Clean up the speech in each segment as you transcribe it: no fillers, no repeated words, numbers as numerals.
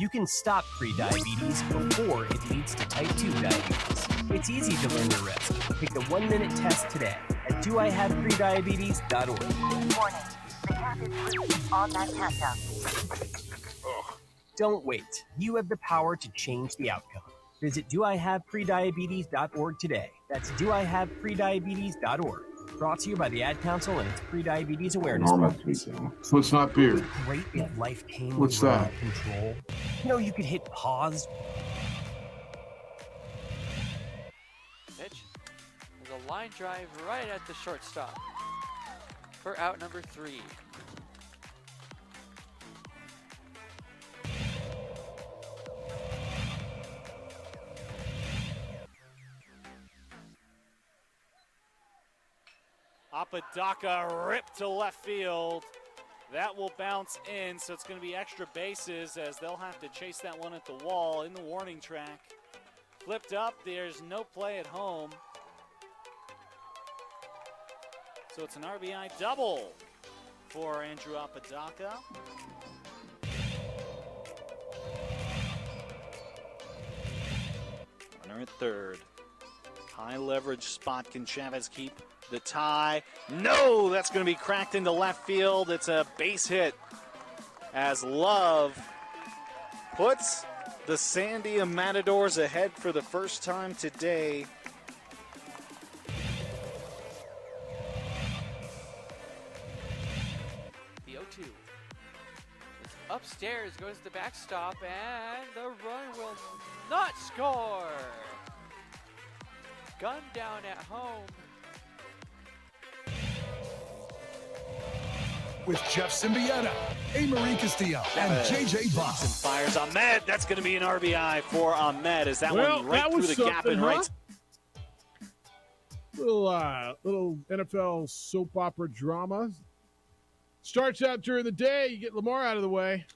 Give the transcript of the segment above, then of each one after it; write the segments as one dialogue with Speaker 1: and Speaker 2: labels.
Speaker 1: You can stop prediabetes before it leads to type 2 diabetes. It's easy to learn your risk. Take the 1-minute test today at doihaveprediabetes.org.
Speaker 2: Warning, the cat is loose on that cat dump.
Speaker 1: Don't wait. You have the power to change the outcome. Visit doihaveprediabetes.org today. That's doihaveprediabetes.org. Brought to you by the Ad Council and its Prediabetes Awareness Program.
Speaker 3: So it's not beer.
Speaker 1: Great if life came
Speaker 3: What's
Speaker 1: when you were
Speaker 3: that?
Speaker 1: out of control. You know, you could hit pause.
Speaker 4: Pitch. There's a line drive right at the shortstop for out number 3.
Speaker 5: Apodaca ripped to left field. That will bounce in, so it's going to be extra bases as they'll have to chase that one at the wall in the warning track. Flipped up, there's no play at home. So it's an RBI double for Andrew Apodaca. Runner at third. High leverage spot. Can Chavez keep the tie? No, that's going to be cracked into left field. It's a base hit as Love puts the Sandia Matadors ahead for the first time today.
Speaker 4: The 0-2. It's upstairs, goes to the backstop, and the run will not score. Gun down at home.
Speaker 6: With Jeff Symbieta, A. Marie Castillo, and J.J. Buck.
Speaker 5: Fires Ahmed. That's going to be an RBI for Ahmed. Is that one right through the gap and right?
Speaker 7: Little NFL soap opera drama. Starts out during the day. You get Lamar out of the way.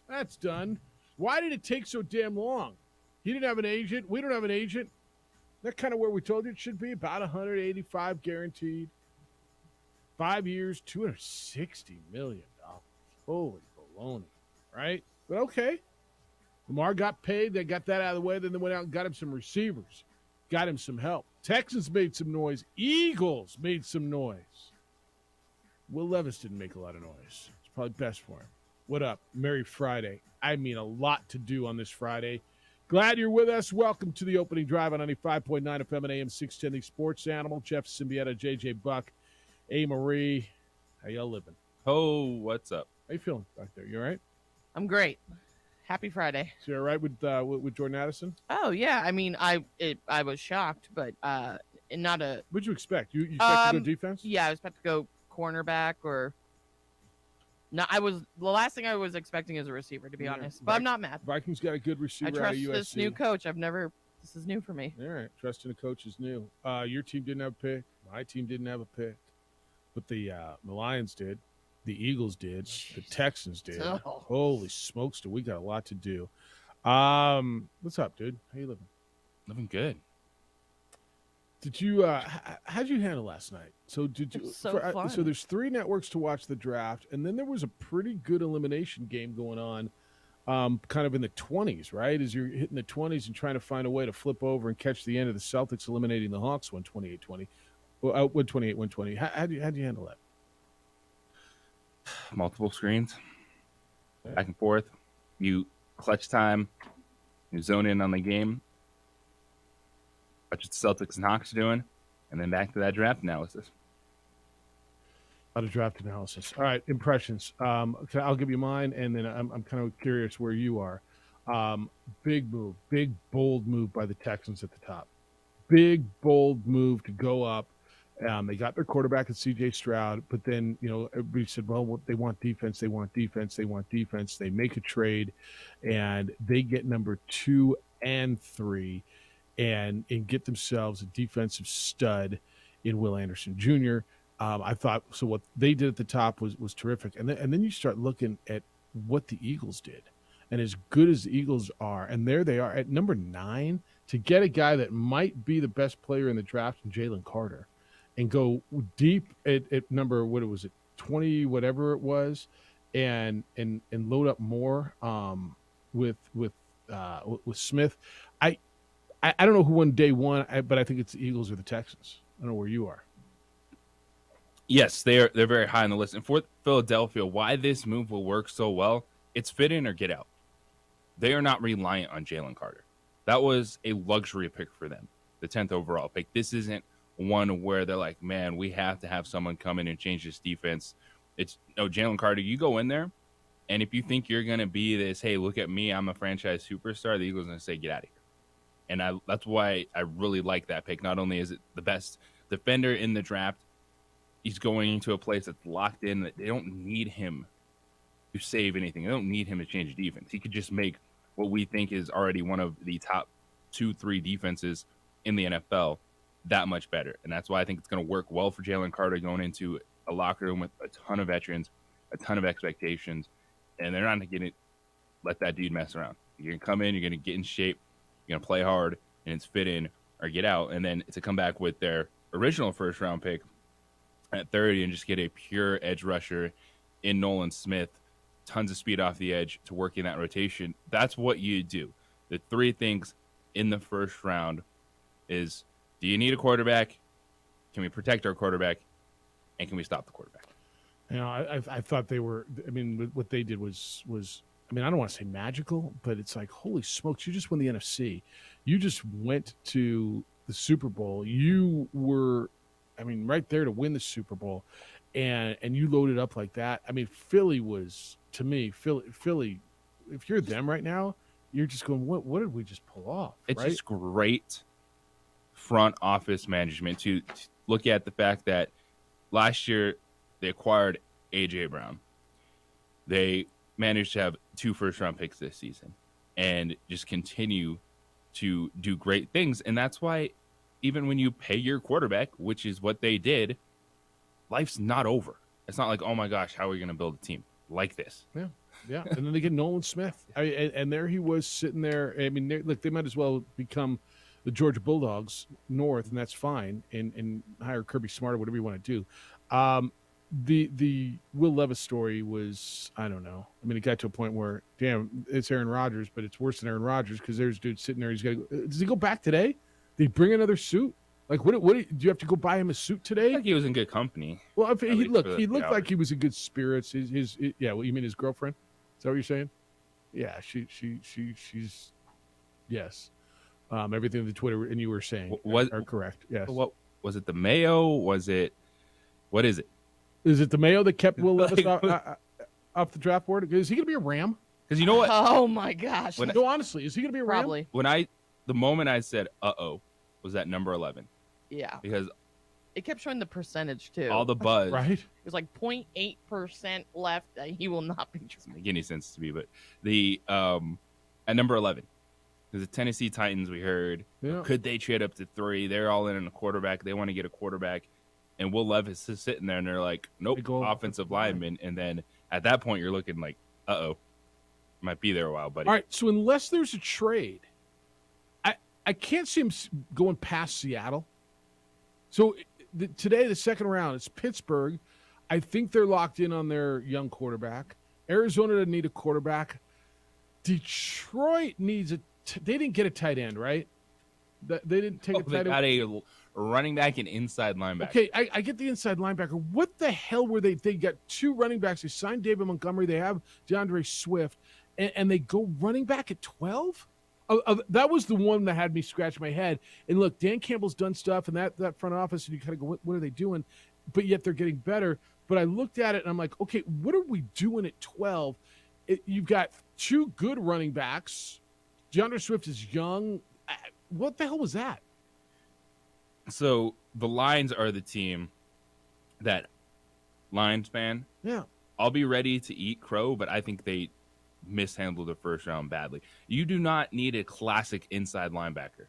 Speaker 7: That's done. Why did it take so damn long? He didn't have an agent. We don't have an agent. That's kind of where we told you it should be. About 185 guaranteed. 5 years, $260 million. Holy baloney, right? But okay. Lamar got paid. They got that out of the way. Then they went out and got him some receivers. Got him some help. Texans made some noise. Eagles made some noise. Will Levis didn't make a lot of noise. It's probably best for him. What up? Merry Friday. I mean, a lot to do on this Friday. Glad you're with us. Welcome to the opening drive on 95.9 FM and AM 610, the Sports Animal. Jeff Symbieta, J.J. Buck. Hey, Marie, how y'all living?
Speaker 8: Oh, what's up?
Speaker 7: How you feeling back there? You all right?
Speaker 9: I'm great. Happy Friday.
Speaker 7: So you all right with Jordan Addison?
Speaker 9: Oh yeah, I mean, I was shocked, but not a.
Speaker 7: What'd you expect? You expect to go defense?
Speaker 9: Yeah, I was about to go cornerback or. No, the last thing I was expecting is a receiver, to be honest. But I'm not mad.
Speaker 7: Vikings got a good receiver
Speaker 9: I
Speaker 7: out of
Speaker 9: trust
Speaker 7: USC.
Speaker 9: this new coach. This is new for me.
Speaker 7: All right, trusting a coach is new. Your team didn't have a pick. My team didn't have a pick. But the Lions did, the Eagles did, the Texans did.
Speaker 9: Oh.
Speaker 7: Holy smokes, we got a lot to do. What's up, dude? How you living?
Speaker 8: Living good.
Speaker 7: Did you? How'd you handle last night? So did you?
Speaker 9: Fun.
Speaker 7: So there's 3 networks to watch the draft, and then there was a pretty good elimination game going on, kind of in the 20s, right? As you're hitting the 20s and trying to find a way to flip over and catch the end of the Celtics eliminating the Hawks 128-20. 128-120. How'd you handle that?
Speaker 8: Multiple screens, back and forth. You clutch time. You zone in on the game. Watch what the Celtics and Hawks are doing, and then back to that draft analysis.
Speaker 7: A lot of draft analysis. All right, impressions. I'll give you mine, and then I'm kind of curious where you are. Big move, big bold move by the Texans at the top. Big bold move to go up. They got their quarterback at C.J. Stroud, but then, everybody said, well, they want defense, they want defense, they want defense. They make a trade, and they get number 2 and 3 and get themselves a defensive stud in Will Anderson Jr. I thought, so what they did at the top was terrific. And then you start looking at what the Eagles did. And as good as the Eagles are, and there they are at number 9, to get a guy that might be the best player in the draft, in Jalen Carter, and go deep at number, 20, whatever it was, and load up more. with Smith. I don't know who won day one, but I think it's the Eagles or the Texans. I don't know where you are.
Speaker 8: Yes, they're very high on the list. And for Philadelphia, why this move will work so well, it's fit in or get out. They are not reliant on Jalen Carter. That was a luxury pick for them, the 10th overall pick. This isn't one where they're like, man, we have to have someone come in and change this defense. It's no, Jalen Carter, you go in there, and if you think you're going to be this, hey, look at me, I'm a franchise superstar, the Eagles are going to say, get out of here. And that's why I really like that pick. Not only is it the best defender in the draft, he's going into a place that's locked in that they don't need him to save anything. They don't need him to change defense. He could just make what we think is already one of the top 2-3 defenses in the NFL that much better. And that's why I think it's going to work well for Jalen Carter going into a locker room with a ton of veterans, a ton of expectations, and they're not going to let that dude mess around. You're going to come in, you're going to get in shape, you're going to play hard, and it's fit in or get out. And then to come back with their original first-round pick at 30 and just get a pure edge rusher in Nolan Smith, tons of speed off the edge to work in that rotation. That's what you do. The three things in the first round is, do you need a quarterback? Can we protect our quarterback? And can we stop the quarterback?
Speaker 7: You know, I thought they were. I mean, what they did was. I mean, I don't want to say magical, but it's like, holy smokes! You just won the NFC. You just went to the Super Bowl. You were, I mean, right there to win the Super Bowl, and you loaded up like that. I mean, Philly was, to me, Philly. If you're them right now, you're just going, what did we just pull off?
Speaker 8: It's
Speaker 7: right?
Speaker 8: just great front office management to look at the fact that last year they acquired A.J. Brown. They managed to have 2 first-round picks this season and just continue to do great things. And that's why even when you pay your quarterback, which is what they did, life's not over. It's not like, oh, my gosh, how are we going to build a team like this?
Speaker 7: Yeah, and then they get Nolan Smith. And there he was sitting there. I mean, look, they might as well become the Georgia Bulldogs North, and that's fine, and hire Kirby Smart or whatever you want to do. The Will Levis story was, I don't know. I mean, it got to a point where, damn, it's Aaron Rodgers, but it's worse than Aaron Rodgers because there's a dude sitting there. He's got. Does he go back today? Did he bring another suit? Like, what do you have to go buy him a suit today?
Speaker 8: I think he was in good company.
Speaker 7: Well, if he looked
Speaker 8: hours.
Speaker 7: like he was in good spirits. Yeah. Well, you mean his girlfriend? Is that what you're saying? Yeah, she's yes. Everything the Twitter and you were saying are correct. Yes.
Speaker 8: What was it? The Mayo? Was it? What is it?
Speaker 7: Is it the Mayo that kept Will Levis off the draft board? Is he going to be a Ram?
Speaker 8: Because you know what?
Speaker 9: Oh my gosh.
Speaker 7: No, honestly, is he going to be a Ram?
Speaker 9: Probably.
Speaker 8: The moment I said "uh-oh" was at number 11.
Speaker 9: Yeah.
Speaker 8: Because
Speaker 9: it kept showing the percentage too.
Speaker 8: all the buzz,
Speaker 7: Right.
Speaker 9: It was like 0.8% left. He will not be.
Speaker 8: Doesn't make any sense to me, but the at number 11, because the Tennessee Titans, we heard,
Speaker 7: Yeah.
Speaker 8: could they trade up to 3? They're all in on a quarterback. They want to get a quarterback, and Will Levis is sitting there, and they're like, nope,
Speaker 7: They go
Speaker 8: offensive lineman. And then at that point, you're looking like, uh-oh, might be there a while, buddy.
Speaker 7: All right. So unless there's a trade, I can't see him going past Seattle. So today, the second round, it's Pittsburgh. I think they're locked in on their young quarterback. Arizona doesn't need a quarterback. Detroit needs they didn't get a tight end, right? They didn't take a
Speaker 8: They
Speaker 7: tight
Speaker 8: got
Speaker 7: end.
Speaker 8: a running back and inside linebacker.
Speaker 7: Okay, I get the inside linebacker. What the hell were they? They got 2 running backs. They signed David Montgomery. They have DeAndre Swift, and they go running back at 12. That was the one that had me scratch my head. And look, Dan Campbell's done stuff in that front office, and you kind of go, what are they doing? But yet they're getting better. But I looked at it, and I'm like, okay, what are we doing at 12? You've got 2 good running backs. DeAndre Swift is young. What the hell was that?
Speaker 8: So the Lions are the team that, Lions fan,
Speaker 7: Yeah.
Speaker 8: I'll be ready to eat crow, but I think they mishandled the first round badly. You do not need a classic inside linebacker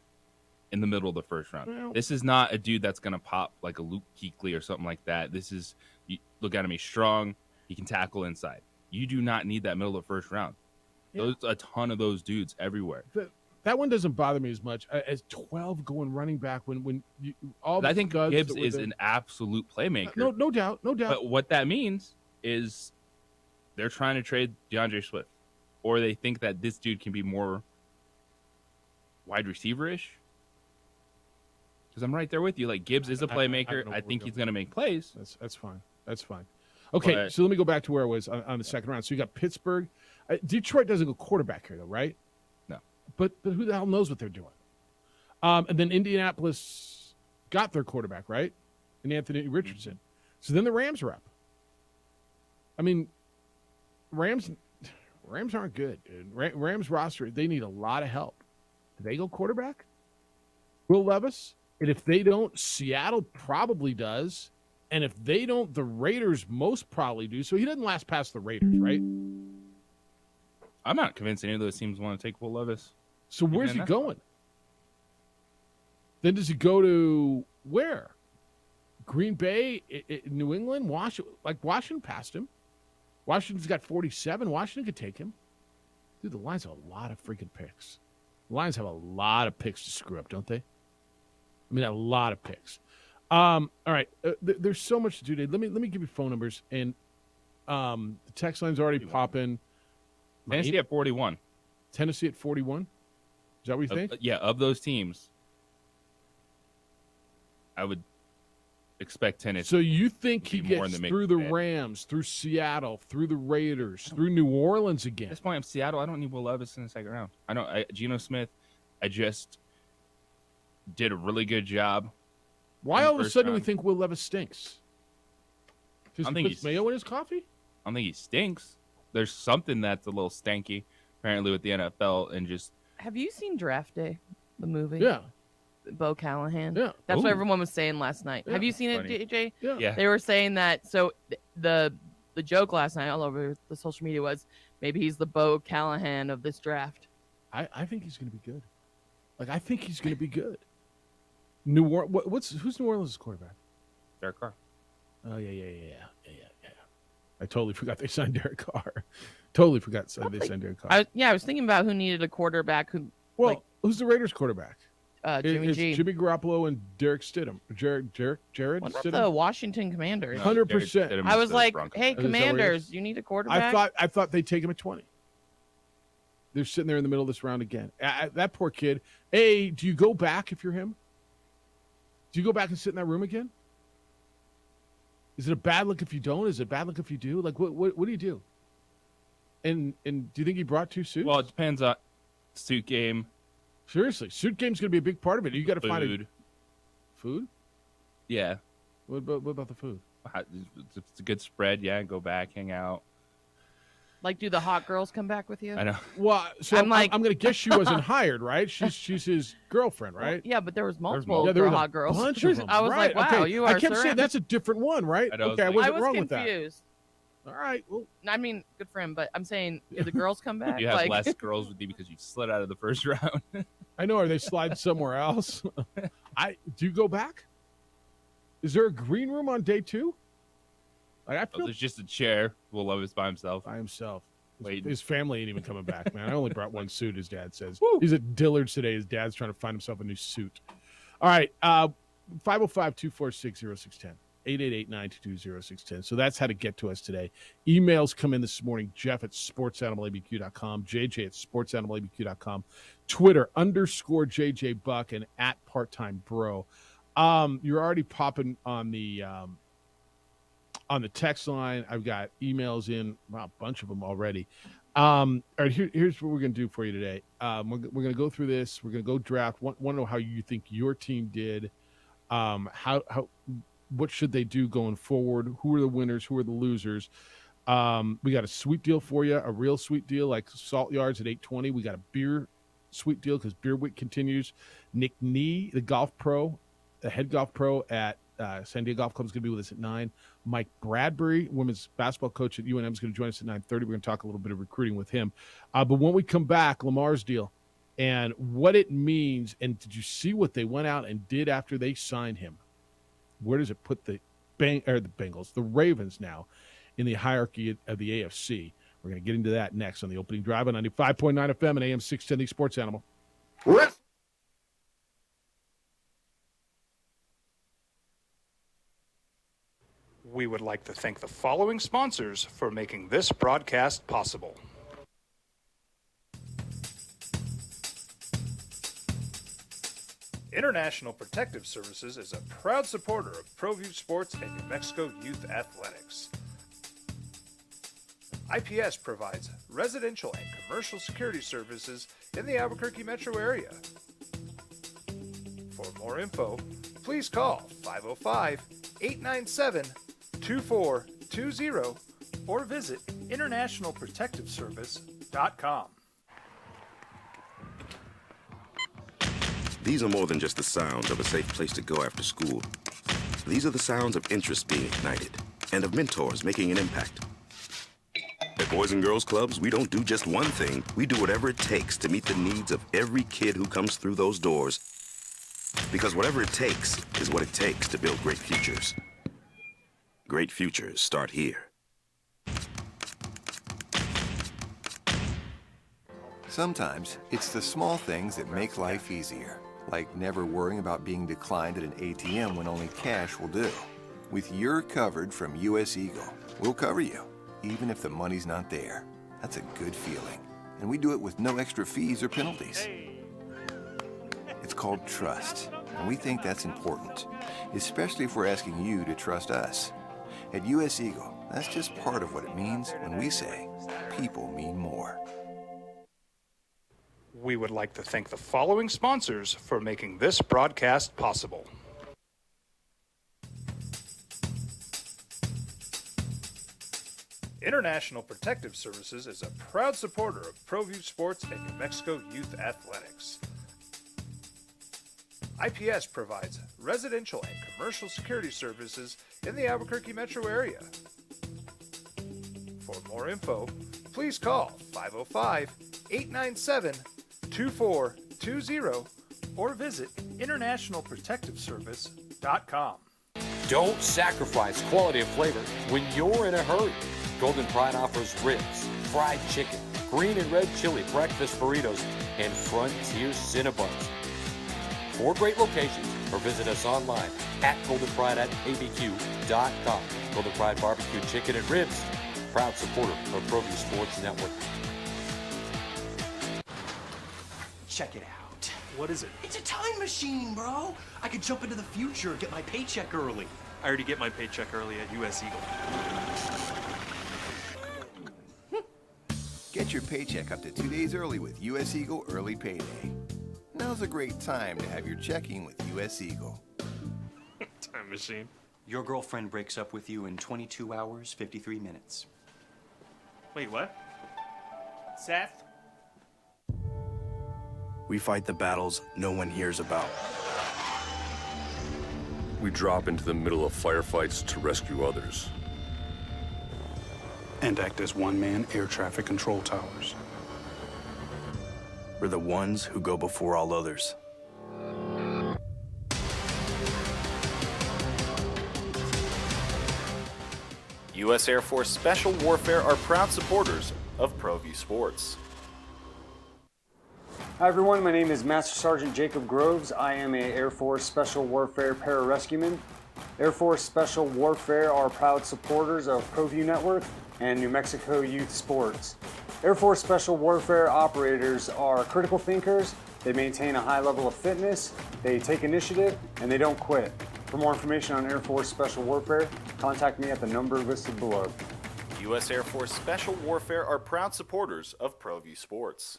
Speaker 8: in the middle of the first round.
Speaker 7: Well,
Speaker 8: This is not a dude that's going to pop like a Luke Kuechly or something like that. This is, you look at him, he's strong. He can tackle inside. You do not need that middle of the first round.
Speaker 7: Yeah.
Speaker 8: There's a ton of those dudes everywhere.
Speaker 7: that one doesn't bother me as much as 12 going running back when you all.
Speaker 8: I think
Speaker 7: studs
Speaker 8: Gibbs
Speaker 7: that were
Speaker 8: is
Speaker 7: there.
Speaker 8: an absolute playmaker.
Speaker 7: No doubt.
Speaker 8: But what that means is they're trying to trade DeAndre Swift. or they think that this dude can be more wide receiver-ish. Because I'm right there with you. Like, Gibbs is a playmaker. I think he's going to make plays.
Speaker 7: That's fine. That's fine. Okay,
Speaker 8: But-
Speaker 7: so let me go back to where I was on the second round. So you got Pittsburgh. Detroit doesn't go quarterback here, though, right?
Speaker 8: No.
Speaker 7: But who the hell knows what they're doing? And then Indianapolis got their quarterback, right? And Anthony Richardson. So then the Rams are up. I mean, Rams aren't good, dude. Rams roster, they need a lot of help. Do they go quarterback? Will Levis? And if they don't, Seattle probably does. And if they don't, the Raiders most probably do. So he doesn't last past the Raiders, right?
Speaker 8: I'm not convinced any of those teams want to take Will Levis.
Speaker 7: So where's
Speaker 8: Man,
Speaker 7: he
Speaker 8: that's
Speaker 7: going? Then does he go to where? Green Bay, New England, Washington? Like, Washington passed him. Washington's got 47. Washington could take him. Dude, the Lions have a lot of freaking picks. The Lions have a lot of picks to screw up, don't they? I mean, a lot of picks. All right, there's so much to do today. Let me give you phone numbers, and the text line's already popping.
Speaker 8: Tennessee at 41.
Speaker 7: Tennessee at 41. Is that what you think?
Speaker 8: Yeah, of those teams, I would expect Tennessee.
Speaker 7: So you think he
Speaker 8: to be more
Speaker 7: gets
Speaker 8: in the
Speaker 7: through the
Speaker 8: mix.
Speaker 7: Rams, through Seattle, through the Raiders, through New Orleans
Speaker 8: At
Speaker 7: again?
Speaker 8: this point, I'm Seattle. I don't need Will Levis in the second round. Geno Smith, I just did a really good job.
Speaker 7: Why
Speaker 8: in the
Speaker 7: all of a
Speaker 8: first
Speaker 7: sudden we
Speaker 8: round.
Speaker 7: think Will Levis stinks? Because
Speaker 8: I
Speaker 7: he
Speaker 8: think
Speaker 7: puts
Speaker 8: he's-
Speaker 7: mayo in his coffee?
Speaker 8: I don't think he stinks. There's something that's a little stanky, apparently, with the NFL, and just
Speaker 9: Have you seen Draft Day, the movie?
Speaker 7: Yeah,
Speaker 9: Bo Callahan.
Speaker 7: yeah.
Speaker 9: That's
Speaker 8: Ooh.
Speaker 9: what everyone was saying last night.
Speaker 7: Yeah.
Speaker 9: Have you seen
Speaker 8: Funny.
Speaker 9: it, JJ?
Speaker 7: Yeah.
Speaker 8: yeah.
Speaker 9: They were saying that. So the joke last night all over the social media was maybe he's the Bo Callahan of this draft.
Speaker 7: I think he's going to be good. Like, I think he's going to be good. Who's New Orleans' quarterback?
Speaker 8: Derek Carr.
Speaker 7: Oh, yeah. I totally forgot they signed Derek Carr. Totally forgot they signed Derek Carr.
Speaker 9: I was thinking about who needed a quarterback who
Speaker 7: Well,
Speaker 9: like-
Speaker 7: who's the Raiders' quarterback?
Speaker 9: Jimmy
Speaker 7: It's
Speaker 9: G.
Speaker 7: Jimmy Garoppolo and Derek Stidham. Jared
Speaker 9: What about
Speaker 7: Stidham?
Speaker 9: the Washington Commanders?
Speaker 8: No,
Speaker 7: 100%.
Speaker 8: Jared Stidham
Speaker 9: I
Speaker 8: is
Speaker 9: was
Speaker 8: the
Speaker 9: like,
Speaker 8: Broncos
Speaker 9: hey,
Speaker 8: guy.
Speaker 7: that what it is?
Speaker 9: Commanders, you need a quarterback.
Speaker 7: I thought they'd take him at 20. They're sitting there in the middle of this round again. That poor kid. Do you go back if you're him? Do you go back and sit in that room again? Is it a bad look if you don't? Is it a bad look if you do? Like, what do you do? And do you think he brought 2 suits?
Speaker 8: Well, it depends on suit game,
Speaker 7: Seriously, suit game's going to be a big part of it. You got to find
Speaker 8: food.
Speaker 7: food.
Speaker 8: Yeah.
Speaker 7: What about the food?
Speaker 8: It's a good spread. Yeah, go back, hang out.
Speaker 9: Like, do the hot girls come back with you?
Speaker 8: I know.
Speaker 7: Well, so
Speaker 9: I'm like-
Speaker 7: I'm going to guess she wasn't hired, right? She's his girlfriend,
Speaker 9: Well,
Speaker 7: right?
Speaker 9: yeah, but there was multiple
Speaker 7: Yeah, there was a
Speaker 9: hot girls.
Speaker 7: bunch of them.
Speaker 9: I was
Speaker 7: right.
Speaker 9: like, wow,
Speaker 7: okay.
Speaker 9: you are
Speaker 7: I kept saying
Speaker 9: surrounded.
Speaker 7: that's a different one, right?
Speaker 8: I know,
Speaker 7: Okay, I
Speaker 8: it's like-
Speaker 7: wasn't
Speaker 9: I was
Speaker 7: wrong with that.
Speaker 9: confused.
Speaker 7: All right, well,
Speaker 9: I mean, good for him, but I'm saying, do the girls come back?
Speaker 8: You have
Speaker 9: like,
Speaker 8: less girls with you because you slid out of the first round.
Speaker 7: I know. Are they sliding somewhere else? Do you go back? Is there a green room on day 2? Like, I feel
Speaker 8: There's just a chair. Will Levis by himself.
Speaker 7: by himself.
Speaker 8: Wait.
Speaker 7: His family ain't even coming back, man. I only brought 1 suit, his dad says.
Speaker 8: Woo.
Speaker 7: He's at Dillard's today. His dad's trying to find himself a new suit. All right. 505-246-0610. 888-922-0610. So that's how to get to us today. Emails come in this morning. Jeff at sportsanimalabq.com. JJ at sportsanimalabq.com. Twitter _JJ Buck and at part-time bro. You're already popping on the text line. I've got emails in, wow, a bunch of them already. All right, here's what we're going to do for you today. We're going to go through this. We're going to go draft. Want to know how you think your team did. What should they do going forward? Who are the winners? Who are the losers? We got a sweet deal for you, a real sweet deal like Salt Yards at 820. We got a beer sweet deal because Beer Week continues. Nick Nee, the golf pro, the head golf pro at San Diego Golf Club is going to be with us at 9. Mike Bradbury, women's basketball coach at UNM, is going to join us at 9:30. We're going to talk a little bit of recruiting with him. But when we come back, Lamar's deal and what it means. And did you see what they went out and did after they signed him? Where does it put the Bengals, the Ravens now in the hierarchy of the AFC? We're going to get into that next on the opening drive on 95.9 FM and AM 610, the Sports Animal.
Speaker 3: We would like to thank the following sponsors for making this broadcast possible. International Protective Services is a proud supporter of ProView Sports and New Mexico Youth Athletics. IPS provides residential and commercial security services in the Albuquerque metro area. For more info, please call 505-897-2420 or visit internationalprotectiveservice.com.
Speaker 10: These are more than just the sounds of a safe place to go after school. These are the sounds of interest being ignited and of mentors making an impact. At Boys and Girls Clubs, we don't do just one thing. We do whatever it takes to meet the needs of every kid who comes through those doors. Because whatever it takes is what it takes to build great futures. Great futures start here.
Speaker 11: Sometimes it's the small things that make life easier, like never worrying about being declined at an ATM when only cash will do. With your covered from US Eagle, we'll cover you, even if the money's not there. That's a good feeling. And we do it with no extra fees or penalties. It's called trust, and we think that's important, especially if we're asking you to trust us. At US Eagle, that's just part of what it means when we say people mean more.
Speaker 3: We would like to thank the following sponsors for making this broadcast possible. International Protective Services is a proud supporter of ProView Sports and New Mexico Youth Athletics. IPS provides residential and commercial security services in the Albuquerque metro area. For more info, please call 505-897-2420 or visit internationalprotectiveservice.com.
Speaker 12: Don't sacrifice quality and flavor when you're in a hurry. Golden Pride offers ribs, fried chicken, green and red chili breakfast burritos, and Frontier Cinnabons. 4 great locations, or visit us online at goldenpride@abq.com. Golden Pride Barbecue Chicken and Ribs, proud supporter of ProView Sports Network.
Speaker 13: Check it out.
Speaker 3: What is it?
Speaker 13: It's a time machine, bro. I could jump into the future, get my paycheck early.
Speaker 14: I already get my paycheck early at US Eagle.
Speaker 11: Get your paycheck up to 2 days early with US Eagle Early Payday. Now's a great time to have your checking with US Eagle.
Speaker 14: Time machine.
Speaker 13: Your girlfriend breaks up with you in 22 hours, 53 minutes.
Speaker 14: Wait, what? Seth?
Speaker 15: We fight the battles no one hears about.
Speaker 16: We drop into the middle of firefights to rescue others.
Speaker 17: And act as one-man air traffic control towers.
Speaker 15: We're the ones who go before all others.
Speaker 18: U.S. Air Force Special Warfare are proud supporters of ProView Sports.
Speaker 19: Hi everyone, my name is Master Sergeant Jacob Groves. I am a Air Force Special Warfare pararescueman. Air Force Special Warfare are proud supporters of ProView Network and New Mexico Youth Sports. Air Force Special Warfare operators are critical thinkers. They maintain a high level of fitness, they take initiative, and they don't quit. For more information on Air Force Special Warfare, contact me at the number listed below.
Speaker 18: U.S. Air Force Special Warfare are proud supporters of ProView Sports.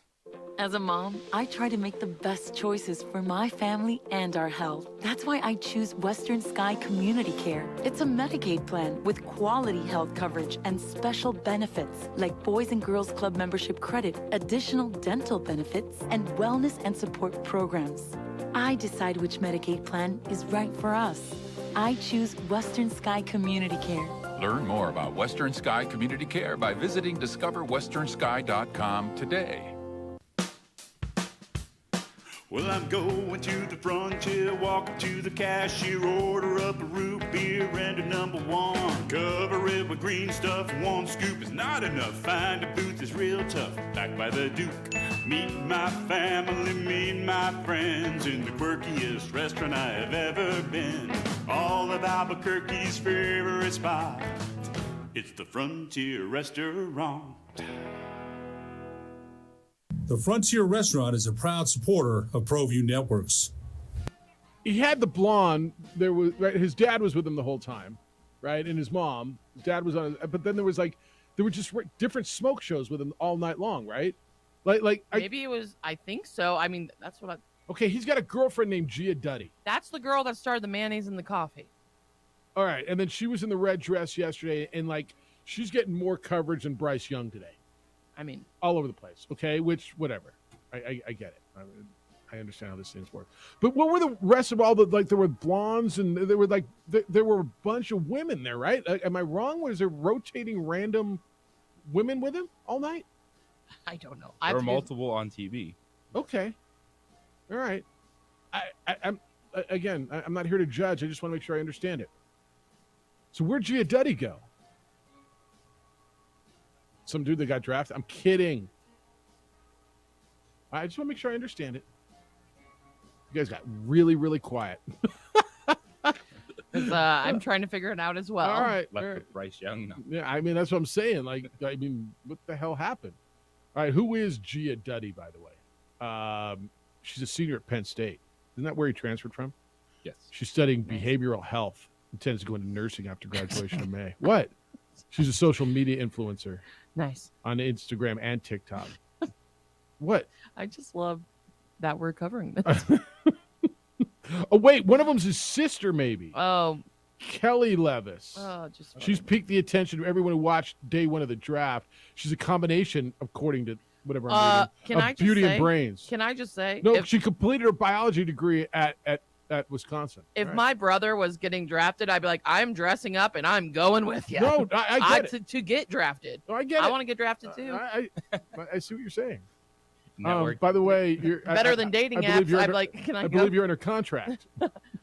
Speaker 20: As a mom, I try to make the best choices for my family and our health. That's why I choose Western Sky Community Care. It's a Medicaid plan with quality health coverage and special benefits like Boys and Girls Club membership credit, additional dental benefits, and wellness and support programs. I decide which Medicaid plan is right for us. I choose Western Sky Community Care.
Speaker 21: Learn more about Western Sky Community Care by visiting discoverwesternsky.com today.
Speaker 22: Well, I'm going to the frontier, walk up to the cashier, order up a root beer and a #1. Cover it with green stuff, one scoop is not enough. Find a booth is real tough, back by the Duke. Meet my family, meet my friends in the quirkiest restaurant I have ever been. All of Albuquerque's favorite spot, it's the Frontier Restaurant.
Speaker 23: The Frontier Restaurant is a proud supporter of ProView Networks.
Speaker 7: he had the blonde. There was right, his dad was with him the whole time, right? And his mom. His dad was on. But then there were just different smoke shows with him all night long, right?
Speaker 9: Maybe it was. I think so. I mean, that's what I.
Speaker 7: Okay, he's got a girlfriend named Gia Duddy.
Speaker 9: That's the girl that started the mayonnaise in the coffee.
Speaker 7: All right, and then she was in the red dress yesterday, and she's getting more coverage than Bryce Young today.
Speaker 9: I mean,
Speaker 7: all over the place. Okay, which whatever. I get it. I understand how these things work. But what were the rest of all the there were blondes and there were a bunch of women there, right? Am I wrong? Was there rotating random women with him all night?
Speaker 9: I don't know.
Speaker 8: There were multiple on TV.
Speaker 7: Okay. All right. I'm not here to judge. I just want to make sure I understand it. So where'd Gia Duddy go? Some dude that got drafted? I'm kidding. I just want to make sure I understand it. You guys got really, really quiet.
Speaker 9: I'm trying to figure it out as well.
Speaker 7: All right.
Speaker 8: Left with Bryce Young. No.
Speaker 7: Yeah, I mean, that's what I'm saying. What the hell happened? All right, who is Gia Duddy, by the way? She's a senior at Penn State. Isn't that where he transferred from?
Speaker 8: Yes.
Speaker 7: She's studying behavioral health. Intends to go into nursing after graduation in May. What? She's a social media influencer.
Speaker 9: Nice.
Speaker 7: On Instagram and TikTok. What?
Speaker 9: I just love that we're covering this.
Speaker 7: Oh, wait. One of them's his sister, maybe.
Speaker 9: Oh.
Speaker 7: Kelly Levis.
Speaker 9: Oh,
Speaker 7: She's piqued the attention of everyone who watched day one of the draft. She's a combination, according to whatever I'm reading, of beauty and brains.
Speaker 9: Can I just say?
Speaker 7: No, she completed her biology degree at Wisconsin.
Speaker 9: If my brother was getting drafted, I'd be like, I'm dressing up and I'm going with you.
Speaker 7: No, I get it.
Speaker 9: To get drafted.
Speaker 7: No, I get it.
Speaker 9: I want to get drafted too.
Speaker 7: I see what you're saying.
Speaker 8: Network.
Speaker 7: By the way, you're
Speaker 9: better than dating apps. I'd like, can I go?
Speaker 7: believe you're under contract.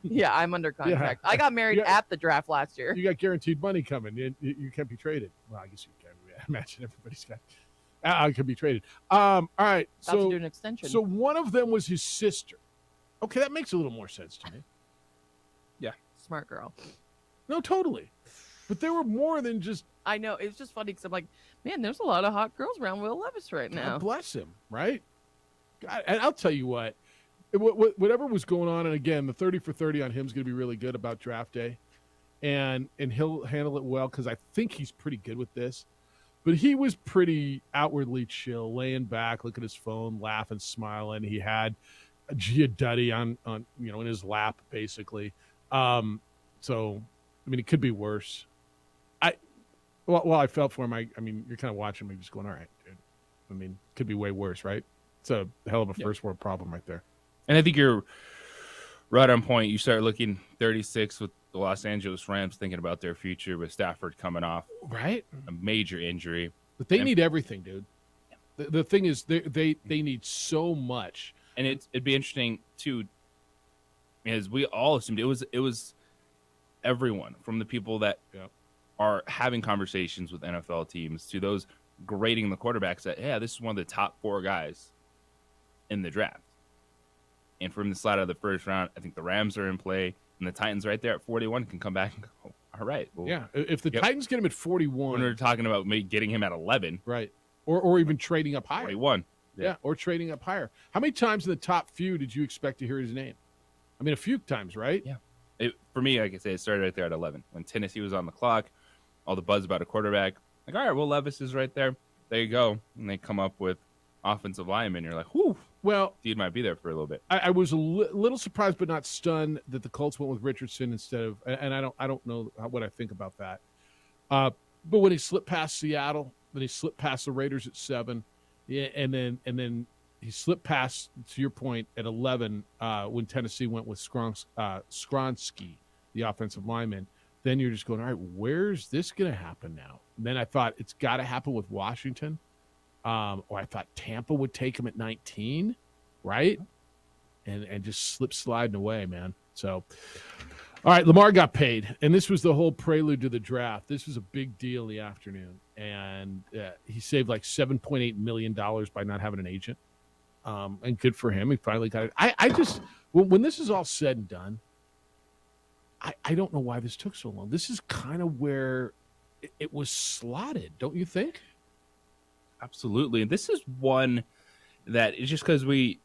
Speaker 9: Yeah, I'm under contract. I got married at the draft last year.
Speaker 7: You got guaranteed money coming. You can't be traded. Well, I guess you can. I imagine everybody's got. I can be traded. All right.
Speaker 9: About to do an extension.
Speaker 7: So one of them was his sister. Okay, that makes a little more sense to me.
Speaker 8: Yeah.
Speaker 9: Smart girl.
Speaker 7: No, totally. But there were more than just.
Speaker 9: I know. It's just funny because I'm like, man, there's a lot of hot girls around Will Levis right now.
Speaker 7: God bless him, right? God, and I'll tell you what, whatever was going on, and again, the 30 for 30 on him is going to be really good about draft day, and he'll handle it well because I think he's pretty good with this. But he was pretty outwardly chill, laying back, looking at his phone, laughing, smiling. He had Gia Duddy on in his lap, basically. So, I mean, it could be worse. I felt for him. I mean, you're kind of watching me, just going, all right, dude. I mean, it could be way worse, right? It's a hell of a first world problem right there.
Speaker 8: And I think you're right on point. You start looking 36 with the Los Angeles Rams, thinking about their future with Stafford coming off a major injury.
Speaker 7: But they need everything, dude. The thing is, they need so much.
Speaker 8: And it'd be interesting too, as we all assumed it was everyone from the people that are having conversations with NFL teams to those grading the quarterbacks that this is one of the top 4 guys in the draft. And from the slide of the first round, I think the Rams are in play, and the Titans right there at 41 can come back and go, all right. Well,
Speaker 7: yeah, if the Titans get him at 41.
Speaker 8: When we're talking about maybe getting him at 11.
Speaker 7: Right. Or even trading up higher.
Speaker 8: 41.
Speaker 7: Yeah, or trading up higher. How many times in the top few did you expect to hear his name? I mean, a few times, right?
Speaker 8: Yeah. For me, like I say, it started right there at 11. When Tennessee was on the clock, all the buzz about a quarterback. Like, all right, Will Levis is right there. There you go. And they come up with offensive linemen. You're like, whew.
Speaker 7: Well,
Speaker 8: dude might be there for a little bit.
Speaker 7: I was a little surprised, but not stunned that the Colts went with Richardson instead of. And I don't know what I think about that. But when he slipped past Seattle, then he slipped past the Raiders at 7, and then he slipped past, to your point, at 11 when Tennessee went with Skronsky, the offensive lineman. Then you're just going, all right, where's this going to happen now? And then I thought it's got to happen with Washington. Or I thought Tampa would take him at 19, right? And just slip sliding away, man. So, all right, Lamar got paid. And this was the whole prelude to the draft. This was a big deal in the afternoon. And he saved like $7.8 million by not having an agent. And good for him. He finally got it. I just, when this is all said and done, I don't know why this took so long. This is kind of where it was slotted, don't you think?
Speaker 8: Absolutely. And this is one that is just because we're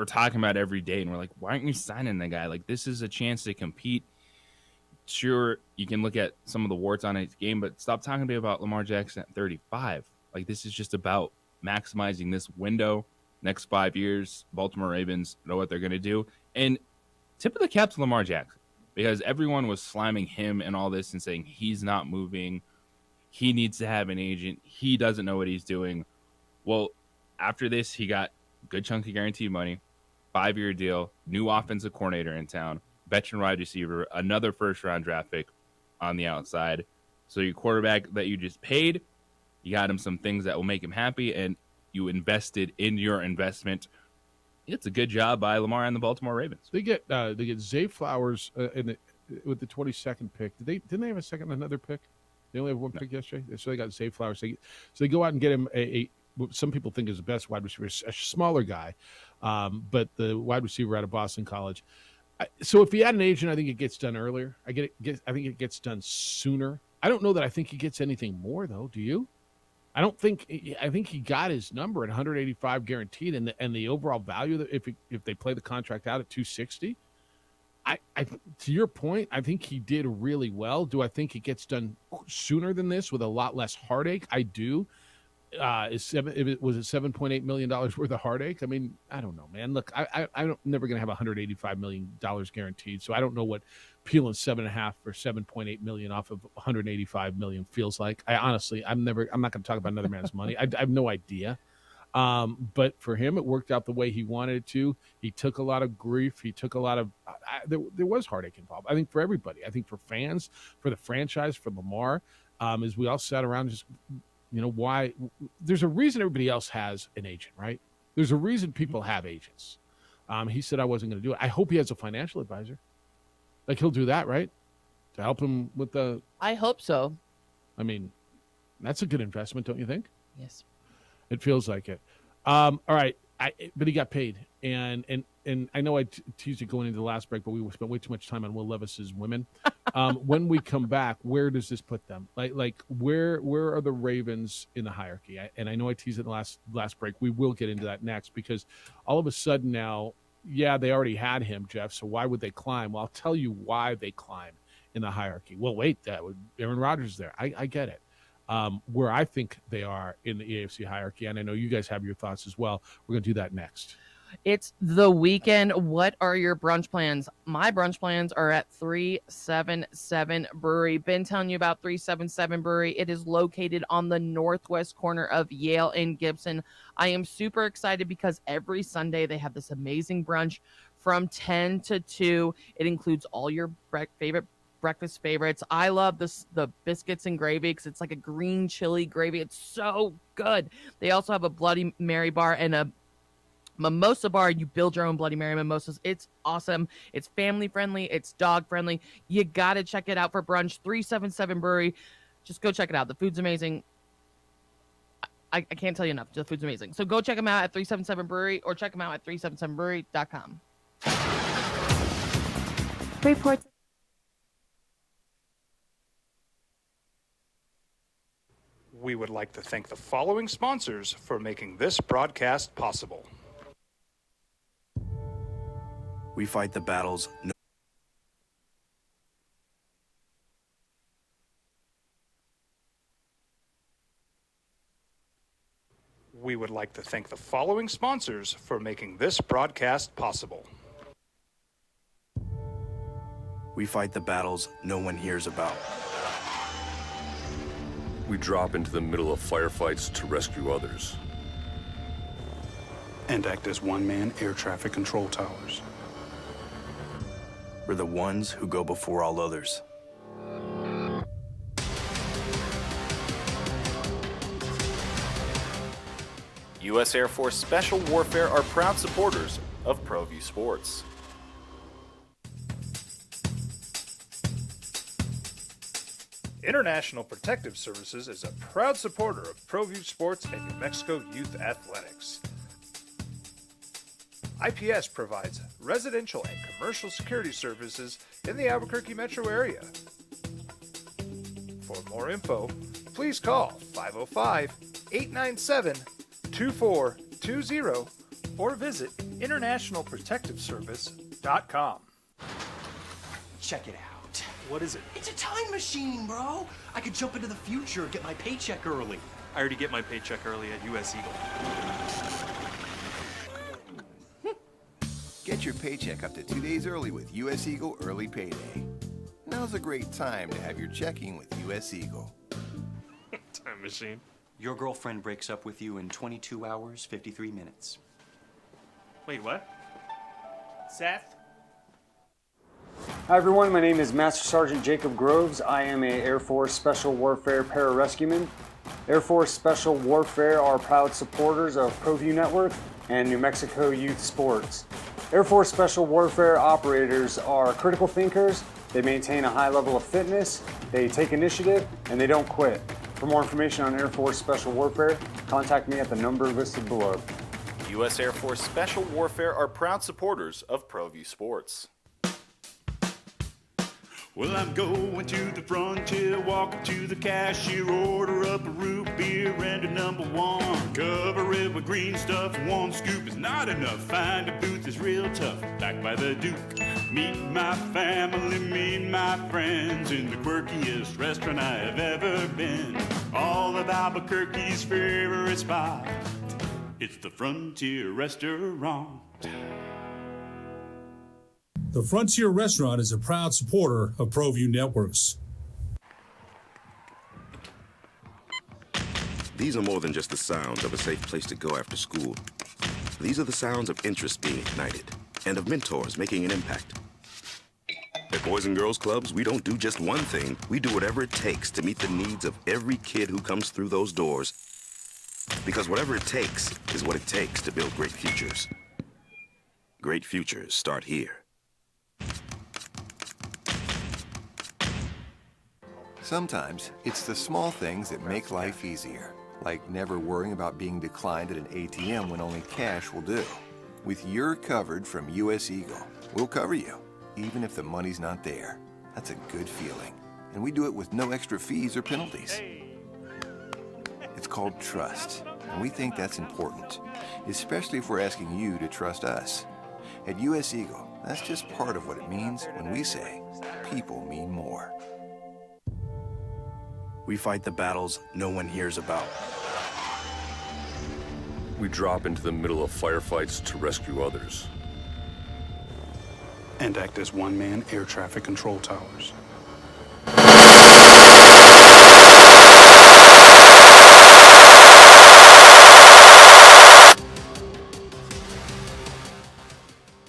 Speaker 8: we're talking about every day, and we're like, why aren't you signing the guy? Like, this is a chance to compete. Sure, you can look at some of the warts on his game, but stop talking to me about Lamar Jackson at 35. Like, this is just about maximizing this window. Next 5 years, Baltimore Ravens know what they're going to do. And tip of the cap to Lamar Jackson, because everyone was slamming him and all this and saying he's not moving. He needs to have an agent. He doesn't know what he's doing. Well, after this, he got good chunk of guaranteed money, 5-year deal, new offensive coordinator in town, veteran wide receiver, another first-round draft pick on the outside. So your quarterback that you just paid, you got him some things that will make him happy, and you invested in your investment. It's a good job by Lamar and the Baltimore Ravens.
Speaker 7: They get Zay Flowers with the 22nd pick. Didn't they have another pick? They only have one pick yesterday, so they got Zay Flowers. So they go out and get him what some people think is the best wide receiver, a smaller guy, but the wide receiver out of Boston College. So if he had an agent, I think it gets done earlier. I think it gets done sooner. I don't know that I think he gets anything more though. Do you? I think he got his number at 185 guaranteed, and the overall value that if they play the contract out at 260. I to your point, I think he did really well. Do I think it gets done sooner than this with a lot less heartache? I do. Was it $7.8 million worth of heartache? I mean, I don't know, man. Look, I'm never going to have $185 million guaranteed, so I don't know what peeling 7.5 or 7.8 million off of 185 million feels like. I'm not going to talk about another man's money. I have no idea. But for him, it worked out the way he wanted it to. He took a lot of grief. He took a lot of there was heartache involved. I think for everybody. I think for fans, for the franchise, for Lamar, as we all sat around just. Why? There's a reason everybody else has an agent, right? There's a reason people have agents. He said I wasn't going to do it. I hope he has a financial advisor. Like he'll do that, right? To help him with the.
Speaker 9: I hope so.
Speaker 7: I mean, that's a good investment, don't you think?
Speaker 9: Yes.
Speaker 7: It feels like it. All right. But he got paid. And I know I teased it going into the last break, but we spent way too much time on Will Levis's women. When we come back, where does this put them? Like where are the Ravens in the hierarchy? And I know I teased it in the last break. We will get into that next because all of a sudden now, yeah, they already had him, Jeff. So why would they climb? Well, I'll tell you why they climb in the hierarchy. Well, wait, Aaron Rodgers is there. I get it. Where I think they are in the AFC hierarchy, and I know you guys have your thoughts as well. We're going to do that next.
Speaker 9: It's the weekend. What are your brunch plans? My brunch plans are at 377 Brewery. Been telling you about 377 Brewery. It is located on the northwest corner of Yale and Gibson. I am super excited because every Sunday they have this amazing brunch from 10 to 2. It includes all your favorite breakfast favorites. I love the biscuits and gravy because it's like a green chili gravy. It's so good. They also have a Bloody Mary bar and a mimosa bar. You build your own Bloody Mary mimosas. It's awesome. It's family friendly. It's dog friendly. You got to check it out for brunch. 377 Brewery. Just go check it out. The food's amazing. I can't tell you enough. The food's amazing. So go check them out at 377 Brewery or check them out at 377brewery.com.
Speaker 1: Reports.
Speaker 17: We would like to thank the following sponsors for making this broadcast possible.
Speaker 15: We fight the battles.
Speaker 17: We would like to thank the following sponsors for making this broadcast possible.
Speaker 15: We fight the battles no one hears about.
Speaker 16: We drop into the middle of firefights to rescue others.
Speaker 17: And act as one-man air traffic control towers.
Speaker 15: We're the ones who go before all others.
Speaker 18: U.S. Air Force Special Warfare are proud supporters of ProView Sports.
Speaker 3: International Protective Services is a proud supporter of ProView Sports and New Mexico Youth Athletics. IPS provides residential and commercial security services in the Albuquerque metro area. For more info, please call 505-897-2420 or visit internationalprotectiveservice.com.
Speaker 13: Check it out.
Speaker 3: What is it?
Speaker 13: It's a time machine, bro. I could jump into the future, get my paycheck early.
Speaker 14: I already get my paycheck early at US Eagle.
Speaker 11: Get your paycheck up to 2 days early with US Eagle Early Payday. Now's a great time to have your checking with US Eagle.
Speaker 14: Time machine.
Speaker 13: Your girlfriend breaks up with you in 22 hours, 53 minutes.
Speaker 14: Wait, what? Seth?
Speaker 19: Hi everyone, my name is Master Sergeant Jacob Groves. I am a Air Force Special Warfare Pararescueman. Air Force Special Warfare are proud supporters of ProView Network and New Mexico Youth Sports. Air Force Special Warfare operators are critical thinkers. They maintain a high level of fitness, they take initiative, and they don't quit. For more information on Air Force Special Warfare, contact me at the number listed below.
Speaker 18: U.S. Air Force Special Warfare are proud supporters of ProView Sports.
Speaker 22: Well, I'm going to the frontier, walking to the cashier, order up a root beer and a number one. Cover it with green stuff, one scoop is not enough. Find a booth is real tough, back by the Duke. Meet my family, meet my friends in the quirkiest restaurant I have ever been. All of Albuquerque's favorite spot, it's the Frontier Restaurant.
Speaker 1: The Frontier Restaurant is a proud supporter of ProView Networks.
Speaker 10: These are more than just the sounds of a safe place to go after school. These are the sounds of interest being ignited and of mentors making an impact. At Boys and Girls Clubs, we don't do just one thing. We do whatever it takes to meet the needs of every kid who comes through those doors. Because whatever it takes is what it takes to build great futures. Great futures start here.
Speaker 11: Sometimes it's the small things that make life easier, like never worrying about being declined at an ATM when only cash will do. With your covered from US Eagle, we'll cover you, even if the money's not there. That's a good feeling. And we do it with no extra fees or penalties. It's called trust, and we think that's important, especially if we're asking you to trust us. At US Eagle, that's just part of what it means when we say, people mean more.
Speaker 15: We fight the battles no one hears about.
Speaker 16: We drop into the middle of firefights to rescue others.
Speaker 17: And act as one-man air traffic control towers.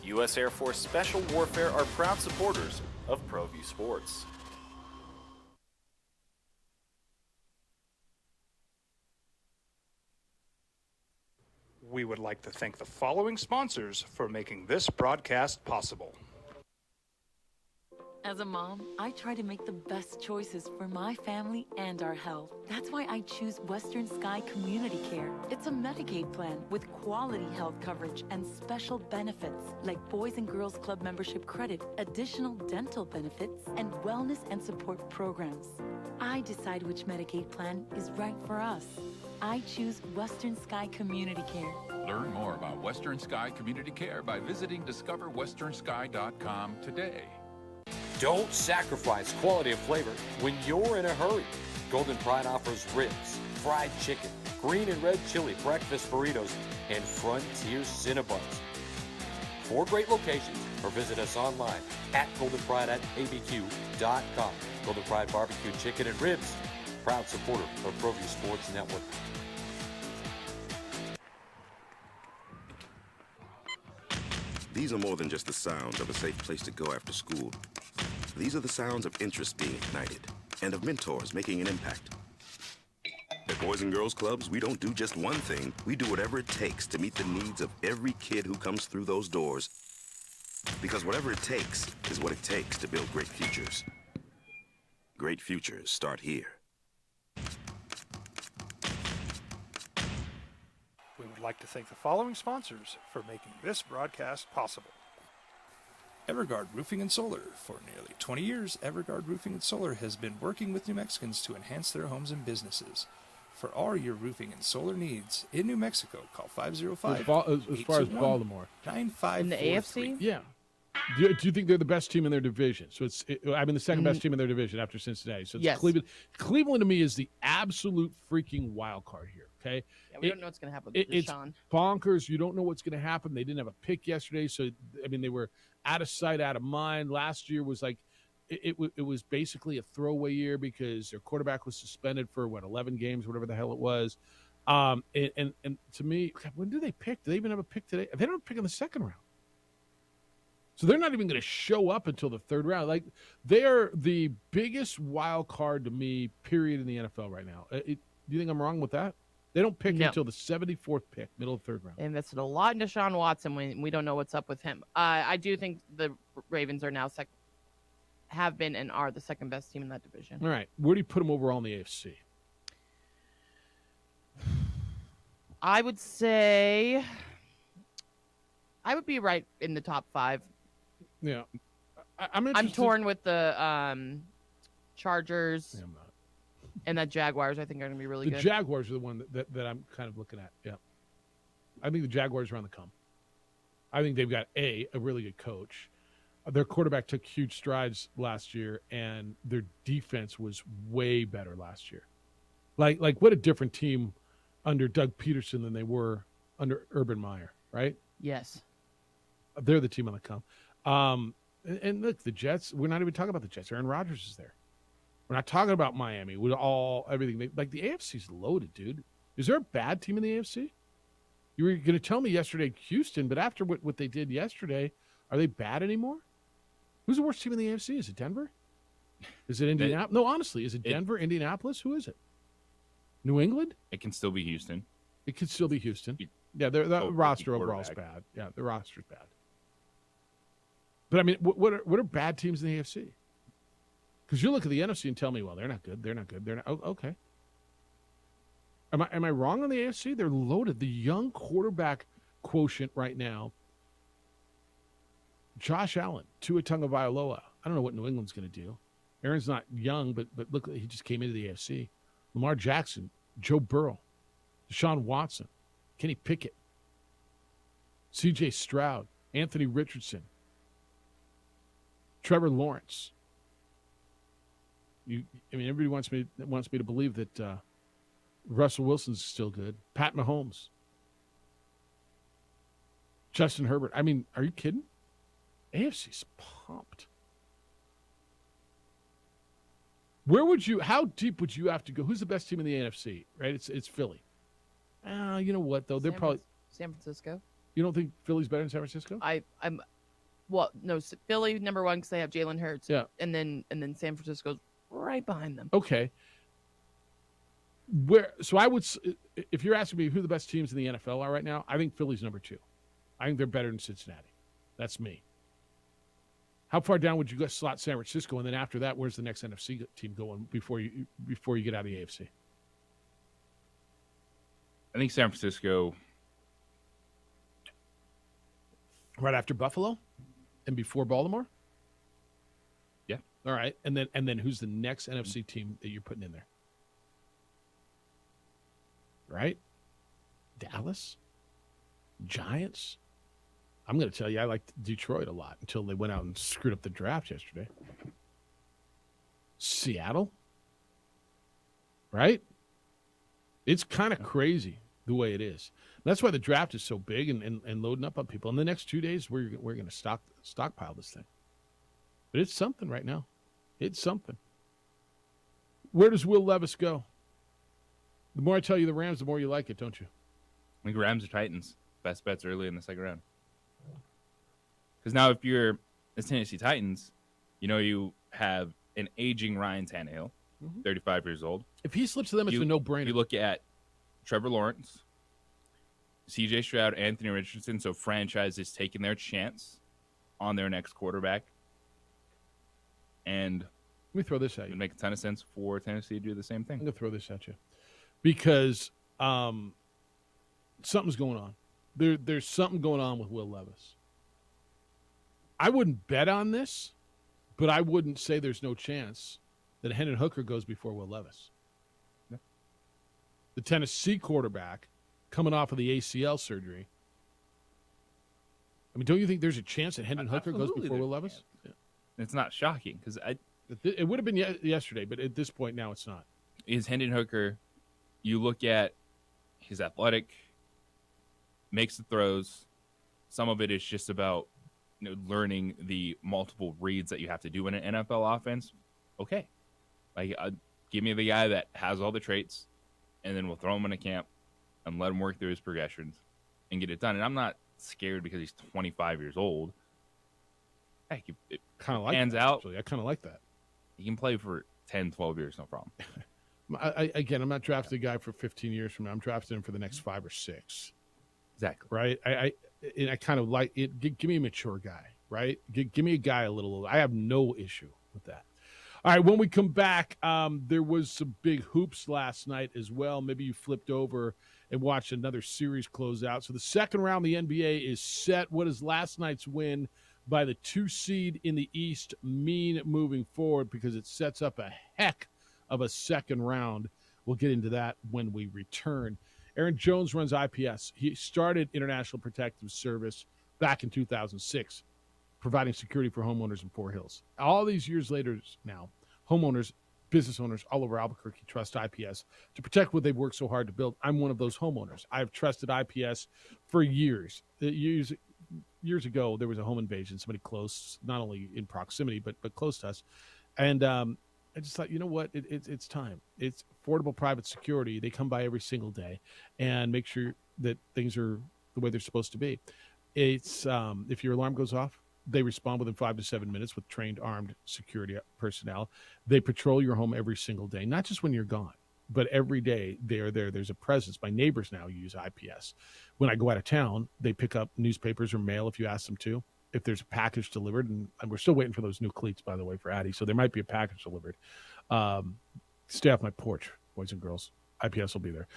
Speaker 18: U.S. Air Force Special Warfare are proud supporters of ProView Sports.
Speaker 17: We would like to thank the following sponsors for making this broadcast possible.
Speaker 20: As a mom, I try to make the best choices for my family and our health. That's why I choose Western Sky Community Care. It's a Medicaid plan with quality health coverage and special benefits like Boys and Girls Club membership credit, additional dental benefits, and wellness and support programs. I decide which Medicaid plan is right for us. I choose Western Sky Community Care.
Speaker 21: Learn more about Western Sky Community Care by visiting discoverwesternsky.com today.
Speaker 12: Don't sacrifice quality of flavor when you're in a hurry. Golden Pride offers ribs, fried chicken, green and red chili breakfast burritos, and Frontier Cinnabons. 4 great locations, or visit us online at goldenpride@abq.com. Golden Pride Barbecue Chicken and Ribs, proud supporter of ProView Sports Network.
Speaker 10: These are more than just the sounds of a safe place to go after school. These are the sounds of interest being ignited and of mentors making an impact. At Boys and Girls Clubs, we don't do just one thing. We do whatever it takes to meet the needs of every kid who comes through those doors. Because whatever it takes is what it takes to build great futures. Great futures start here.
Speaker 3: We would like to thank the following sponsors for making this broadcast possible.
Speaker 2: Everguard Roofing and Solar. For nearly 20 years, Everguard Roofing and Solar has been working with New Mexicans to enhance their homes and businesses. For all your roofing and solar needs in New Mexico, call 505
Speaker 7: As far as Baltimore.
Speaker 2: 9543.
Speaker 9: In the AFC?
Speaker 7: Yeah. Do you think they're the best team in their division? So the second best team in their division after Cincinnati. So it's
Speaker 9: Yes.
Speaker 7: Cleveland. Cleveland to me is the absolute freaking wild card here. Okay.
Speaker 9: Yeah, we don't know what's going to happen with
Speaker 7: It's
Speaker 9: Deshaun.
Speaker 7: bonkers. You don't know what's going to happen. They didn't have a pick yesterday, so they were out of sight, out of mind. Last year was like it was basically a throwaway year because their quarterback was suspended for 11 games, whatever the hell it was. And to me, when do they pick? Do they even have a pick today? They don't pick in the second round. So they're not even going to show up until the third round. Like, they're the biggest wild card to me, period, in the NFL right now. Do you think I'm wrong with that? They don't pick until the 74th pick, middle of third round.
Speaker 9: They invested a lot in Deshaun Watson. We don't know what's up with him. I do think the Ravens are now have been and are the second best team in that division.
Speaker 7: All right. Where do you put them overall in the AFC?
Speaker 9: I would say I would be right in the top 5.
Speaker 7: Yeah. I'm
Speaker 9: torn with the Chargers and that Jaguars. I think are going to be really
Speaker 7: the
Speaker 9: good.
Speaker 7: The Jaguars are the one that I'm kind of looking at. Yeah. I think the Jaguars are on the come. I think they've got a really good coach. Their quarterback took huge strides last year, and their defense was way better last year. Like what a different team under Doug Peterson than they were under Urban Meyer, right?
Speaker 9: Yes.
Speaker 7: They're the team on the come. And look, the Jets, we're not even talking about the Jets. Aaron Rodgers is there. We're not talking about Miami with everything. The AFC's loaded, dude. Is there a bad team in the AFC? You were going to tell me yesterday Houston, but after what they did yesterday, are they bad anymore? Who's the worst team in the AFC? Is it Denver? Is it Indianapolis? No, honestly, is it Denver, Indianapolis? Who is it? New England?
Speaker 8: It can still be Houston.
Speaker 7: It could still be Houston. Yeah, the roster overall is bad. Yeah, the roster's bad. But I mean, what are bad teams in the AFC? Because you look at the NFC and tell me, well, they're not good. They're not good. They're not. Oh, okay. Am I wrong on the AFC? They're loaded. The young quarterback quotient right now. Josh Allen, Tua Tagovailoa. I don't know what New England's going to do. Aaron's not young, but look, he just came into the AFC. Lamar Jackson, Joe Burrow, Deshaun Watson, Kenny Pickett, C.J. Stroud, Anthony Richardson, Trevor Lawrence. Everybody wants me to believe that Russell Wilson's still good. Pat Mahomes, Justin Herbert. Are you kidding? AFC's pumped. How deep would you have to go? Who's the best team in the NFC? Right? It's Philly. You know what though? They're probably
Speaker 9: San Francisco.
Speaker 7: You don't think Philly's better than San Francisco?
Speaker 9: Philly number 1 because they have Jalen Hurts.
Speaker 7: Yeah.
Speaker 9: And then San Francisco's right behind them.
Speaker 7: Okay. If you're asking me who the best teams in the NFL are right now, I think Philly's number 2. I think they're better than Cincinnati. That's me. How far down would you go slot San Francisco, and then after that, where's the next NFC team going before you get out of the AFC?
Speaker 8: I think San Francisco.
Speaker 7: Right after Buffalo, and before Baltimore.
Speaker 8: Yeah.
Speaker 7: All right, and then who's the next NFC team that you're putting in there? Right? Dallas? Giants? I'm going to tell you, I liked Detroit a lot until they went out and screwed up the draft yesterday. Seattle? Right? It's kind of crazy the way it is. That's why the draft is so big and loading up on people. In the next 2 days, we're going to stockpile this thing. But it's something right now. It's something. Where does Will Levis go? The more I tell you the Rams, the more you like it, don't you?
Speaker 8: I think Rams or Titans. Best bets early in the second round. Because now if you're the Tennessee Titans, you have an aging Ryan Tannehill, 35 years old.
Speaker 7: If he slips to them, it's a no-brainer.
Speaker 8: You look at Trevor Lawrence, C.J. Stroud, Anthony Richardson, so franchises taking their chance on their next quarterback. And
Speaker 7: let me throw this at you.
Speaker 8: It would make a ton of sense for Tennessee to do the same thing.
Speaker 7: I'm going to throw this at you. Because something's going on. There's something going on with Will Levis. I wouldn't bet on this, but I wouldn't say there's no chance that Hendon Hooker goes before Will Levis.
Speaker 8: Yeah.
Speaker 7: the Tennessee quarterback, coming off of the ACL surgery. I mean, don't you think there's a chance that Hendon Hooker goes
Speaker 8: Absolutely
Speaker 7: before Will
Speaker 8: there's a
Speaker 7: Levis? Yeah.
Speaker 8: It's not shocking because
Speaker 7: It would have been yesterday, but at this point now it's not.
Speaker 8: is Hendon Hooker. You look at his athletic, makes the throws. Some of it is just about learning the multiple reads that you have to do in an NFL offense. Okay, like give me the guy that has all the traits, and then we'll throw him in a camp and let him work through his progressions and get it done. And I'm not scared because he's 25 years old. Heck, it
Speaker 7: kind of like
Speaker 8: hands
Speaker 7: that,
Speaker 8: out.
Speaker 7: Actually. I kind of like that.
Speaker 8: He can play for 10, 12 years, no problem.
Speaker 7: I'm not drafting a guy for 15 years from now. I'm drafting him for the next 5 or 6.
Speaker 8: Exactly.
Speaker 7: Right? I kind of like it. Give me a mature guy, right? Give me a guy a little. I have no issue with that. All right, when we come back, there was some big hoops last night as well. Maybe you flipped over and watched another series close out. So the second round of the NBA is set. What does last night's win by the 2 seed in the East mean moving forward? Because it sets up a heck of a second round. We'll get into that when we return. Aaron Jones runs IPS. He started International Protective Service back in 2006. Providing security for homeowners in Fort Hills. All these years later now, homeowners, business owners all over Albuquerque trust IPS to protect what they've worked so hard to build. I'm one of those homeowners. I've trusted IPS for years. Years ago, there was a home invasion, somebody close, not only in proximity, but close to us. And I just thought, you know what? It's time. It's affordable private security. They come by every single day and make sure that things are the way they're supposed to be. It's if your alarm goes off, they respond within 5 to 7 minutes with trained armed security personnel. They patrol your home every single day, not just when you're gone, but every day they are there. There's a presence. My neighbors now use IPS. When I go out of town, they pick up newspapers or mail if you ask them to. If there's a package delivered, and we're still waiting for those new cleats, by the way, for Addie, so there might be a package delivered. Stay off my porch, boys and girls. IPS will be there.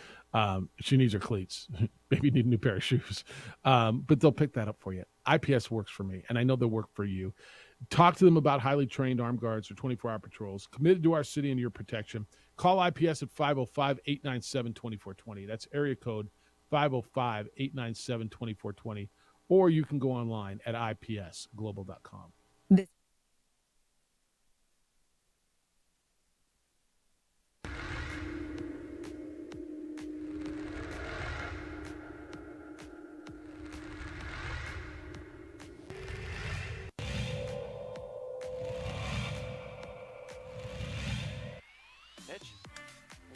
Speaker 7: She needs her cleats. Maybe need a new pair of shoes. But they'll pick that up for you. IPS works for me, and I know they'll work for you. Talk to them about highly trained armed guards or 24-hour patrols, committed to our city and your protection. Call IPS at 505-897-2420. That's area code 505-897-2420. Or you can go online at ipsglobal.com.
Speaker 4: There's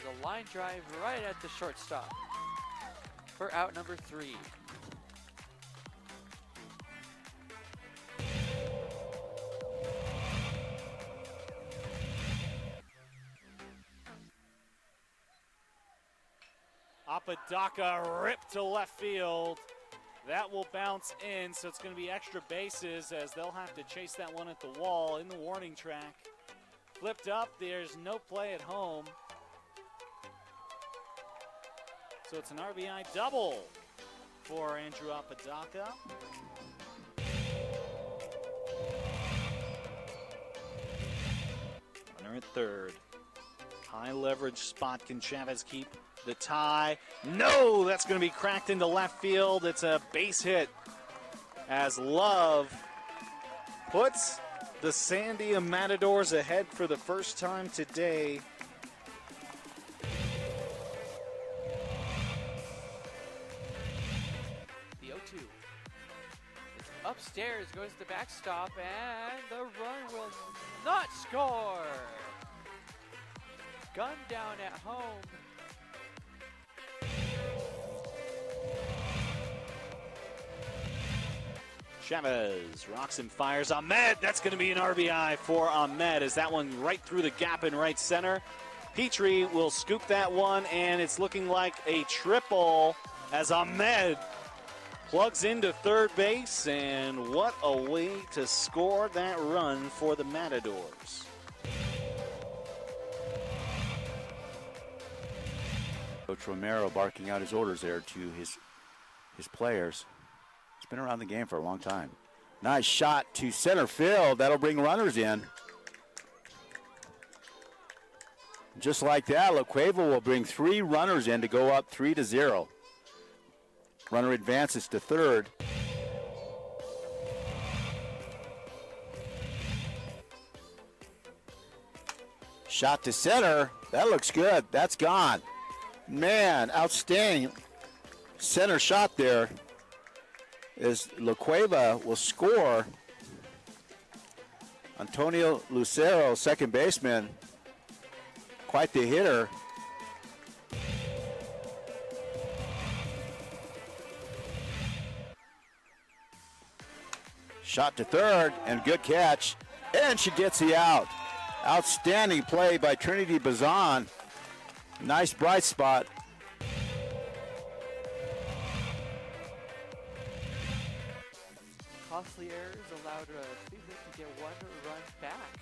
Speaker 4: a line drive right at the shortstop for out number 3.
Speaker 5: Apodaca ripped to left field. That will bounce in, so it's going to be extra bases as they'll have to chase that one at the wall in the warning track. Flipped up, there's no play at home. So it's an RBI double for Andrew Apodaca. Runner at third. High leverage spot. Can Chavez keep the tie? No, that's going to be cracked into left field. It's a base hit as Love puts the Sandia Matadors ahead for the first time today.
Speaker 4: The 0-2. It's upstairs, goes to the backstop, and the run will not score. Gun down at home.
Speaker 5: Chavez rocks and fires. Ahmed, that's going to be an RBI for Ahmed as that one right through the gap in right center. Petrie will scoop that one, and it's looking like a triple as Ahmed plugs into third base, and what a way to score that run for the Matadors.
Speaker 15: Coach Romero barking out his orders there to his players. He's been around the game for a long time. Nice shot to center field. That'll bring runners in. Just like that, La Cueva will bring 3 runners in to go up 3-0. Runner advances to third. Shot to center. That looks good. That's gone. Man, outstanding center shot there. As La Cueva will score. Antonio Lucero, second baseman, quite the hitter. Shot to third, and good catch. And she gets the out. Outstanding play by Trinity Bazan. Nice bright spot.
Speaker 4: Costly errors allowed Cleveland to get 1 run back.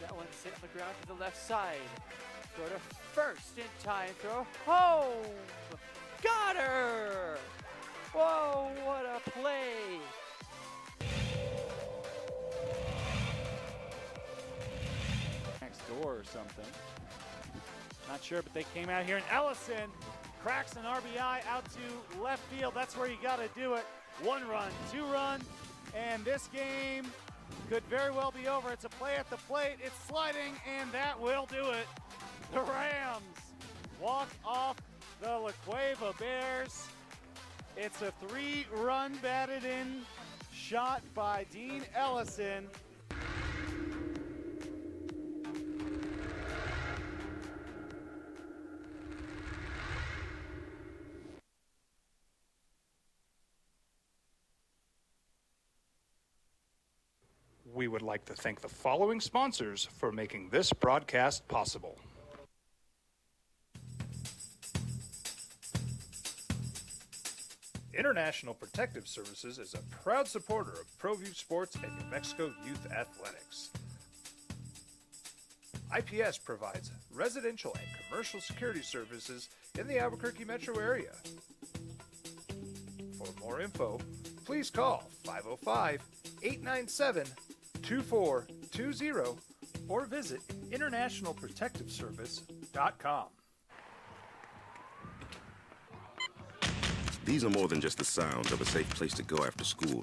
Speaker 4: That one hit on the ground to the left side. Throw to first in time. Throw home. Got her. Whoa, what a play.
Speaker 6: Next door or something. Not sure, but they came out here, and Ellison cracks an RBI out to left field. That's where you got to do it. 1 run, 2 run, and this game could very well be over. It's a play at the plate. It's sliding, and that will do it. The Rams walk off the La Cueva Bears. It's a 3-run batted in shot by Dean Ellison.
Speaker 17: We would like to thank the following sponsors for making this broadcast possible.
Speaker 3: International Protective Services is a proud supporter of ProView Sports and New Mexico Youth Athletics. IPS provides residential and commercial security services in the Albuquerque metro area. For more info, please call 505-897-2420 or visit internationalprotectiveservice.com.
Speaker 10: These are more than just the sounds of a safe place to go after school.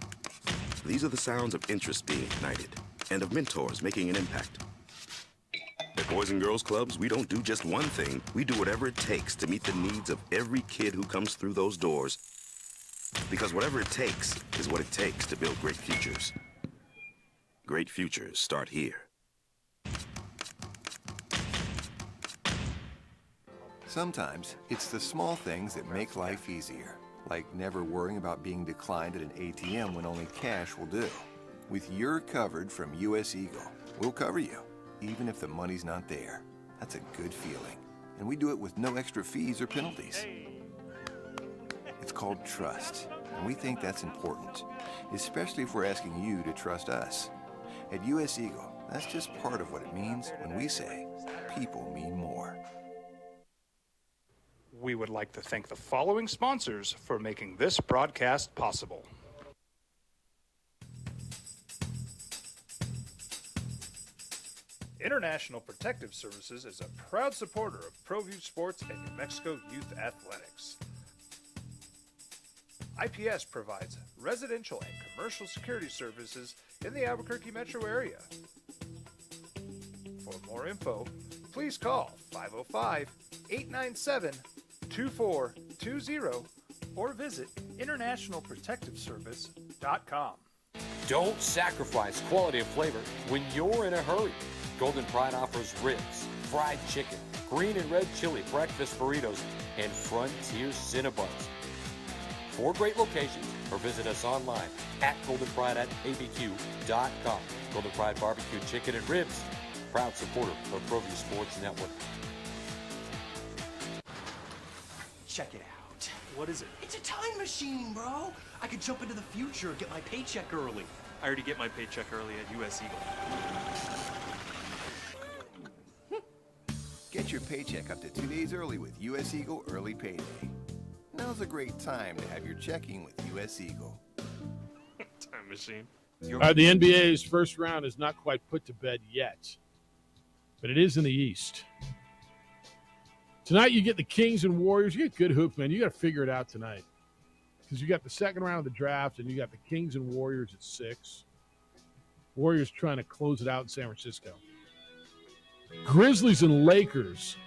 Speaker 10: These are the sounds of interest being ignited and of mentors making an impact. At Boys and Girls Clubs, we don't do just one thing. We do whatever it takes to meet the needs of every kid who comes through those doors. Because whatever it takes is what it takes to build great futures. Great futures start here.
Speaker 11: Sometimes it's the small things that make life easier, like never worrying about being declined at an ATM when only cash will do. With You're Covered from US Eagle, we'll cover you, even if the money's not there. That's a good feeling. And we do it with no extra fees or penalties. It's called trust, and we think that's important, especially if we're asking you to trust us. At US Eagle, that's just part of what it means when we say people mean more.
Speaker 17: We would like to thank the following sponsors for making this broadcast possible.
Speaker 3: International Protective Services is a proud supporter of ProView Sports and New Mexico Youth Athletics. IPS provides residential and commercial security services in the Albuquerque metro area. For more info, please call 505-897-2420 or visit internationalprotectiveservice.com.
Speaker 12: Don't sacrifice quality and flavor when you're in a hurry. Golden Pride offers ribs, fried chicken, green and red chili breakfast burritos, and Frontier Cinnabons. 4 great locations, or visit us online at goldenpride@abq.com. Golden Pride Barbecue Chicken and Ribs, proud supporter of ProView Sports Network.
Speaker 13: Check it out.
Speaker 14: What is it?
Speaker 13: It's a time machine, bro. I could jump into the future, get my paycheck early.
Speaker 14: I already get my paycheck early at US Eagle.
Speaker 11: Get your paycheck up to 2 days early with US Eagle Early Payday. Now's a great time to have your checking with US Eagle.
Speaker 14: Time machine.
Speaker 7: The NBA's first round is not quite put to bed yet, but it is in the East. Tonight you get the Kings and Warriors. You get good hoops, man. You got to figure it out tonight because you got the second round of the draft, and you got the Kings and Warriors at 6. Warriors trying to close it out in San Francisco. Grizzlies and Lakers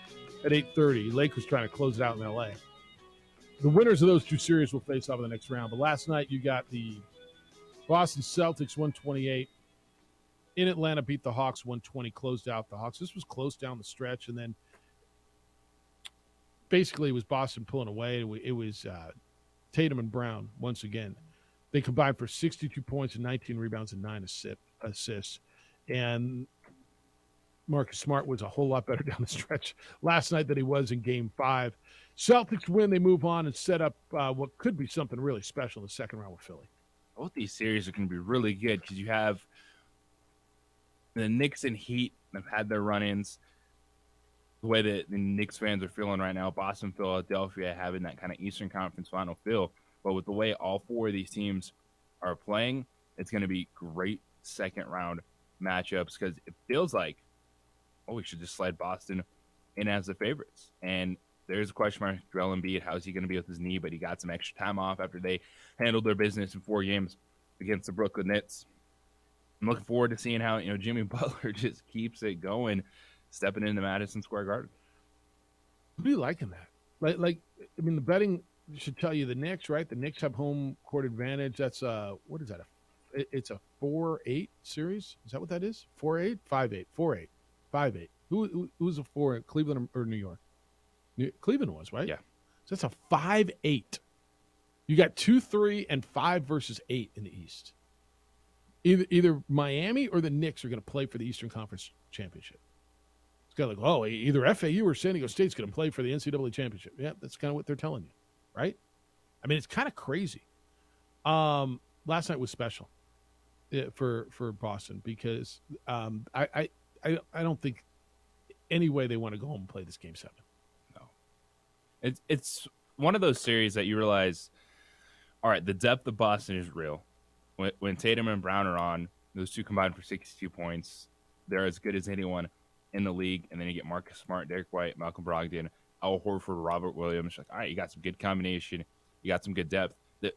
Speaker 7: at 8:30. Lakers trying to close it out in L.A. The winners of those two series will face off in the next round. But last night you got the Boston Celtics 128 in Atlanta beat the Hawks 120, closed out the Hawks. This was close down the stretch, and then basically it was Boston pulling away. It was Tatum and Brown once again. They combined for 62 points and 19 rebounds and 9 assists. And Marcus Smart was a whole lot better down the stretch last night than he was in Game 5. Celtics win. They move on and set up what could be something really special in the second round with Philly.
Speaker 8: Both these series are going to be really good because you have the Knicks and Heat have had their run-ins. The way that the Knicks fans are feeling right now, Boston, Philadelphia having that kind of Eastern Conference final feel. But with the way all four of these teams are playing, it's going to be great second-round matchups because it feels like, we should just slide Boston in as the favorites. And there's a question mark. Joel Embiid, how's he going to be with his knee? But he got some extra time off after they handled their business in 4 games against the Brooklyn Nets. I'm looking forward to seeing how Jimmy Butler just keeps it going, stepping into Madison Square Garden.
Speaker 7: Who do you like in that? Like the betting should tell you the Knicks, right? The Knicks have home court advantage. That's what is that? It's a 4-8 series. Is that what that is? 4-8, 5-8, 4-8, 5-8. Who's a 4? Cleveland or New York? Cleveland was, right?
Speaker 8: Yeah.
Speaker 7: So that's a 5-8. You got 2, 3, and 5 versus 8 in the East. Either Miami or the Knicks are going to play for the Eastern Conference Championship. It's kind of like, either FAU or San Diego State's going to play for the NCAA Championship. Yeah, that's kind of what they're telling you, right? I mean, it's kind of crazy. Last night was special for Boston because I don't think any way they want to go home and play this Game 7.
Speaker 8: No. It's one of those series that you realize, all right, the depth of Boston is real. When Tatum and Brown are on, those two combined for 62 points. They're as good as anyone in the league. And then you get Marcus Smart, Derek White, Malcolm Brogdon, Al Horford, Robert Williams. Like, all right, you got some good combination. You got some good depth. The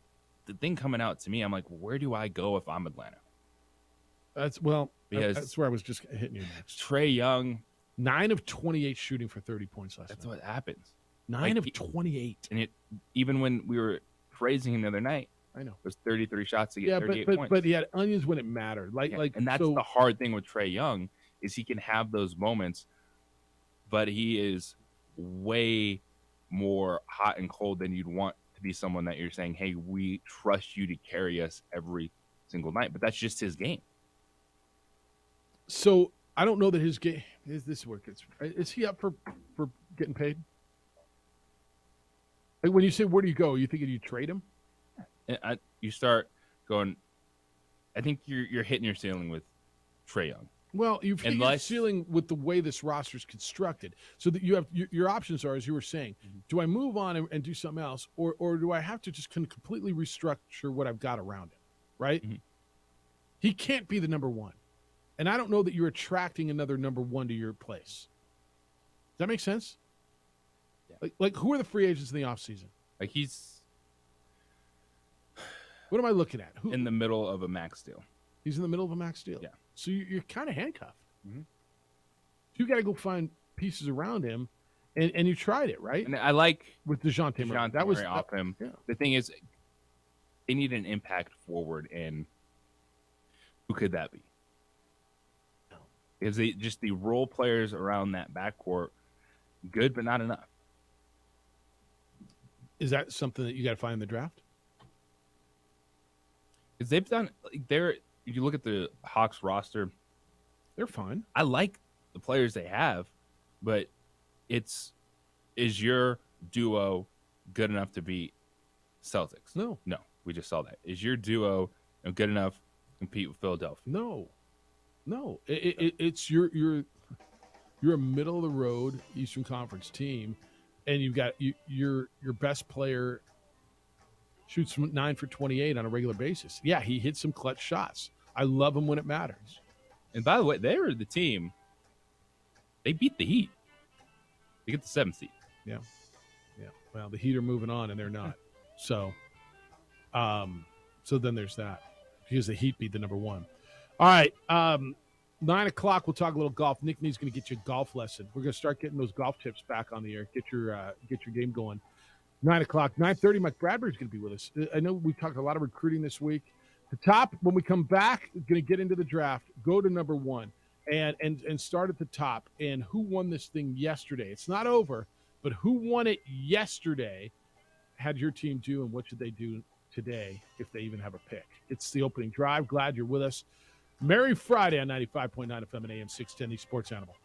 Speaker 8: thing coming out to me, I'm like, where do I go if I'm Atlanta?
Speaker 7: That's where I was just hitting you next.
Speaker 8: Trae Young.
Speaker 7: 9 of 28 shooting for 30 points last night.
Speaker 8: That's what happens.
Speaker 7: 9 of 28.
Speaker 8: And even when we were praising him the other night,
Speaker 7: I know.
Speaker 8: It was 33 shots to get 38 points.
Speaker 7: But he had onions when it mattered.
Speaker 8: And that's the hard thing with Trae Young is he can have those moments, but he is way more hot and cold than you'd want to be someone that you're saying, hey, we trust you to carry us every single night. But that's just his game.
Speaker 7: So I don't know that his game is this where it gets. Is he up for getting paid? Like when you say where do you go, you thinking you trade him?
Speaker 8: You start going. I think you're hitting your ceiling with Trae Young.
Speaker 7: Well, you've hit your ceiling with the way this roster is constructed. So that you have your options are, as you were saying, do I move on and do something else, or do I have to just completely restructure what I've got around him? Right? Mm-hmm. He can't be the number one, and I don't know that you're attracting another number one to your place. Does that make sense? Yeah. Like who are the free agents in the offseason?
Speaker 8: Like he's.
Speaker 7: What am I looking at?
Speaker 8: In the middle of a max deal.
Speaker 7: He's in the middle of a max deal.
Speaker 8: Yeah.
Speaker 7: So you're kind of handcuffed.
Speaker 8: Mm-hmm.
Speaker 7: You got to go find pieces around him, and you tried it, right?
Speaker 8: And I like
Speaker 7: with DeJounte Murray. That was
Speaker 8: off him.
Speaker 7: Yeah.
Speaker 8: The thing is, they need an impact forward, and who could that be?
Speaker 7: No.
Speaker 8: Because just the role players around that backcourt, good but not enough.
Speaker 7: Is that something that you got to find in the draft?
Speaker 8: Because they've done if you look at the Hawks roster,
Speaker 7: they're fine.
Speaker 8: I like the players they have, but is your duo good enough to beat Celtics?
Speaker 7: No,
Speaker 8: we just saw that. Is your duo good enough to compete with Philadelphia?
Speaker 7: No. It's you're a middle of the road Eastern Conference team, and you've got your best player. Shoots 9 for 28 on a regular basis. Yeah, he hits some clutch shots. I love him when it matters.
Speaker 8: And by the way, they were the team. They beat the Heat. They get the 7th seed.
Speaker 7: Yeah. Well, the Heat are moving on, and they're not. So then there's that, because the Heat beat the number one. All right, 9 o'clock, we'll talk a little golf. Nick Nee's going to get you a golf lesson. We're going to start getting those golf tips back on the air. Get your game going. 9 o'clock, 9:30. Mike Bradbury's going to be with us. I know we talked a lot of recruiting this week. The top, when we come back, we're going to get into the draft. Go to number one and start at the top. And who won this thing yesterday? It's not over, but who won it yesterday? How'd your team do, and what should they do today if they even have a pick? It's the opening drive. Glad you're with us. Merry Friday on 95.9 FM and AM 610, the Sports Animal.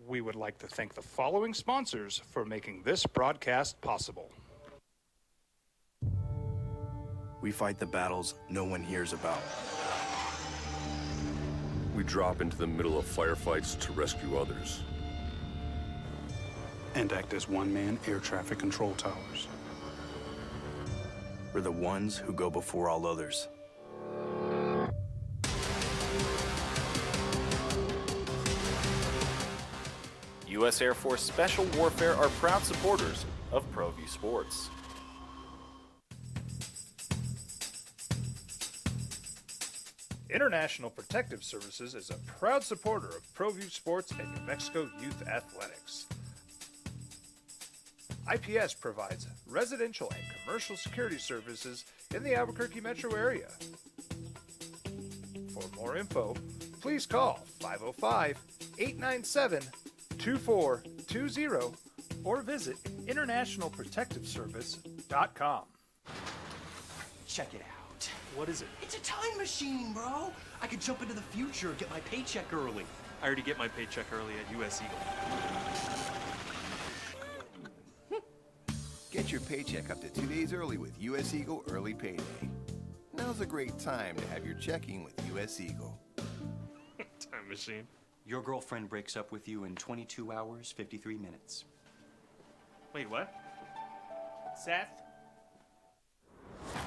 Speaker 17: We would like to thank the following sponsors for making this broadcast possible.
Speaker 10: We fight the battles no one hears about.
Speaker 16: We drop into the middle of firefights to rescue others.
Speaker 19: And act as one-man air traffic control towers.
Speaker 10: We're the ones who go before all others.
Speaker 18: U.S. Air Force Special Warfare are proud supporters of ProView Sports.
Speaker 3: International Protective Services is a proud supporter of ProView Sports and New Mexico Youth Athletics. IPS provides residential and commercial security services in the Albuquerque metro area. For more info, please call 505-897-2420 or visit internationalprotectiveservice.com.
Speaker 13: Check it out.
Speaker 14: What is it?
Speaker 13: It's a time machine, bro. I could jump into the future, get my paycheck early.
Speaker 14: I already get my paycheck early at US Eagle.
Speaker 11: Get your paycheck up to 2 days early with US Eagle Early Payday. Now's a great time to have your checking with US Eagle.
Speaker 14: Time machine.
Speaker 13: Your girlfriend breaks up with you in 22 hours, 53 minutes.
Speaker 14: Wait, what? Seth?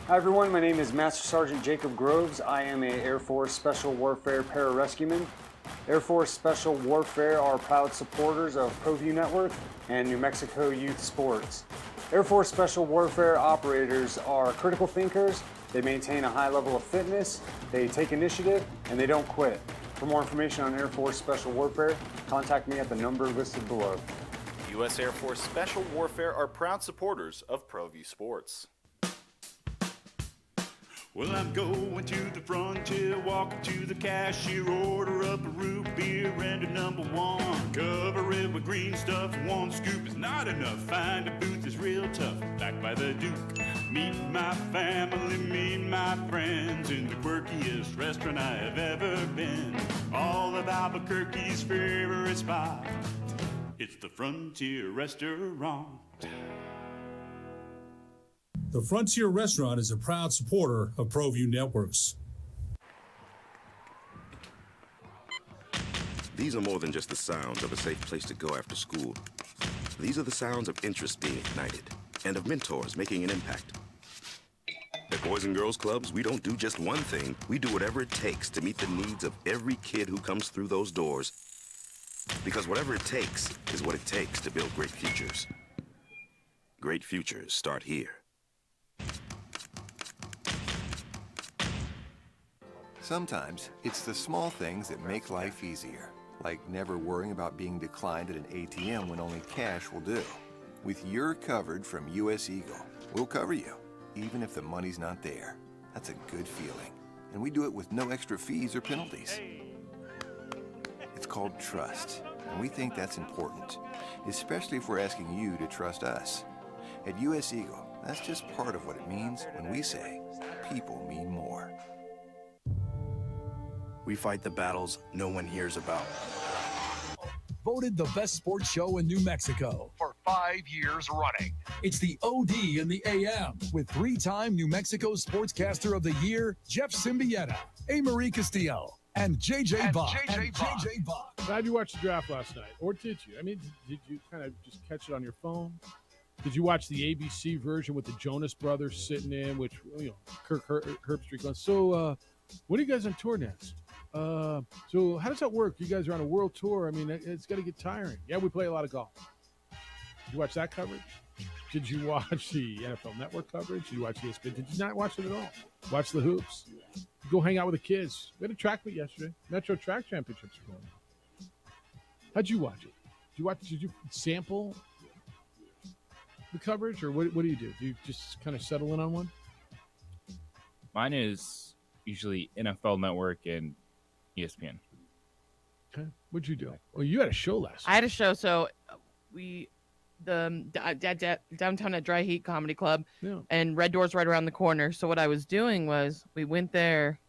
Speaker 22: Hi everyone, my name is Master Sergeant Jacob Groves. I am a Air Force Special Warfare Pararescueman. Air Force Special Warfare are proud supporters of ProView Network and New Mexico Youth Sports. Air Force Special Warfare operators are critical thinkers. They maintain a high level of fitness, they take initiative, and they don't quit. For more information on Air Force Special Warfare, contact me at the number listed below.
Speaker 18: U.S. Air Force Special Warfare are proud supporters of ProView Sports.
Speaker 23: Well, I'm going to the frontier, walking to the cashier, order up a root beer and a number one. Cover it with green stuff, one scoop is not enough. Find a booth is real tough, back by the Duke. Meet my family, meet my friends in the quirkiest restaurant I have ever been. All of Albuquerque's favorite spot, it's the Frontier Restaurant.
Speaker 1: The Frontier Restaurant is a proud supporter of ProView Networks.
Speaker 10: These are more than just the sounds of a safe place to go after school. These are the sounds of interest being ignited and of mentors making an impact. At Boys and Girls Clubs, we don't do just one thing. We do whatever it takes to meet the needs of every kid who comes through those doors. Because whatever it takes is what it takes to build great futures. Great futures start here.
Speaker 11: Sometimes it's the small things that make life easier, like never worrying about being declined at an ATM when only cash will do. With your covered from US Eagle, we'll cover you, even if the money's not there. That's a good feeling. And we do it with no extra fees or penalties. It's called trust, and we think that's important, especially if we're asking you to trust us. At US Eagle, that's just part of what it means when we say people mean more.
Speaker 10: We fight the battles no one hears about.
Speaker 24: Voted the best sports show in New Mexico for 5 years running. It's the OD in the AM with 3-time New Mexico Sportscaster of the Year, Jeff Symbieta, A. Marie Castillo, and JJ Bach.
Speaker 7: Glad you watched the draft last night. Or did you? I mean, did you kind of just catch it on your phone? Did you watch the ABC version with the Jonas Brothers sitting in, which, you know, Kirk Herbstreit going, so when are you guys on tour next? So how does that work? You guys are on a world tour. I mean, it's got to get tiring. Yeah, we play a lot of golf. Did you watch that coverage? Did you watch the NFL Network coverage? Did you watch ESPN? Did you not watch it at all? Watch the hoops. Go hang out with the kids. We had a track meet yesterday. Metro Track Championships are going on. How'd you watch it? Did you sample the coverage, or what do you do? Do you just kind of settle in on one?
Speaker 8: Mine is usually NFL Network and ESPN.
Speaker 7: Okay. What'd you do? Well, you had a show last night.
Speaker 2: I had a show, so downtown at Dry Heat Comedy Club, and Red Door's right around the corner. So what I was doing was we went there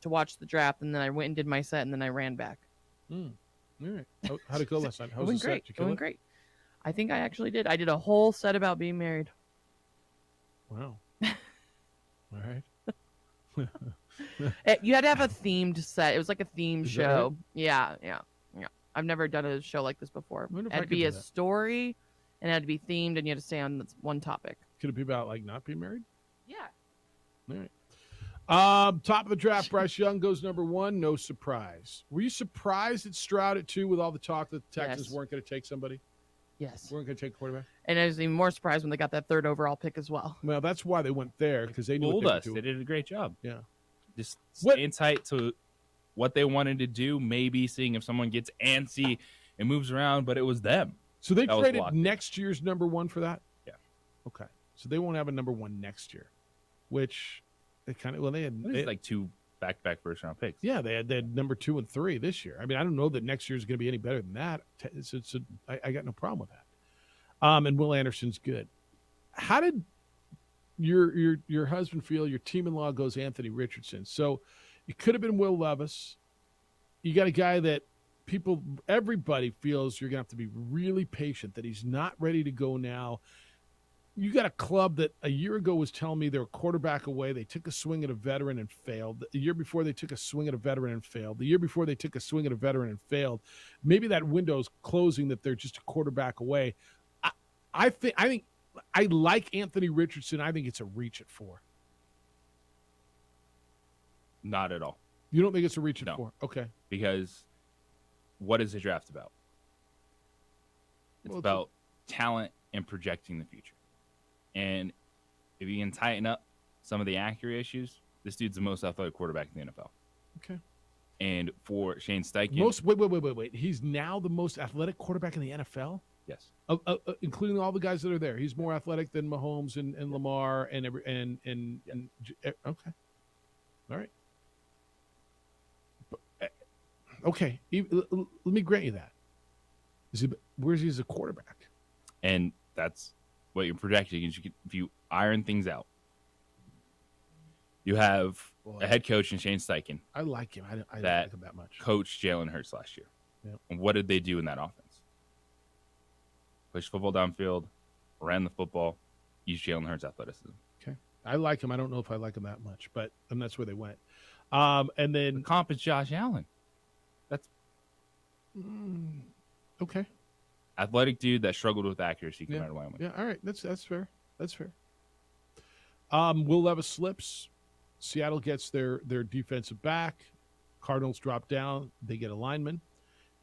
Speaker 2: to watch the draft, and then I went and did my set, and then I ran back.
Speaker 7: All right. How'd it go last night? How was the set?
Speaker 2: Great.
Speaker 7: Did you kill
Speaker 2: It went great. I think I actually did. I did a whole set about being married.
Speaker 7: Wow. All right.
Speaker 2: You had to have a themed set. It was like a themed
Speaker 7: Is that
Speaker 2: show. Yeah. I've never done a show like this before.
Speaker 7: wonder if
Speaker 2: It
Speaker 7: I
Speaker 2: had to
Speaker 7: could
Speaker 2: be
Speaker 7: do
Speaker 2: a
Speaker 7: that.
Speaker 2: story, and it had to be themed, and you had to stay on this one topic.
Speaker 7: Could it be about like not being married?
Speaker 2: Yeah.
Speaker 7: All right. Top of the draft, Bryce Young goes number 1. No surprise. Were you surprised at Stroud at 2 with all the talk that the Texans
Speaker 2: Yes.
Speaker 7: weren't going to take somebody?
Speaker 2: Yes.
Speaker 7: Weren't going to take a quarterback?
Speaker 2: And I was even more surprised when they got that 3rd overall pick as well.
Speaker 7: Well, that's why they went there, because they knew
Speaker 8: Fooled
Speaker 7: what
Speaker 8: us.
Speaker 7: they were
Speaker 8: They
Speaker 7: doing.
Speaker 8: did a great job.
Speaker 7: Yeah.
Speaker 8: Just staying tight to what they wanted to do, maybe seeing if someone gets antsy and moves around, but it was them.
Speaker 7: So they
Speaker 8: That was
Speaker 7: traded
Speaker 8: locked.
Speaker 7: next year's number 1 for that?
Speaker 8: Yeah.
Speaker 7: Okay. So they won't have a number 1 next year, which they kind of, well, they had
Speaker 8: It's like 2 back-to-back first-round picks.
Speaker 7: yeah, they had number 2 and 3 this year. I mean, I don't know that next year is going to be any better than that. I got no problem with that. And Will Anderson's good. How did your husband feel? Your team-in-law goes Anthony Richardson. So it could have been Will Levis. You got a guy that everybody feels you're going to have to be really patient, that he's not ready to go now. You got a club that a year ago was telling me they're a quarterback away. They took a swing at a veteran and failed. The year before they took a swing at a veteran and failed. The year before they took a swing at a veteran and failed. Maybe that window's closing, that they're just a quarterback away. I think I like Anthony Richardson. I think it's a reach at 4.
Speaker 8: Not at all.
Speaker 7: You don't think it's a reach at
Speaker 8: No.
Speaker 7: 4? Okay.
Speaker 8: Because what is the draft about? It's about talent and projecting the future. And if you can tighten up some of the accurate issues, this dude's the most athletic quarterback in the NFL.
Speaker 7: Okay.
Speaker 8: And for Shane Steichen,
Speaker 7: Wait. He's now the most athletic quarterback in the NFL?
Speaker 8: Yes.
Speaker 7: Including all the guys that are there. He's more athletic than Mahomes and Lamar and okay. All right. Okay. Let me grant you that. Where's he as a quarterback?
Speaker 8: and that's what you're projecting. Is if you iron things out, you have a head coach in Shane Steichen.
Speaker 7: I like him. I don't like him that much.
Speaker 8: Coached Jalen Hurts last year.
Speaker 7: Yep.
Speaker 8: And what did they do in that offense? Push football downfield, ran the football, used Jalen Hurts' athleticism.
Speaker 7: Okay. I like him. I don't know if I like him that much, but that's where they went. And then
Speaker 8: the comp is Josh Allen. That's
Speaker 7: okay.
Speaker 8: Athletic dude that struggled with accuracy coming out of Wyoming.
Speaker 7: Yeah, all right. That's fair. That's fair. Will Levis slips. Seattle gets their defensive back. Cardinals drop down. They get a lineman,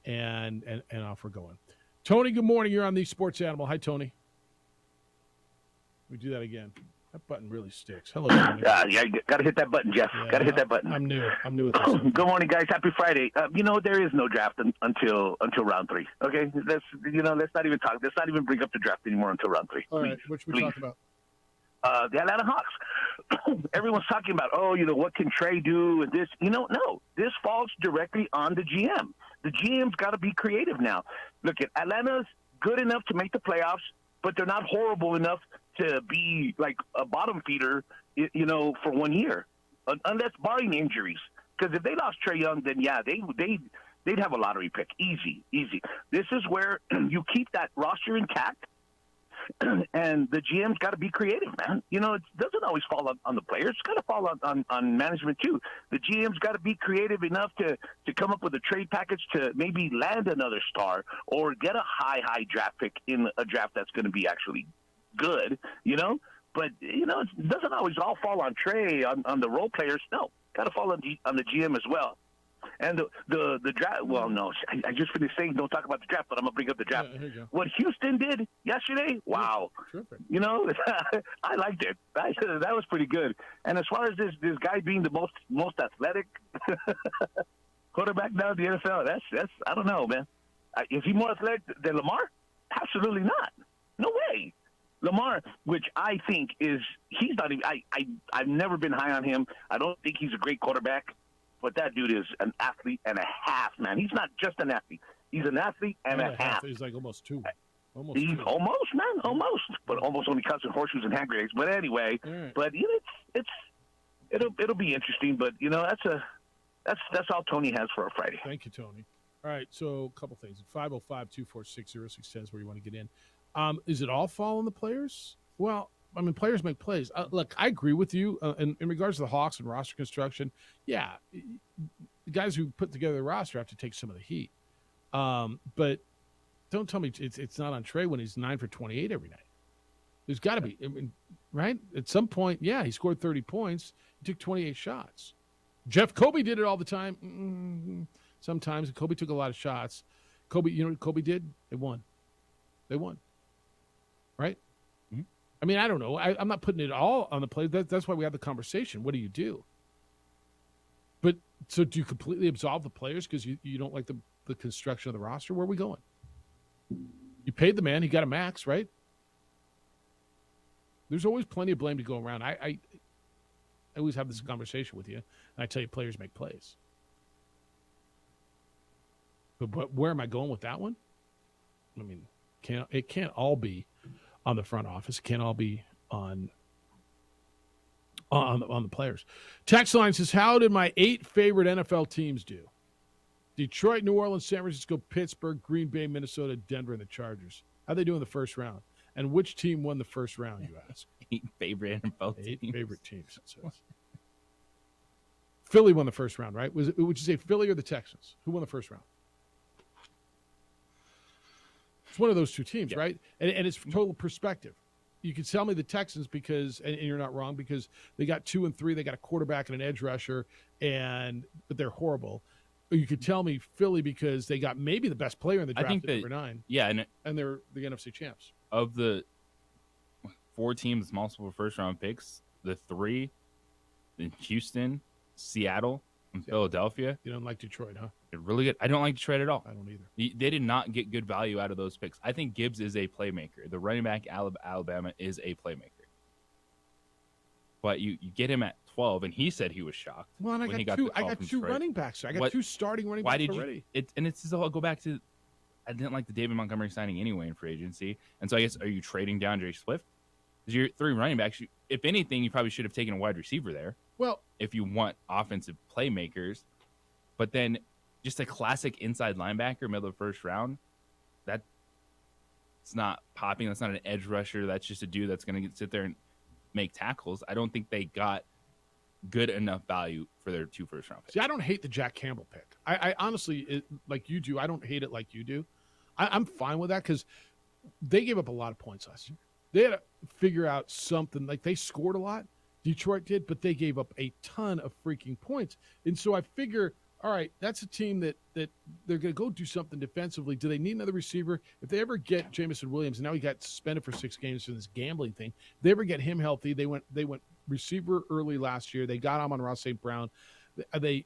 Speaker 7: and off we're going. Tony, good morning. You're on the Sports Animal. Hi, Tony. We do that again. That button really sticks. Hello, Tony.
Speaker 9: Yeah, got to hit that button, Jeff.
Speaker 7: Yeah,
Speaker 9: Got to hit that button.
Speaker 7: I'm new with this.
Speaker 9: Good morning, guys. Happy Friday. There is no draft until round 3. Okay, let's not even talk. Let's not even bring up the draft anymore until round 3.
Speaker 7: All right, which we talk about?
Speaker 9: The Atlanta Hawks. Everyone's talking about, what can Trey do and this? No, this falls directly on the GM. The GM's got to be creative now. Look, Atlanta's good enough to make the playoffs, but they're not horrible enough to be like a bottom feeder, for 1 year, unless barring injuries. Because if they lost Trey Young, then they'd have a lottery pick, easy. This is where you keep that roster intact. And the GM's got to be creative, man. It doesn't always fall on the players. It's got to fall on management, too. The GM's got to be creative enough to come up with a trade package to maybe land another star or get a high draft pick in a draft that's going to be actually good, But, it doesn't always all fall on Trey, on the role players. No, got to fall on the GM as well. And the draft. Well, no, I just finished saying don't talk about the draft, but I'm gonna bring up the draft.
Speaker 7: Yeah, here you go.
Speaker 9: What Houston did yesterday, wow!
Speaker 7: Terrific.
Speaker 9: You know, I liked it. That was pretty good. And as far as this guy being the most athletic quarterback now in the NFL, that's I don't know, man. Is he more athletic than Lamar? Absolutely not. No way. Lamar, which I think he's not even. I've never been high on him. I don't think he's a great quarterback, but that dude is an athlete and a half, man. He's not just an athlete. He's an athlete and a half.
Speaker 7: He's like almost two.
Speaker 9: He's
Speaker 7: two.
Speaker 9: almost, man, almost, but almost only cuts in horseshoes and hand grenades. But anyway,
Speaker 7: right.
Speaker 9: But you know, it'll be interesting. But you know, that's all Tony has for a Friday.
Speaker 7: Thank you, Tony. All right, so a couple things. 505-246-0610 is where you want to get in. Is it all fall on the players? Well, I mean, players make plays. Look, I agree with you in regards to the Hawks and roster construction. Yeah, the guys who put together the roster have to take some of the heat. But don't tell me it's not on Trey when he's 9 for 28 every night. There's got to be, I mean, right? At some point, yeah, he scored 30 points. He took 28 shots. Jeff Kobe did it all the time. Sometimes Kobe took a lot of shots. Kobe, you know what Kobe did? They won. Right?
Speaker 8: Mm-hmm.
Speaker 7: I mean, I don't know. I'm not putting it all on the play. That's why we have the conversation. What do you do? But so do you completely absolve the players because you don't like the construction of the roster? Where are we going? You paid the man. He got a max, right? There's always plenty of blame to go around. I always have this conversation with you, and I tell you players make plays. But where am I going with that one? I mean, it can't all be on the front office. It can't all be on the players. Text line says, how did my 8 favorite NFL teams do? Detroit, New Orleans, San Francisco, Pittsburgh, Green Bay, Minnesota, Denver, and the Chargers. How'd they do in the first round? And which team won the first round, you ask?
Speaker 8: 8 favorite NFL teams.
Speaker 7: 8 favorite teams, it says. Philly won the first round, right? Would you say Philly or the Texans? Who won the first round? It's one of those two teams, right? And it's total perspective. You can tell me the Texans because, and you're not wrong, because they got 2 and 3. They got a quarterback and an edge rusher, but they're horrible. Or you could tell me Philly because they got maybe the best player in the draft
Speaker 8: I think
Speaker 7: at number 9.
Speaker 8: Yeah,
Speaker 7: and they're the NFC champs.
Speaker 8: Of the 4 teams, multiple first-round picks, the 3 in Houston, Seattle, and Philadelphia.
Speaker 7: You don't like Detroit, huh?
Speaker 8: They're really good. I don't like Detroit at all.
Speaker 7: I don't either.
Speaker 8: They did not get good value out of those picks. I think Gibbs is a playmaker. The running back Alabama is a playmaker. But you get him at 12, and he said he was shocked.
Speaker 7: Well, and I got two running backs. I got 2 starting running backs already.
Speaker 8: I'll go back to, I didn't like the David Montgomery signing anyway in free agency. And so I guess, are you trading DeAndre Swift? Because you're 3 running backs. If anything, you probably should have taken a wide receiver there.
Speaker 7: Well,
Speaker 8: if you want offensive playmakers. But then just a classic inside linebacker, middle of the first round, that's not popping. That's not an edge rusher. That's just a dude that's going to sit there and make tackles. I don't think they got good enough value for their 2 first-round picks.
Speaker 7: See, I don't hate the Jack Campbell pick. I honestly, like you do, I don't hate it like you do. I'm fine with that because they gave up a lot of points last year. They had to figure out something. Like, they scored a lot. Detroit did, but they gave up a ton of freaking points. And so I figure, all right, that's a team that they're going to go do something defensively. Do they need another receiver? If they ever get Jameson Williams, and now he got suspended for 6 games for this gambling thing, if they ever get him healthy, they went receiver early last year. They got Amon-Ra St. Brown. I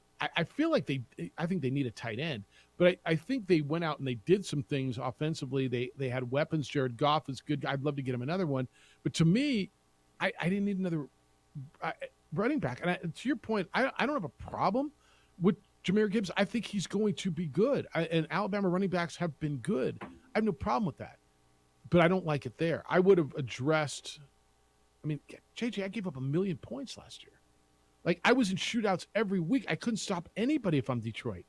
Speaker 7: feel like I think they need a tight end. But I think they went out and they did some things offensively. They had weapons. Jared Goff is good. I'd love to get him another one. But to me, I didn't need another running back. And to your point, I don't have a problem with Jahmyr Gibbs. I think he's going to be good. And Alabama running backs have been good. I have no problem with that. But I don't like it there. I would have addressed – I mean, JJ, I gave up 1 million points last year. Like, I was in shootouts every week. I couldn't stop anybody if I'm Detroit.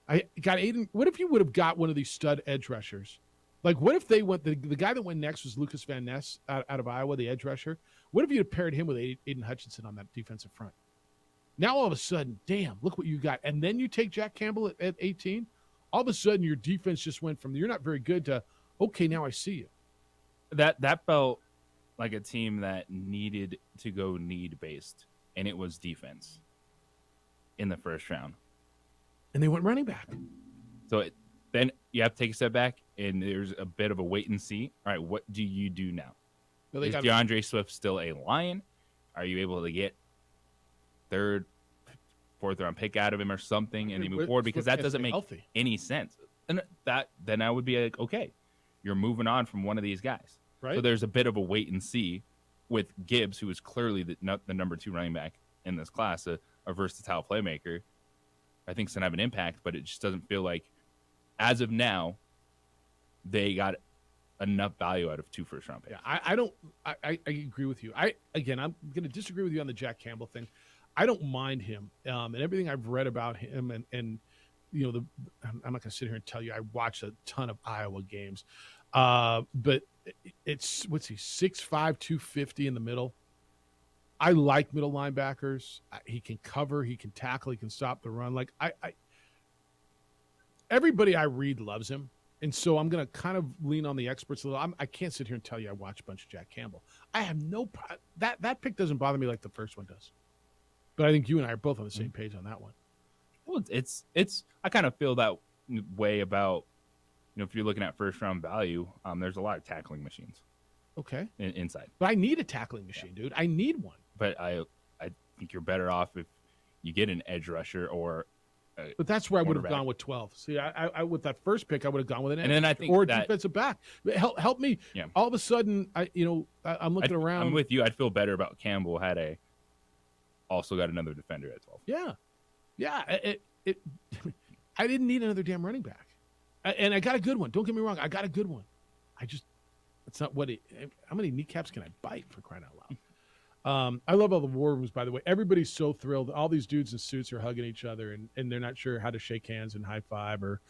Speaker 7: I got Aiden. What if you would have got one of these stud edge rushers? Like, what if they went, the guy that went next was Lucas Van Ness out of Iowa, the edge rusher. What if you had paired him with Aiden Hutchinson on that defensive front? Now, all of a sudden, damn, look what you got. And then you take Jack Campbell at 18. All of a sudden, your defense just went from, you're not very good to, okay, now I see you.
Speaker 8: That felt like a team that needed to go need-based, and it was defense in the first round.
Speaker 7: and they went running back.
Speaker 8: So then you have to take a step back, and there's a bit of a wait and see. All right, what do you do now?
Speaker 7: Well,
Speaker 8: Is DeAndre Swift still a Lion? Are you able to get third, fourth round pick out of him or something, and they move forward? Because that doesn't make any sense. And then I would be like, okay, you're moving on from one of these guys.
Speaker 7: Right.
Speaker 8: So there's a bit of a wait and see with Gibbs, who is clearly the number 2 running back in this class, a versatile playmaker. I think it's going to have an impact, but it just doesn't feel like, as of now, they got enough value out of 2 first-round picks.
Speaker 7: Yeah, I agree with you. I'm going to disagree with you on the Jack Campbell thing. I don't mind him, and everything I've read about him, and I'm not going to sit here and tell you I watched a ton of Iowa games, but it's 6'5", 250 in the middle. I like middle linebackers. He can cover, he can tackle, he can stop the run. Like everybody I read loves him. And so I'm going to kind of lean on the experts a little. I can't sit here and tell you I watch a bunch of Jack Campbell. I have that pick doesn't bother me like the first one does. But I think you and I are both on the same page on that one.
Speaker 8: Well, it's I kind of feel that way about, if you're looking at first round value, there's a lot of tackling machines.
Speaker 7: Okay.
Speaker 8: Inside.
Speaker 7: But I need a tackling machine, dude. I need one.
Speaker 8: But I think you're better off if you get an edge rusher or
Speaker 7: but that's where I would have gone with 12. See, I with that first pick, I would have gone with an edge
Speaker 8: and then I think
Speaker 7: or a
Speaker 8: that,
Speaker 7: defensive back. Help me.
Speaker 8: Yeah.
Speaker 7: All of a sudden, I'm looking around.
Speaker 8: I'm with you. I'd feel better about Campbell had also got another defender at 12.
Speaker 7: Yeah. I didn't need another damn running back, and I got a good one. Don't get me wrong. I got a good one. It's not how many kneecaps can I bite, for crying out loud? I love all the war rooms, by the way. Everybody's so thrilled. All these dudes in suits are hugging each other, and they're not sure how to shake hands and high five or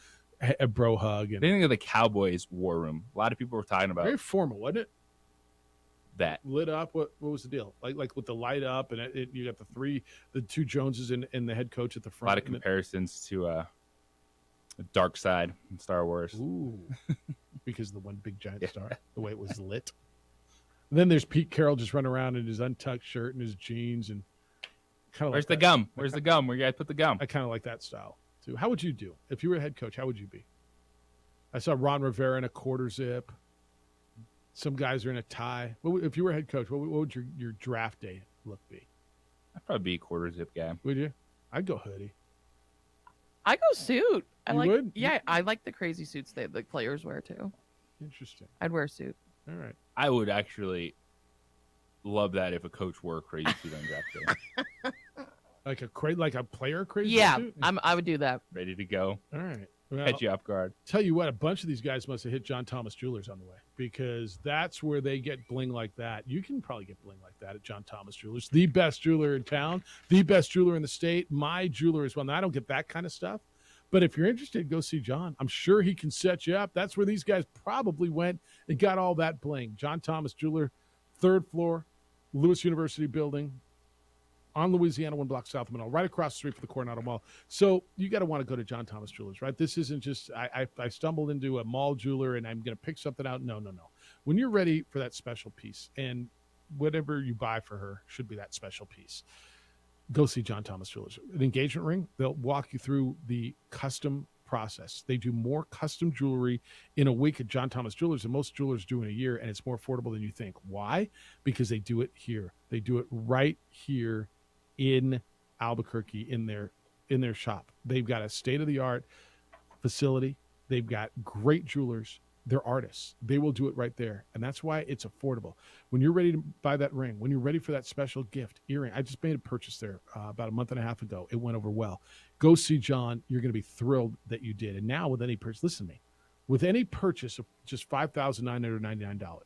Speaker 7: a bro hug. And
Speaker 8: I think of the Cowboys war room. A lot of people were talking about
Speaker 7: very formal, wasn't it?
Speaker 8: That
Speaker 7: lit up. What was the deal? Like with the light up, and you got the 2 Joneses and the head coach at the front.
Speaker 8: A lot of comparisons to Dark Side in Star Wars.
Speaker 7: Ooh, because the one big giant star, the way it was lit. And then there's Pete Carroll just running around in his untucked shirt and his jeans and kind of.
Speaker 8: Where's the gum? Where's the gum? Where you guys put the gum?
Speaker 7: I kind of like that style too. How would you do if you were a head coach? How would you be? I saw Ron Rivera in a quarter zip. Some guys are in a tie. If you were a head coach, what would your draft day look be?
Speaker 8: I'd probably be a quarter zip guy.
Speaker 7: Would you? I'd go hoodie.
Speaker 2: I go suit.
Speaker 7: Would?
Speaker 2: Yeah, I like the crazy suits that the players wear too.
Speaker 7: Interesting.
Speaker 2: I'd wear a suit.
Speaker 7: All right.
Speaker 8: I would actually love that if a coach wore a crazy suit on draft day.
Speaker 7: like a player crazy
Speaker 2: yeah,
Speaker 7: suit?
Speaker 2: I would do that.
Speaker 8: Ready to go.
Speaker 7: All right. Well,
Speaker 8: catch you off guard.
Speaker 7: Tell you what, a bunch of these guys must have hit John Thomas Jewelers on the way, because that's where they get bling like that. You can probably get bling like that at John Thomas Jewelers, the best jeweler in town, the best jeweler in the state. My jeweler is one. Now, I don't get that kind of stuff, but if you're interested, go see John. I'm sure he can set you up. That's where these guys probably went and got all that bling. John Thomas Jeweler, 3rd floor, Lewis University building, on Louisiana, 1 block south of Monroe, right across the street from the Coronado Mall. So you got to want to go to John Thomas Jewelers, right? This isn't just I stumbled into a mall jeweler and I'm going to pick something out. No. When you're ready for that special piece, and whatever you buy for her should be that special piece, go see John Thomas Jewelers. An engagement ring, they'll walk you through the custom process. They do more custom jewelry in a week at John Thomas Jewelers than most jewelers do in a year, and it's more affordable than you think. Why? Because they do it here. They do it right here in Albuquerque in their shop. They've got a state-of-the-art facility. They've got great jewelers. They're artists. They will do it right there, and that's why it's affordable. When you're ready to buy that ring, when you're ready for that special gift, earring. I just made a purchase there about a month and a half ago. It went over well. Go see John. You're going to be thrilled that you did. And now with any purchase, listen to me, with any purchase of just $5,999,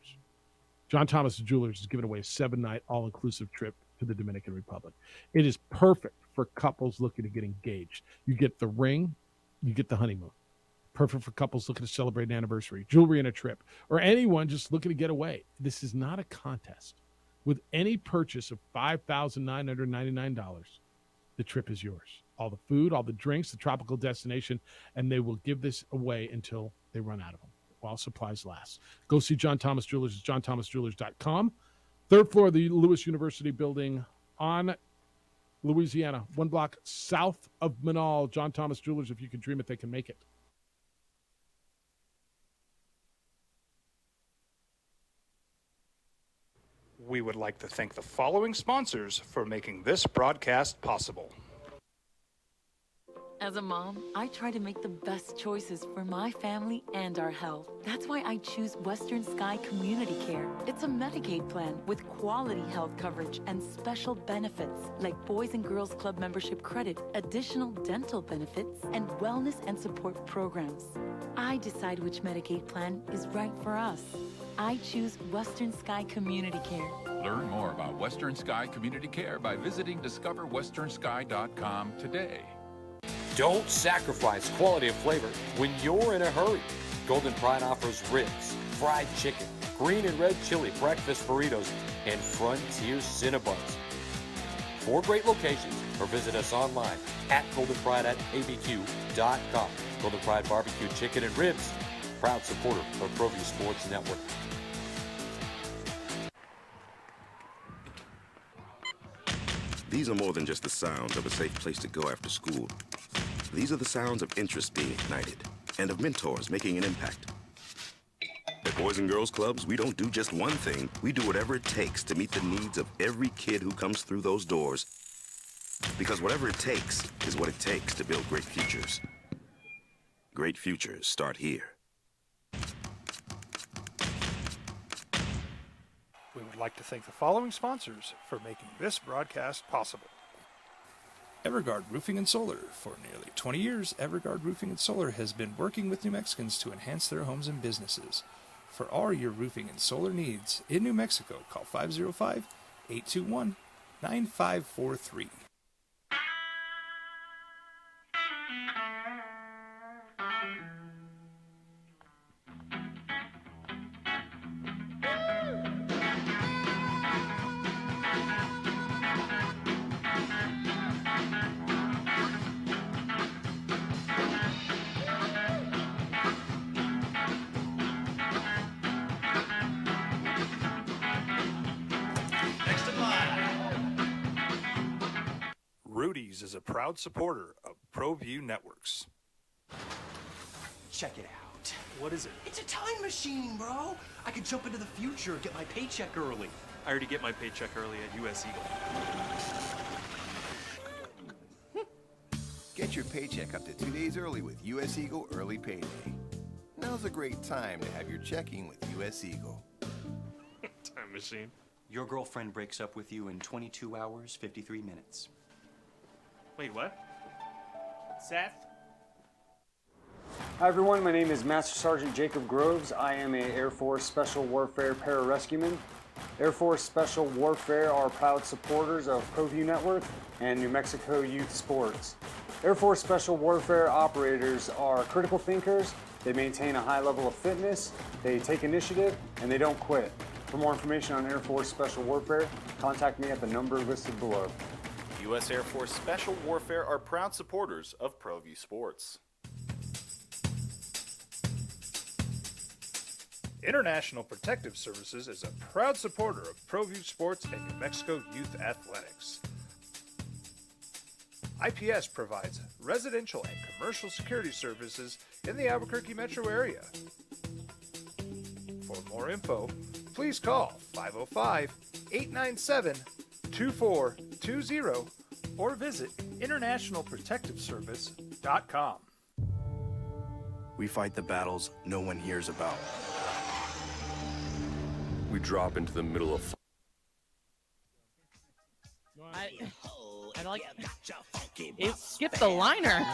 Speaker 7: John Thomas Jewelers is giving away a 7-night all-inclusive trip to the Dominican Republic. It is perfect for couples looking to get engaged. You get the ring, you get the honeymoon. Perfect for couples looking to celebrate an anniversary, jewelry, and a trip, or anyone just looking to get away. This is not a contest. With any purchase of $5,999, the trip is yours. All the food, all the drinks, the tropical destination, and they will give this away until they run out of them, while supplies last. Go see John Thomas Jewelers at johnthomasjewelers.com. 3rd floor of the Lewis University building on Louisiana, 1 block south of Manal. John Thomas Jewelers, if you can dream it, they can make it.
Speaker 17: We would like to thank the following sponsors for making this broadcast possible.
Speaker 5: As a mom, I try to make the best choices for my family and our health. That's why I choose Western Sky Community Care. It's a Medicaid plan with quality health coverage and special benefits like Boys and Girls Club membership credit, additional dental benefits, and wellness and support programs. I decide which Medicaid plan is right for us. I choose Western Sky Community Care.
Speaker 15: Learn more about Western Sky Community Care by visiting discoverwesternsky.com today.
Speaker 12: Don't sacrifice quality of flavor when you're in a hurry. Golden Pride offers ribs, fried chicken, green and red chili breakfast burritos, and Frontier Cinnabons. 4 great locations, or visit us online at goldenpride@abq.com. Golden Pride Barbecue Chicken and Ribs, proud supporter of ProView Sports Network.
Speaker 10: These are more than just the sounds of a safe place to go after school. These are the sounds of interest being ignited and of mentors making an impact. At Boys and Girls Clubs, we don't do just one thing. We do whatever it takes to meet the needs of every kid who comes through those doors. Because whatever it takes is what it takes to build great futures. Great futures start here.
Speaker 17: We would like to thank the following sponsors for making this broadcast possible. Everguard Roofing and Solar. For nearly 20 years, Everguard Roofing and Solar has been working with New Mexicans to enhance their homes and businesses. For all your roofing and solar needs in New Mexico, call 505-821-9543. Rudy's is a proud supporter of ProView Networks.
Speaker 13: Check it out.
Speaker 14: What is it?
Speaker 13: It's a time machine, bro. I could jump into the future, get my paycheck early.
Speaker 14: I already get my paycheck early at US Eagle.
Speaker 11: Get your paycheck up to 2 days early with US Eagle Early Payday. Now's a great time to have your checking with US Eagle.
Speaker 14: Time machine.
Speaker 13: Your girlfriend breaks up with you in 22 hours, 53 minutes.
Speaker 14: Wait, what? Seth?
Speaker 22: Hi everyone, my name is Master Sergeant Jacob Groves. I am a Air Force Special Warfare Pararescueman. Air Force Special Warfare are proud supporters of ProView Network and New Mexico Youth Sports. Air Force Special Warfare operators are critical thinkers. They maintain a high level of fitness, they take initiative, and they don't quit. For more information on Air Force Special Warfare, contact me at the number listed below.
Speaker 18: U.S. Air Force Special Warfare are proud supporters of ProView Sports.
Speaker 3: International Protective Services is a proud supporter of ProView Sports and New Mexico Youth Athletics. IPS provides residential and commercial security services in the Albuquerque metro area. For more info, please call 505-897-2420 or visit internationalprotectiveservice.com.
Speaker 20: We fight the battles no one hears about.
Speaker 16: We drop into the middle of
Speaker 2: I like it. Skipped the liner.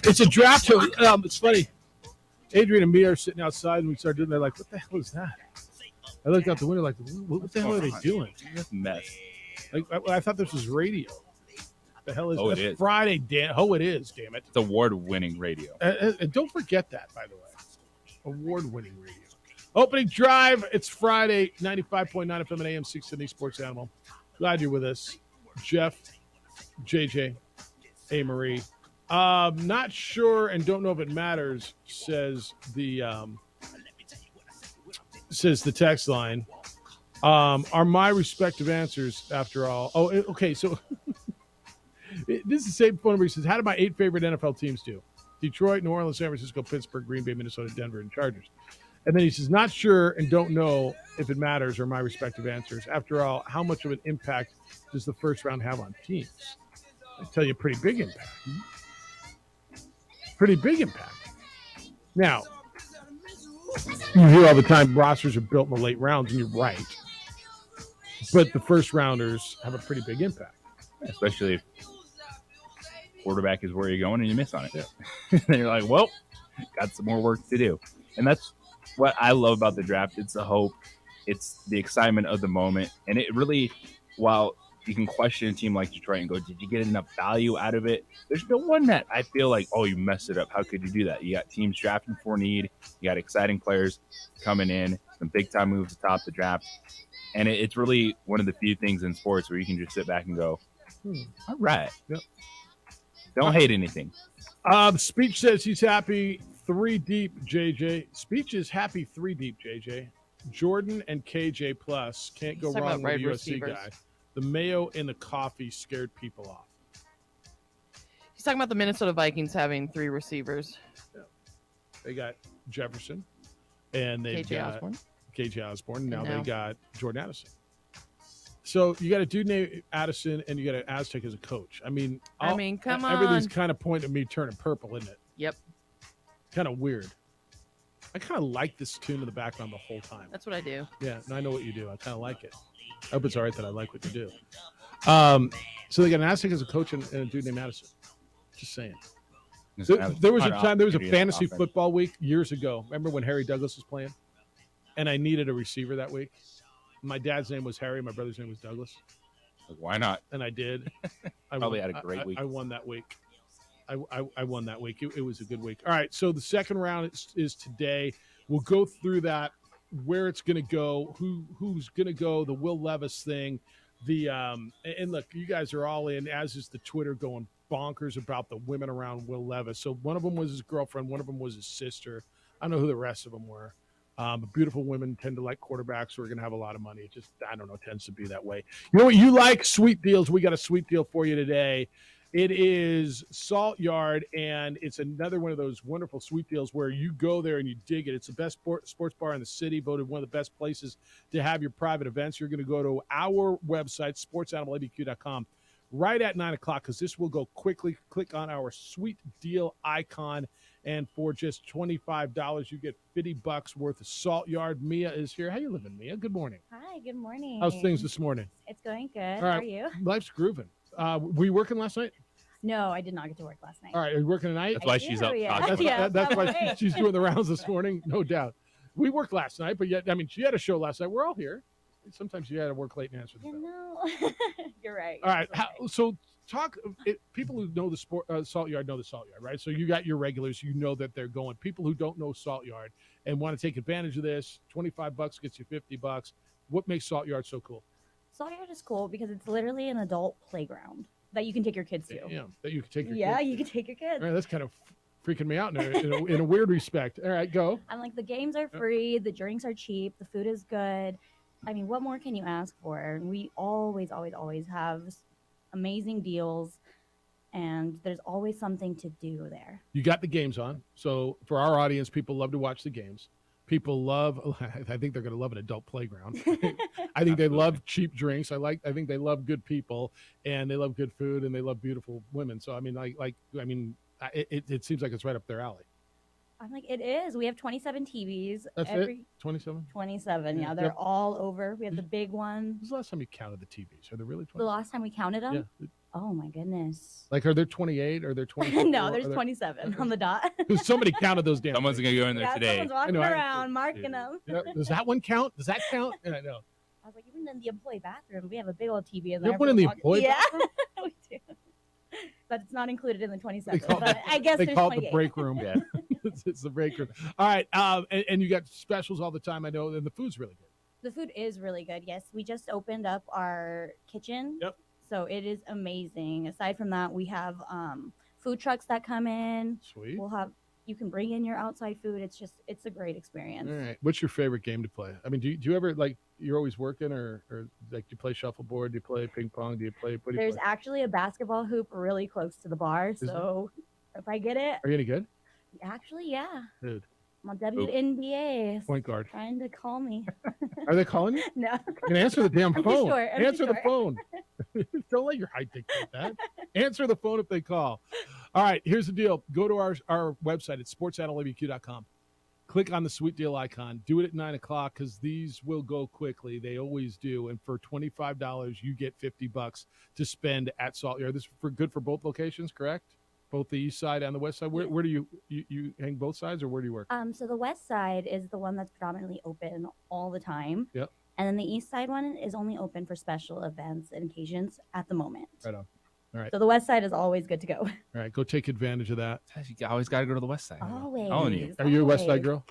Speaker 7: It's a draft. It's funny. Adrian and me are sitting outside, and we start doing. They're like, "What the hell is that?" I looked out the window, like, "What the hell are they doing?"
Speaker 8: Mess.
Speaker 7: Like, I thought this was radio. The hell is
Speaker 8: Oh, it
Speaker 7: that's
Speaker 8: is.
Speaker 7: Friday? Damn. Oh, it is. Damn it.
Speaker 8: It's award-winning radio.
Speaker 7: And don't forget that, by the way. Award-winning radio. Opening drive. It's Friday, 95.9 FM and AM 670 Sports Animal. Glad you're with us. Jeff, JJ, A. Marie. Not sure and don't know if it matters, says the text line. Are my respective answers, after all. Oh, okay. So this is the same phone number. He says, how did my 8 favorite NFL teams do? Detroit, New Orleans, San Francisco, Pittsburgh, Green Bay, Minnesota, Denver, and Chargers. And then he says, not sure and don't know if it matters, or my respective answers. After all, how much of an impact does the first round have on teams? I tell you, pretty big impact. Pretty big impact. Now, you hear all the time rosters are built in the late rounds, and you're right. But the first rounders have a pretty big impact.
Speaker 8: Especially if quarterback is where you're going and you miss on it. Yeah. Then you're like, well, got some more work to do. And that's what I love about the draft. It's the hope. It's the excitement of the moment. And it really, while you can question a team like Detroit and go, did you get enough value out of it? There's no one that I feel like, oh, you messed it up. How could you do that? You got teams drafting for need. You got exciting players coming in, some big-time moves to top the draft. And it's really one of the few things in sports where you can just sit back and go, all right.
Speaker 7: Yep.
Speaker 8: Don't hate anything.
Speaker 7: Speech says he's happy 3 deep, JJ. Speech is happy 3 deep, JJ. Jordan and KJ plus. Can't go wrong with a USC guy. The mayo and the coffee scared people off.
Speaker 2: He's talking about the Minnesota Vikings having 3 receivers.
Speaker 7: Yeah. They got Jefferson, and they've got KJ Osborne. Now they got Jordan Addison. So you got a dude named Addison, and you got an Aztec as a coach. I mean,
Speaker 2: come on.
Speaker 7: Everything's kind of pointing at me turning purple, isn't it?
Speaker 2: Yep.
Speaker 7: Kind of weird. I kind of like this tune in the background the whole time.
Speaker 2: That's what I do.
Speaker 7: Yeah, and I know what you do. I kind of like it. I hope it's all right that I like what you do. So they got an Aztec as a coach and a dude named Addison. Just saying. There was a time, there was a fantasy football week years ago. Remember when Harry Douglas was playing? And I needed a receiver that week. My dad's name was Harry. My brother's name was Douglas.
Speaker 8: Why not?
Speaker 7: And I did.
Speaker 8: Probably had a great week.
Speaker 7: I won that week. I won that week. It was a good week. All right, so the second round is today. We'll go through that, where it's going to go, who's going to go, the Will Levis thing. And look, you guys are all in, as is the Twitter going bonkers about the women around Will Levis. So one of them was his girlfriend. One of them was his sister. I don't know who the rest of them were. But beautiful women tend to like quarterbacks who are going to have a lot of money. It just, I don't know, tends to be that way. You know what you like? Sweet deals. We got a sweet deal for you today. It is Salt Yard, and it's another one of those wonderful sweet deals where you go there and you dig it. It's the best sports bar in the city, voted one of the best places to have your private events. You're going to go to our website, sportsanimalabq.com, right at 9 o'clock, because this will go quickly. Click on our sweet deal icon, and for just $25, you get $50 worth of Salt Yard. Mia is here. How you living, Mia? Good morning.
Speaker 4: Hi, good morning.
Speaker 7: How's things this morning?
Speaker 4: It's going good.
Speaker 7: All
Speaker 4: How
Speaker 7: right.
Speaker 4: are you?
Speaker 7: Life's grooving. Were you working last night?
Speaker 4: No, I did not get to work last night.
Speaker 7: All right. Are you working tonight?
Speaker 8: That's why she's up.
Speaker 4: Yeah.
Speaker 7: That's why
Speaker 4: Right.
Speaker 7: she's doing the rounds this morning. No doubt. We worked last night, but yet, I mean, she had a show last night. We're all here. Sometimes you got to work late and answer the phone.
Speaker 4: No, you're right.
Speaker 7: All right. So people who know the Salt Yard know the Salt Yard, right? So you got your regulars, you know that they're going. People who don't know Salt Yard and want to take advantage of this, $25 gets you $50. What makes Salt Yard so cool?
Speaker 4: Salt Yard is cool because it's literally an adult playground that you can take your kids to.
Speaker 7: Yeah, that you can take your
Speaker 4: Yeah,
Speaker 7: kids
Speaker 4: you can take your kids.
Speaker 7: All right, that's kind of freaking me out in a weird respect. All right, go.
Speaker 4: And like the games are free, the drinks are cheap, the food is good. I mean, what more can you ask for? We always, always, always have amazing deals, and there's always something to do there.
Speaker 7: You got the games on. So for our audience, people love to watch the games. People love, I think they're going to love an adult playground. I think they love cheap drinks. I think they love good people, and they love good food, and they love beautiful women. So, I mean, it seems like it's right up their alley.
Speaker 4: I'm like, it is. We have 27 TVs.
Speaker 7: That's it? 27?
Speaker 4: 27, yeah. They're
Speaker 7: Yep.
Speaker 4: all over. We have the big ones.
Speaker 7: When's the last time you counted the TVs? Are there really 20?
Speaker 4: The last time we counted them?
Speaker 7: Yeah.
Speaker 4: Oh my goodness.
Speaker 7: Like, are there 28? Or are there 24?
Speaker 4: No, there's 27 on the dot.
Speaker 7: Somebody counted those damn.
Speaker 8: Someone's gonna go in there
Speaker 4: Yeah,
Speaker 8: today.
Speaker 4: someone's walking
Speaker 7: I know,
Speaker 4: around marking them.
Speaker 7: Yeah, does that one count? Does that count? Yeah, I know.
Speaker 4: I was like, even in the employee bathroom, we have a big old TV in
Speaker 7: You
Speaker 4: there.
Speaker 7: have one in the
Speaker 4: Everyone
Speaker 7: employee
Speaker 4: walking- Yeah, we do. But it's not included in the 27. But I guess
Speaker 7: they
Speaker 4: there's
Speaker 7: call it
Speaker 4: 28.
Speaker 7: the break room. Yeah, it's the break room. All right, and you got specials all the time. I know, and the food's really good.
Speaker 4: The food is really good. Yes, we just opened up our kitchen.
Speaker 7: Yep.
Speaker 4: So it is amazing. Aside from that, we have food trucks that come in.
Speaker 7: Sweet.
Speaker 4: You can bring in your outside food. It's a great experience.
Speaker 7: All right. What's your favorite game to play? I mean, do you ever, like, you're always working, or like, do you play shuffleboard? Do you play ping pong? Do you play? What do you
Speaker 4: There's
Speaker 7: play?
Speaker 4: actually a basketball hoop really close to the bar. So if I get it,
Speaker 7: Are you any good,
Speaker 4: actually, yeah.
Speaker 7: dude?
Speaker 4: I'm on WNBA.
Speaker 7: Point guard.
Speaker 4: Trying to call me.
Speaker 7: Are they calling you?
Speaker 4: No.
Speaker 7: You can answer the damn
Speaker 4: I'm too
Speaker 7: phone.
Speaker 4: short. I'm too
Speaker 7: Answer the
Speaker 4: short.
Speaker 7: phone. Don't let your height dictate that. Answer the phone if they call. All right, here's the deal. Go to our website at sportsanalabq.com. Click on the sweet deal icon. Do it at 9 o'clock because these will go quickly. They always do. And for $25, you get $50 to spend at Salt Yard. This is good for both locations, correct? Both the east side and the west side. Where do you hang both sides, or where do you work?
Speaker 4: So the west side is the one that's predominantly open all the time.
Speaker 7: Yep.
Speaker 4: And then the east side one is only open for special events and occasions at the moment.
Speaker 7: Right on. All right.
Speaker 4: So the west side is always good to go.
Speaker 7: All right. Go take advantage of that.
Speaker 8: You always got to go to the west side.
Speaker 4: Always.
Speaker 7: Are you a west side
Speaker 4: always.
Speaker 7: girl?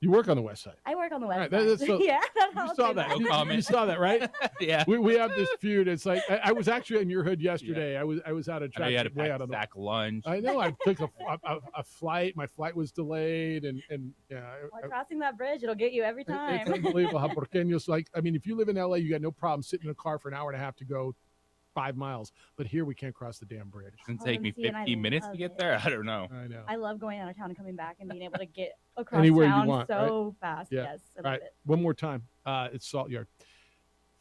Speaker 7: You work on the west side.
Speaker 4: I work on the west
Speaker 7: All right,
Speaker 4: side.
Speaker 7: that's so-
Speaker 4: Yeah, that's
Speaker 7: You
Speaker 4: how
Speaker 7: saw that. You saw that, right?
Speaker 8: Yeah.
Speaker 7: We have this feud. It's like I was actually in your hood yesterday. I was out of
Speaker 8: I know
Speaker 7: track.
Speaker 8: you had to
Speaker 7: way
Speaker 8: pack
Speaker 7: out
Speaker 8: a
Speaker 7: of the-
Speaker 8: sack lunch.
Speaker 7: I know. I took a flight. My flight was delayed, and yeah.
Speaker 4: Well, crossing that bridge, it'll get you every
Speaker 7: It's
Speaker 4: time.
Speaker 7: unbelievable how Porteños, like, I mean, if you live in LA, you got no problem sitting in a car for an hour and a half to go 5 miles. But here we can't cross the damn bridge.
Speaker 8: It's going to take me 15 minutes to get there. I don't know.
Speaker 7: I know.
Speaker 4: I love going out of town and coming back and being able to get across
Speaker 7: Anywhere
Speaker 4: town
Speaker 7: you want,
Speaker 4: so
Speaker 7: right?
Speaker 4: fast.
Speaker 7: Yeah.
Speaker 4: Yes, I
Speaker 7: All
Speaker 4: love
Speaker 7: right.
Speaker 4: it.
Speaker 7: One more time. It's Salt Yard.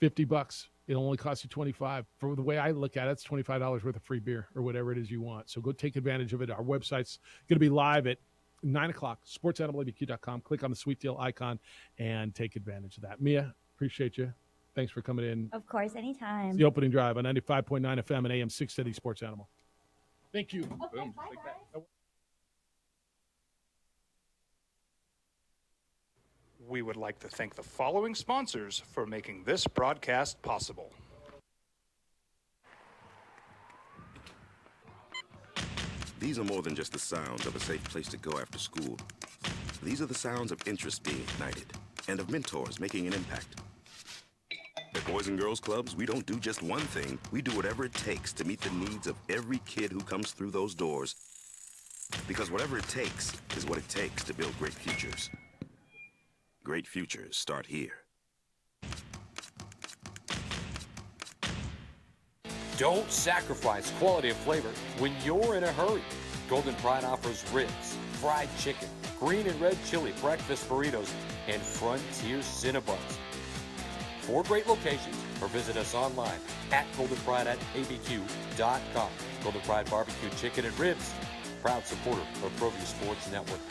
Speaker 7: $50. It'll only cost you $25. For the way I look at it, it's $25 worth of free beer or whatever it is you want. So go take advantage of it. Our website's going to be live at 9 o'clock, sportsanimallabq.com. Click on the sweet deal icon and take advantage of that. Mia, appreciate you. Thanks for coming in.
Speaker 4: Of course, anytime.
Speaker 7: It's the opening drive on 95.9 FM and AM 670 Sports Animal. Thank you.
Speaker 8: Boom. Just like that.
Speaker 17: We would like to thank the following sponsors for making this broadcast possible.
Speaker 10: These are more than just the sounds of a safe place to go after school. These are the sounds of interest being ignited and of mentors making an impact. At Boys and Girls Clubs, we don't do just one thing. We do whatever it takes to meet the needs of every kid who comes through those doors. Because whatever it takes is what it takes to build great futures. Great futures start here.
Speaker 12: Don't sacrifice quality of flavor when you're in a hurry. Golden Pride offers ribs, fried chicken, green and red chili breakfast burritos, and Frontier Cinnabons. 4 great locations, or visit us online at goldenpride@abq.com. Golden Pride Barbecue Chicken and Ribs, proud supporter of ProView Sports Network.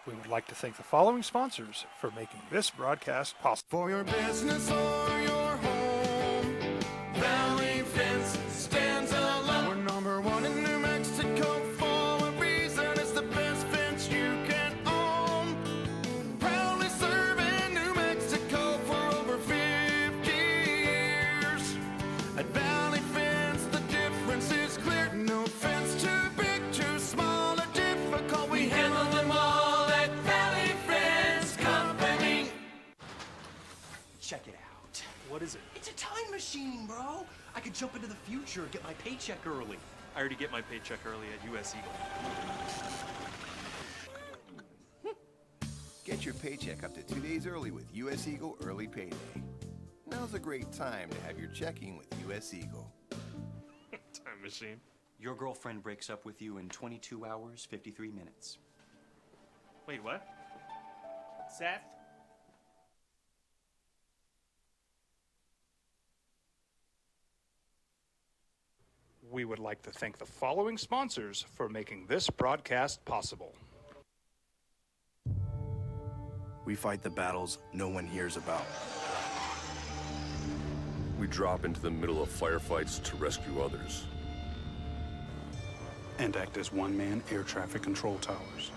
Speaker 17: We would like to thank the following sponsors for making this broadcast possible.
Speaker 6: For your business or your home, Valley Fence stands alone. We're number 1 in New Mexico for a reason. It's the best fence you can own. Proudly serving New Mexico for over 50 years. At Valley Fence, the difference is clear. No fence too big, too small, or difficult. We handle them all at Valley Fence Company.
Speaker 13: Check it out.
Speaker 14: What is it?
Speaker 13: It's a time machine, bro. I could jump into the future, get my paycheck early.
Speaker 14: I already get my paycheck early at US Eagle.
Speaker 11: Get your paycheck up to 2 days early with U.S. Eagle Early Payday. Now's a great time to have your checking with U.S. Eagle.
Speaker 14: Time machine.
Speaker 13: Your girlfriend breaks up with you in 22 hours, 53 minutes.
Speaker 14: Wait, what? Seth?
Speaker 17: We would like to thank the following sponsors for making this broadcast possible.
Speaker 20: We fight the battles no one hears about.
Speaker 16: We drop into the middle of firefights to rescue others.
Speaker 20: And act as one-man air traffic control towers.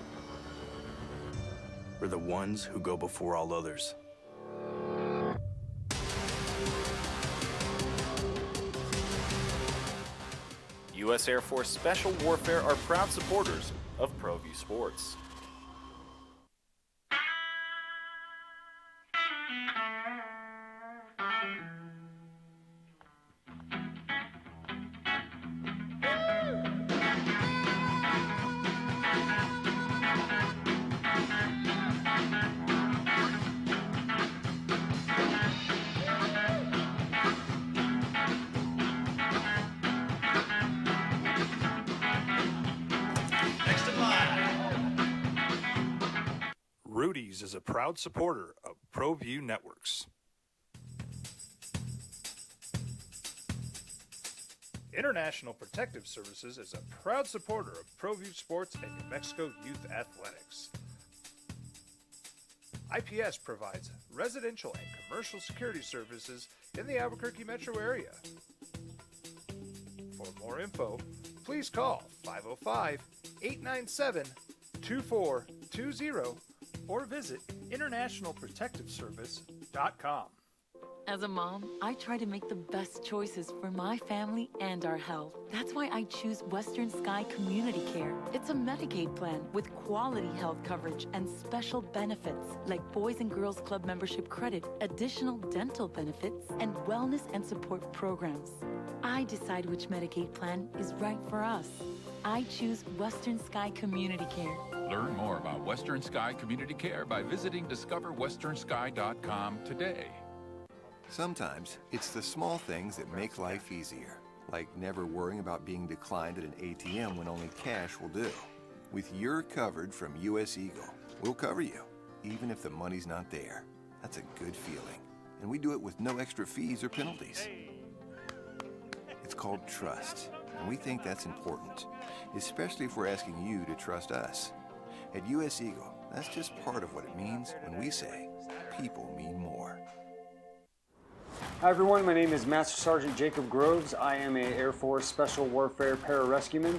Speaker 20: We're the ones who go before all others.
Speaker 18: U.S. Air Force Special Warfare are proud supporters of ProView Sports.
Speaker 17: Rudy's is a proud supporter of ProView Networks.
Speaker 3: International Protective Services is a proud supporter of ProView Sports and New Mexico Youth Athletics. IPS provides residential and commercial security services in the Albuquerque metro area. For more info, please call 505-897-2420 or visit internationalprotectiveservice.com.
Speaker 5: As a mom, I try to make the best choices for my family and our health. That's why I choose Western Sky Community Care. It's a Medicaid plan with quality health coverage and special benefits like Boys and Girls Club membership credit, additional dental benefits, and wellness and support programs. I decide which Medicaid plan is right for us. I choose Western Sky Community Care.
Speaker 15: Learn more about Western Sky Community Care by visiting discoverwesternsky.com today.
Speaker 11: Sometimes it's the small things that make life easier, like never worrying about being declined at an ATM when only cash will do. With your coverage from U.S. Eagle, we'll cover you, even if the money's not there. That's a good feeling. And we do it with no extra fees or penalties. It's called trust, and we think that's important, especially if we're asking you to trust us. At U.S. Eagle, that's just part of what it means when we say people mean more.
Speaker 22: Hi everyone, my name is Master Sergeant Jacob Groves. I am a Air Force Special Warfare Pararescueman.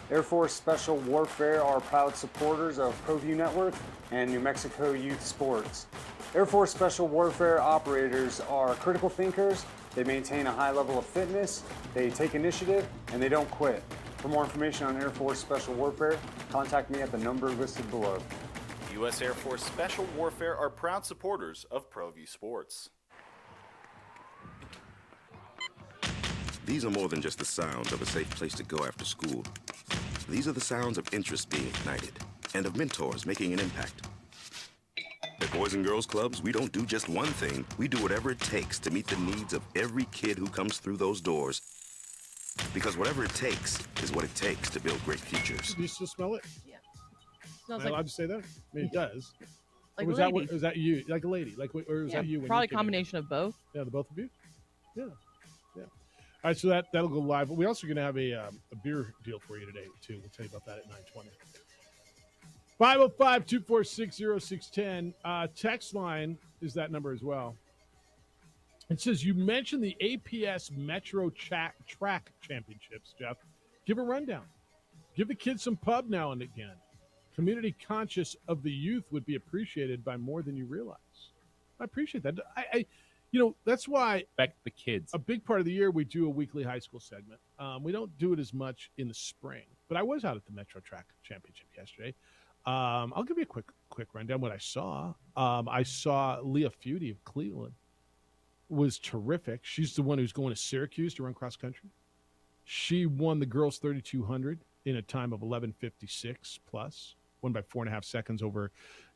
Speaker 22: Air Force Special Warfare are proud supporters of ProView Network and New Mexico Youth Sports. Air Force Special Warfare operators are critical thinkers. They maintain a high level of fitness, they take initiative, and they don't quit. For more information on Air Force Special Warfare, contact me at the number listed below.
Speaker 18: U.S. Air Force Special Warfare are proud supporters of ProView Sports.
Speaker 10: These are more than just the sounds of a safe place to go after school. These are the sounds of interest being ignited and of mentors making an impact. At Boys and Girls Clubs, we don't do just one thing. We do whatever it takes to meet the needs of every kid who comes through those doors. Because whatever it takes is what it takes to build great futures.
Speaker 7: Do you still smell it?
Speaker 2: Yeah.
Speaker 7: Am I allowed to say that? I mean, it does.
Speaker 2: Like
Speaker 7: Or was
Speaker 2: a
Speaker 7: that
Speaker 2: lady.
Speaker 7: was that you? Like a lady? Like or was
Speaker 2: Yeah,
Speaker 7: that you? When
Speaker 2: probably
Speaker 7: you
Speaker 2: a
Speaker 7: came in?
Speaker 2: combination of both.
Speaker 7: Yeah, the both of you. Yeah, yeah. All right, so that'll go live. We also going to have a beer deal for you today too. We'll tell you about that at 9:20. 505-246-0610. Text line is that number as well. It says you mentioned the APS Metro Track Championships, Jeff. Give a rundown. Give the kids some pub now and again. Community conscious of the youth would be appreciated by more than you realize. I appreciate that. That's why
Speaker 8: Respect the kids.
Speaker 7: a big part of the year we do a weekly high school segment. We don't do it as much in the spring, but I was out at the Metro Track Championship yesterday. I'll give you a quick rundown what I saw. I saw Leah Feudy of Cleveland. Was terrific. She's the one who's going to Syracuse to run cross country. She won the girls 3,200 in a time of 11:56 plus. Won by 4.5 seconds over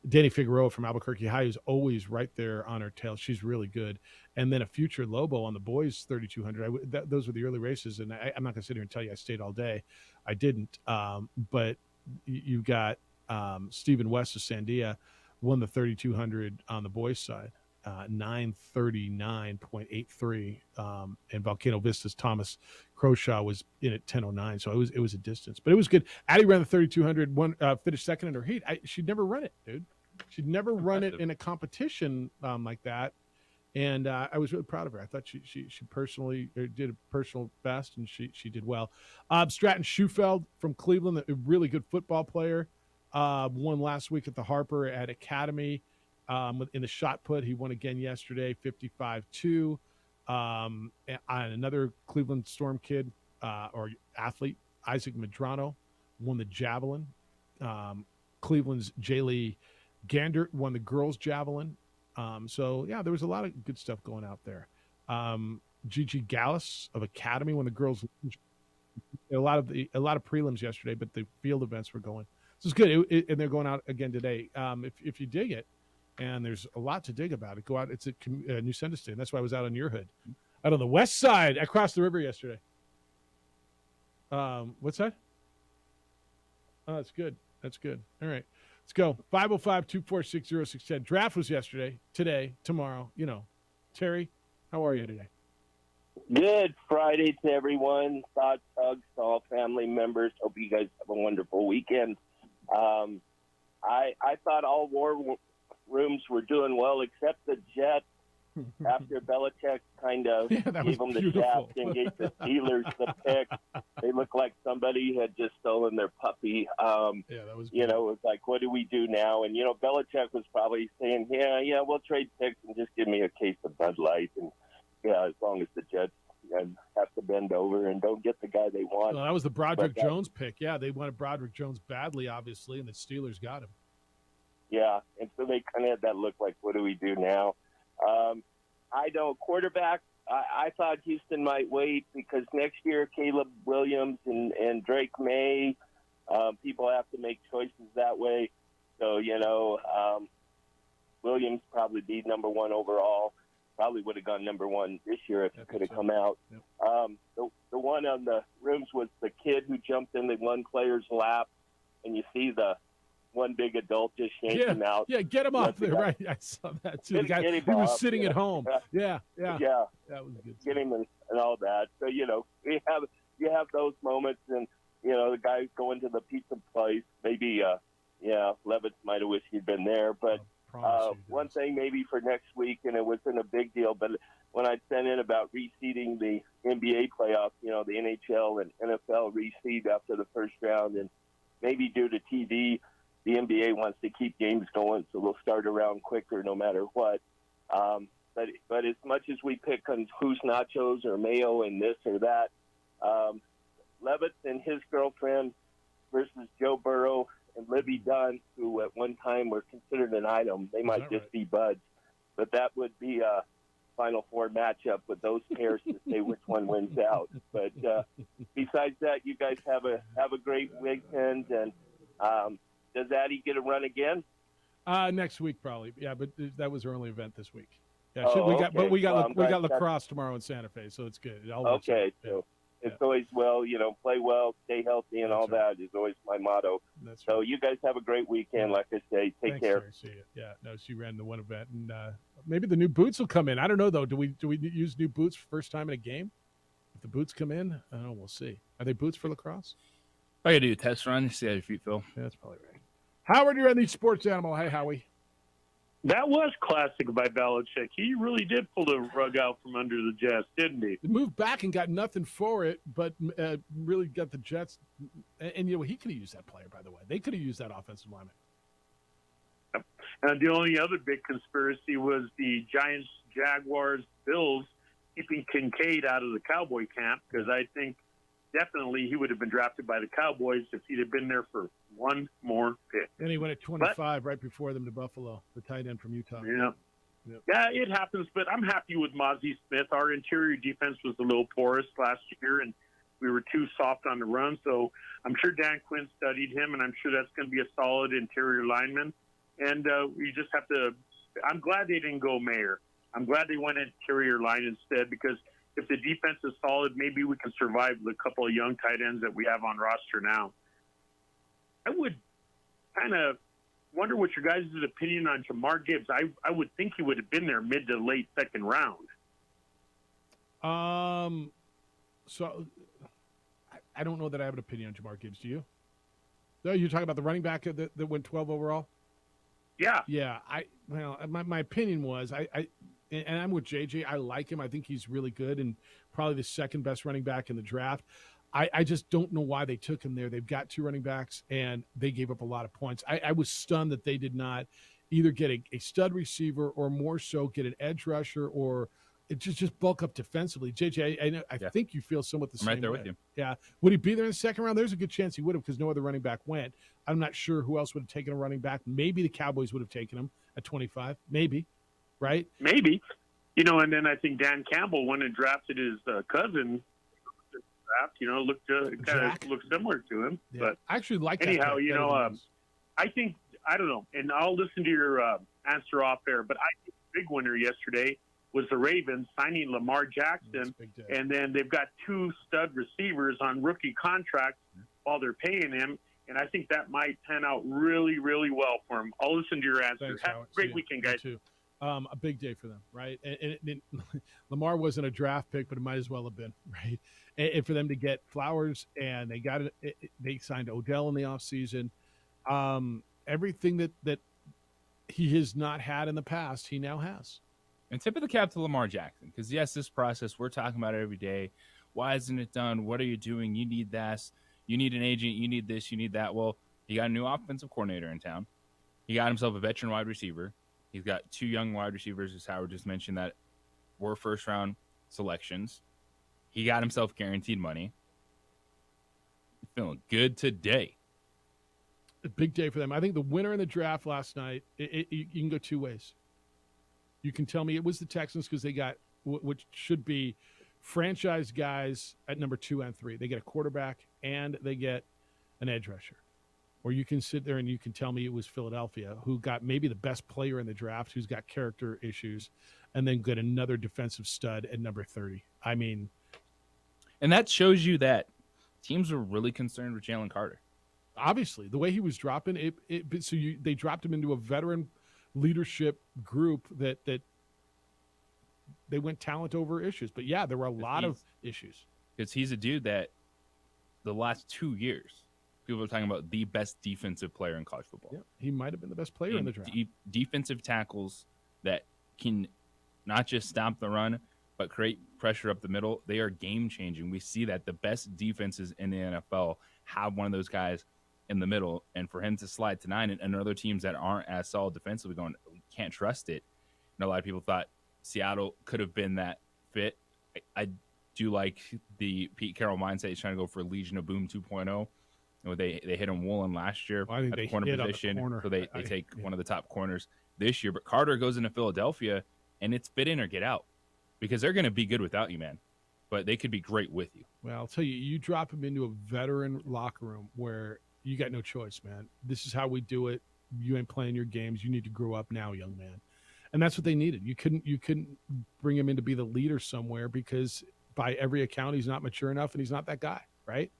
Speaker 7: Danny Figueroa from Albuquerque High is always right there on her tail. She's really good. And then a future Lobo on the boys 3,200. Those were the early races, and I'm not going to sit here and tell you I stayed all day. I didn't. But you got Stephen West of Sandia won the 3,200 on the boys side, 9:39.83. And Volcano Vista's Thomas Croshaw was in at 10:09, so it was a distance, but it was good. Addie ran the 3,200, finished second in her heat. She'd never run it, dude. She'd never run it in a competition like that, and I was really proud of her. I thought she personally did a personal best, and she did well. Stratton Schufeld from Cleveland, a really good football player, won last week at the Harper at Academy in the shot put. He won again yesterday, 55-2. And another Cleveland Storm kid or athlete, Isaac Medrano, won the javelin. Cleveland's Jaylee Gandert won the girls javelin. So yeah, there was a lot of good stuff going out there. Gigi Gallus of Academy won the girls. A lot of prelims yesterday, but the field events were going. So it's good, and they're going out again today. If you dig it. And there's a lot to dig about it. Go out. It's at New Sendeston. That's why I was out on your hood. Out on the west side. I crossed the river yesterday. What's that? Oh, that's good. That's good. All right. Let's go. 505-246-0610. Draft was yesterday, today, tomorrow. You know. Terry, how are you today?
Speaker 1: Good Friday to everyone. Thoughts, hugs to all family members. Hope you guys have a wonderful weekend. I thought all war rooms were doing well, except the Jets. After Belichick kind of gave them the shaft and gave the Steelers the pick, they looked like somebody had just stolen their puppy.
Speaker 7: That was good.
Speaker 1: You know, it was like, what do we do now? And, you know, Belichick was probably saying, yeah, we'll trade picks and just give me a case of Bud Light. And, yeah, as long as the Jets have to bend over and don't get the guy they want.
Speaker 7: Well, that was the Broderick Jones pick. Yeah, they wanted Broderick Jones badly, obviously, and the Steelers got him.
Speaker 1: Yeah, and so they kind of had that look like, what do we do now? I know quarterback, I thought Houston might wait because next year Caleb Williams and Drake May, people have to make choices that way. So, you know, Williams probably be number one overall. Probably would have gone number one this year if it could have come out.
Speaker 7: Yep.
Speaker 1: The one on the rooms was the kid who jumped in the one player's lap, and you see the one big adult just yanked him out.
Speaker 7: Yeah, get him off there, right? I saw that too. The guy who was sitting at home. Yeah. That was good.
Speaker 1: Get him and all that. So, you know, you have those moments, and, you know, the guy going to the pizza place, maybe, Levitz might have wished he'd been there. But one thing maybe for next week, and it wasn't a big deal, but when I sent in about reseeding the NBA playoffs, you know, the NHL and NFL reseed after the first round, and maybe due to TV, the NBA wants to keep games going, so they'll start around quicker no matter what. But as much as we pick on who's nachos or mayo and this or that, Levitz and his girlfriend versus Joe Burrow and Libby Dunn, who at one time were considered an item, they might just be buds. But that would be a Final Four matchup with those pairs to say which one wins out. But besides that, you guys have a great weekend, and does Addie get a run again?
Speaker 7: Next week probably. Yeah, but that was her only event this week. Yeah, we got lacrosse tomorrow in Santa Fe, so it's good. It all works out.
Speaker 1: So it's always play well, stay healthy, and all that is always my motto. So you guys have a great weekend. Like I say, take care.
Speaker 7: Terry. See you. Yeah, no, she ran the one event, and maybe the new boots will come in. I don't know though. Do we use new boots for first time in a game? If the boots come in, I don't know. We'll see. Are they boots for lacrosse?
Speaker 8: I gotta do a test run, see how your feet feel.
Speaker 7: Yeah, that's probably right. Howard, you're on the Sports Animal. Hey, Howie.
Speaker 19: That was classic by Belichick. He really did pull the rug out from under the Jets, didn't he?
Speaker 7: He moved back and got nothing for it, but really got the Jets. And you know, he could have used that player, by the way. They could have used that offensive lineman.
Speaker 19: And the only other big conspiracy was the Giants, Jaguars, Bills keeping Kincaid out of the Cowboy camp, because I think definitely he would have been drafted by the Cowboys if he'd have been there for one more pick.
Speaker 7: And he went at 25 right before them to Buffalo, the tight end from Utah.
Speaker 19: Yeah. Yep. Yeah, it happens, but I'm happy with Mozzie Smith. Our interior defense was a little porous last year, and we were too soft on the run, so I'm sure Dan Quinn studied him, and I'm sure that's going to be a solid interior lineman. And we just have to – I'm glad they didn't go Mayer. I'm glad they went interior line instead, because if the defense is solid, maybe we can survive the couple of young tight ends that we have on roster now. I would kind of wonder what your guys' opinion on Jamar Gibbs. I would think he would have been there mid to late second round.
Speaker 7: So I don't know that I have an opinion on Jamar Gibbs. Do you? No, you're talking about the running back that went 12 overall?
Speaker 19: Yeah.
Speaker 7: Yeah. My opinion was and I'm with JJ. I like him. I think he's really good and probably the second best running back in the draft. I just don't know why they took him there. They've got 2 running backs, and they gave up a lot of points. I was stunned that they did not either get a stud receiver or more so get an edge rusher or just bulk up defensively. JJ, I think you feel somewhat the same way.
Speaker 8: I'm right there with you.
Speaker 7: Yeah. Would he be there in the second round? There's a good chance he would have, because no other running back went. I'm not sure who else would have taken a running back. Maybe the Cowboys would have taken him at 25. Maybe. Right?
Speaker 19: Maybe. And then I think Dan Campbell went and drafted his cousin. Looked similar to him.
Speaker 7: Yeah.
Speaker 19: But
Speaker 7: I actually like
Speaker 19: anyhow,
Speaker 7: that.
Speaker 19: I think, I don't know, and I'll listen to your answer off air, but I think the big winner yesterday was the Ravens signing Lamar Jackson, and then they've got 2 stud receivers on rookie contracts while they're paying him, and I think that might pan out really, really well for him. I'll listen to your answer.
Speaker 7: Thanks,
Speaker 19: Have a great weekend, guys.
Speaker 7: Too. A big day for them, right? And Lamar wasn't a draft pick, but it might as well have been, right? And for them to get Flowers, and they signed Odell in the offseason. Everything that he has not had in the past, he now has.
Speaker 8: And tip of the cap to Lamar Jackson, because yes, this process, we're talking about it every day. Why isn't it done? What are you doing? You need this. You need an agent. You need this. You need that. Well, he got a new offensive coordinator in town. He got himself a veteran wide receiver. He's got 2 young wide receivers, as Howard just mentioned, that were first-round selections. He got himself guaranteed money. He's feeling good today.
Speaker 7: A big day for them. I think the winner in the draft last night, you can go 2 ways. You can tell me it was the Texans because they got which should be franchise guys at number 2 and 3. They get a quarterback and they get an edge rusher. Or you can sit there and you can tell me it was Philadelphia, who got maybe the best player in the draft, who's got character issues, and then get another defensive stud at number 30. I mean,
Speaker 8: and that shows you that teams were really concerned with Jalen Carter.
Speaker 7: Obviously, the way he was dropping they dropped him into a veteran leadership group that they went talent over issues. But yeah, there were a lot of issues
Speaker 8: because he's a dude that the last 2 years people are talking about the best defensive player in college football.
Speaker 7: Yeah, he might have been the best player in the draft.
Speaker 8: Defensive tackles that can not just stop the run, but create pressure up the middle. They are game-changing. We see that the best defenses in the NFL have one of those guys in the middle, and for him to slide to 9 and other teams that aren't as solid defensively going, we can't trust it. And a lot of people thought Seattle could have been that fit. I do like the Pete Carroll mindset. He's trying to go for Legion of Boom 2.0. They hit him Woolen last year at the corner position, so they take one of the top corners this year. But Carter goes into Philadelphia, and it's fit in or get out because they're going to be good without you, man. But they could be great with you.
Speaker 7: Well, I'll tell you, you drop him into a veteran locker room where you got no choice, man. This is how we do it. You ain't playing your games. You need to grow up now, young man. And that's what they needed. You couldn't bring him in to be the leader somewhere because by every account, he's not mature enough and he's not that guy, right?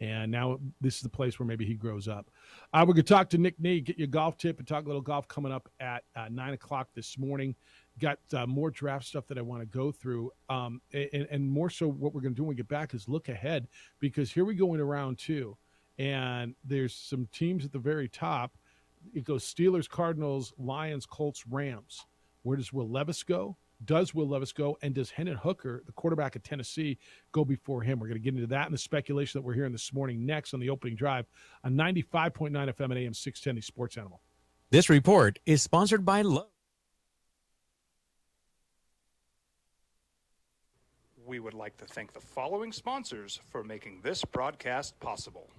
Speaker 7: And now this is the place where maybe he grows up. We're going to talk to Nick Nee, get your golf tip, and talk a little golf coming up at 9 o'clock this morning. Got more draft stuff that I want to go through. And more so what we're going to do when we get back is look ahead because here we go into round 2. And there's some teams at the very top. It goes Steelers, Cardinals, Lions, Colts, Rams. Where does Will Levis go? Does Will Levis go? And does Hendon Hooker, the quarterback of Tennessee, go before him? We're going to get into that and the speculation that we're hearing this morning next on the opening drive on 95.9 FM and AM 610, the Sports Animal.
Speaker 9: This report is sponsored by Lowe's.
Speaker 17: We would like to thank the following sponsors for making this broadcast possible.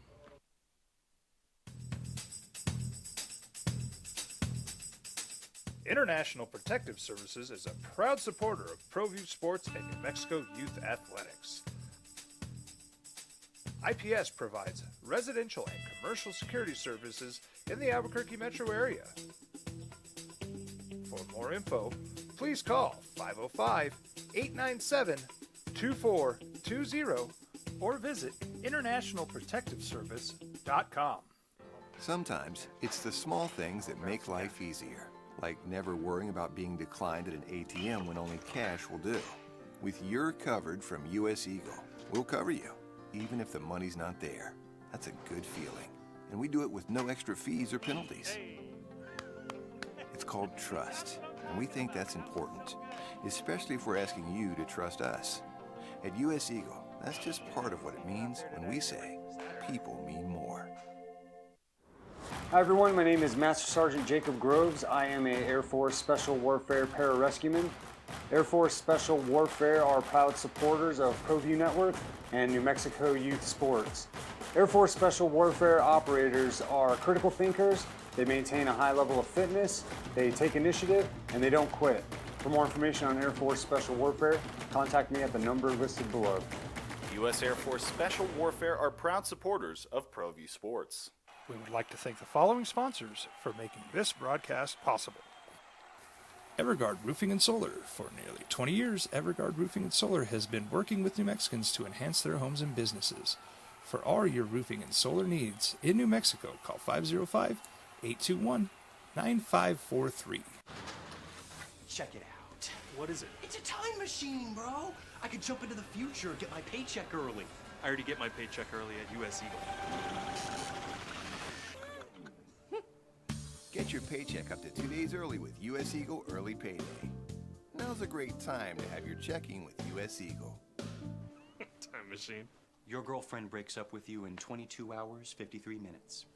Speaker 17: International Protective Services is a proud supporter of ProView Sports and New Mexico Youth Athletics. IPS provides residential and commercial security services in the Albuquerque metro area.
Speaker 3: For more info, please call 505-897-2420 or visit internationalprotectiveservice.com.
Speaker 11: Sometimes it's the small things that make life easier, like never worrying about being declined at an ATM when only cash will do. With your covered from US Eagle, we'll cover you, even if the money's not there. That's a good feeling. And we do it with no extra fees or penalties. It's called trust, and we think that's important, especially if we're asking you to trust us. At US Eagle, that's just part of what it means when we say people mean more.
Speaker 22: Hi everyone, my name is Master Sergeant Jacob Groves. I am a Air Force Special Warfare Pararescueman. Air Force Special Warfare are proud supporters of ProView Network and New Mexico Youth Sports. Air Force Special Warfare operators are critical thinkers. They maintain a high level of fitness, they take initiative, and they don't quit. For more information on Air Force Special Warfare, contact me at the number listed below.
Speaker 18: U.S. Air Force Special Warfare are proud supporters of ProView Sports.
Speaker 17: We would like to thank the following sponsors for making this broadcast possible. Everguard Roofing and Solar. For nearly 20 years, Everguard Roofing and Solar has been working with New Mexicans to enhance their homes and businesses. For all your roofing and solar needs in New Mexico, call 505-821-9543.
Speaker 13: Check it out.
Speaker 14: What is it?
Speaker 13: It's a time machine, bro. I could jump into the future, get my paycheck early.
Speaker 14: I already get my paycheck early at US Eagle.
Speaker 11: Get your paycheck up to 2 days early with US Eagle Early Payday. Now's a great time to have your checking with US Eagle.
Speaker 14: Time machine.
Speaker 20: Your girlfriend breaks up with you in 22 hours, 53 minutes.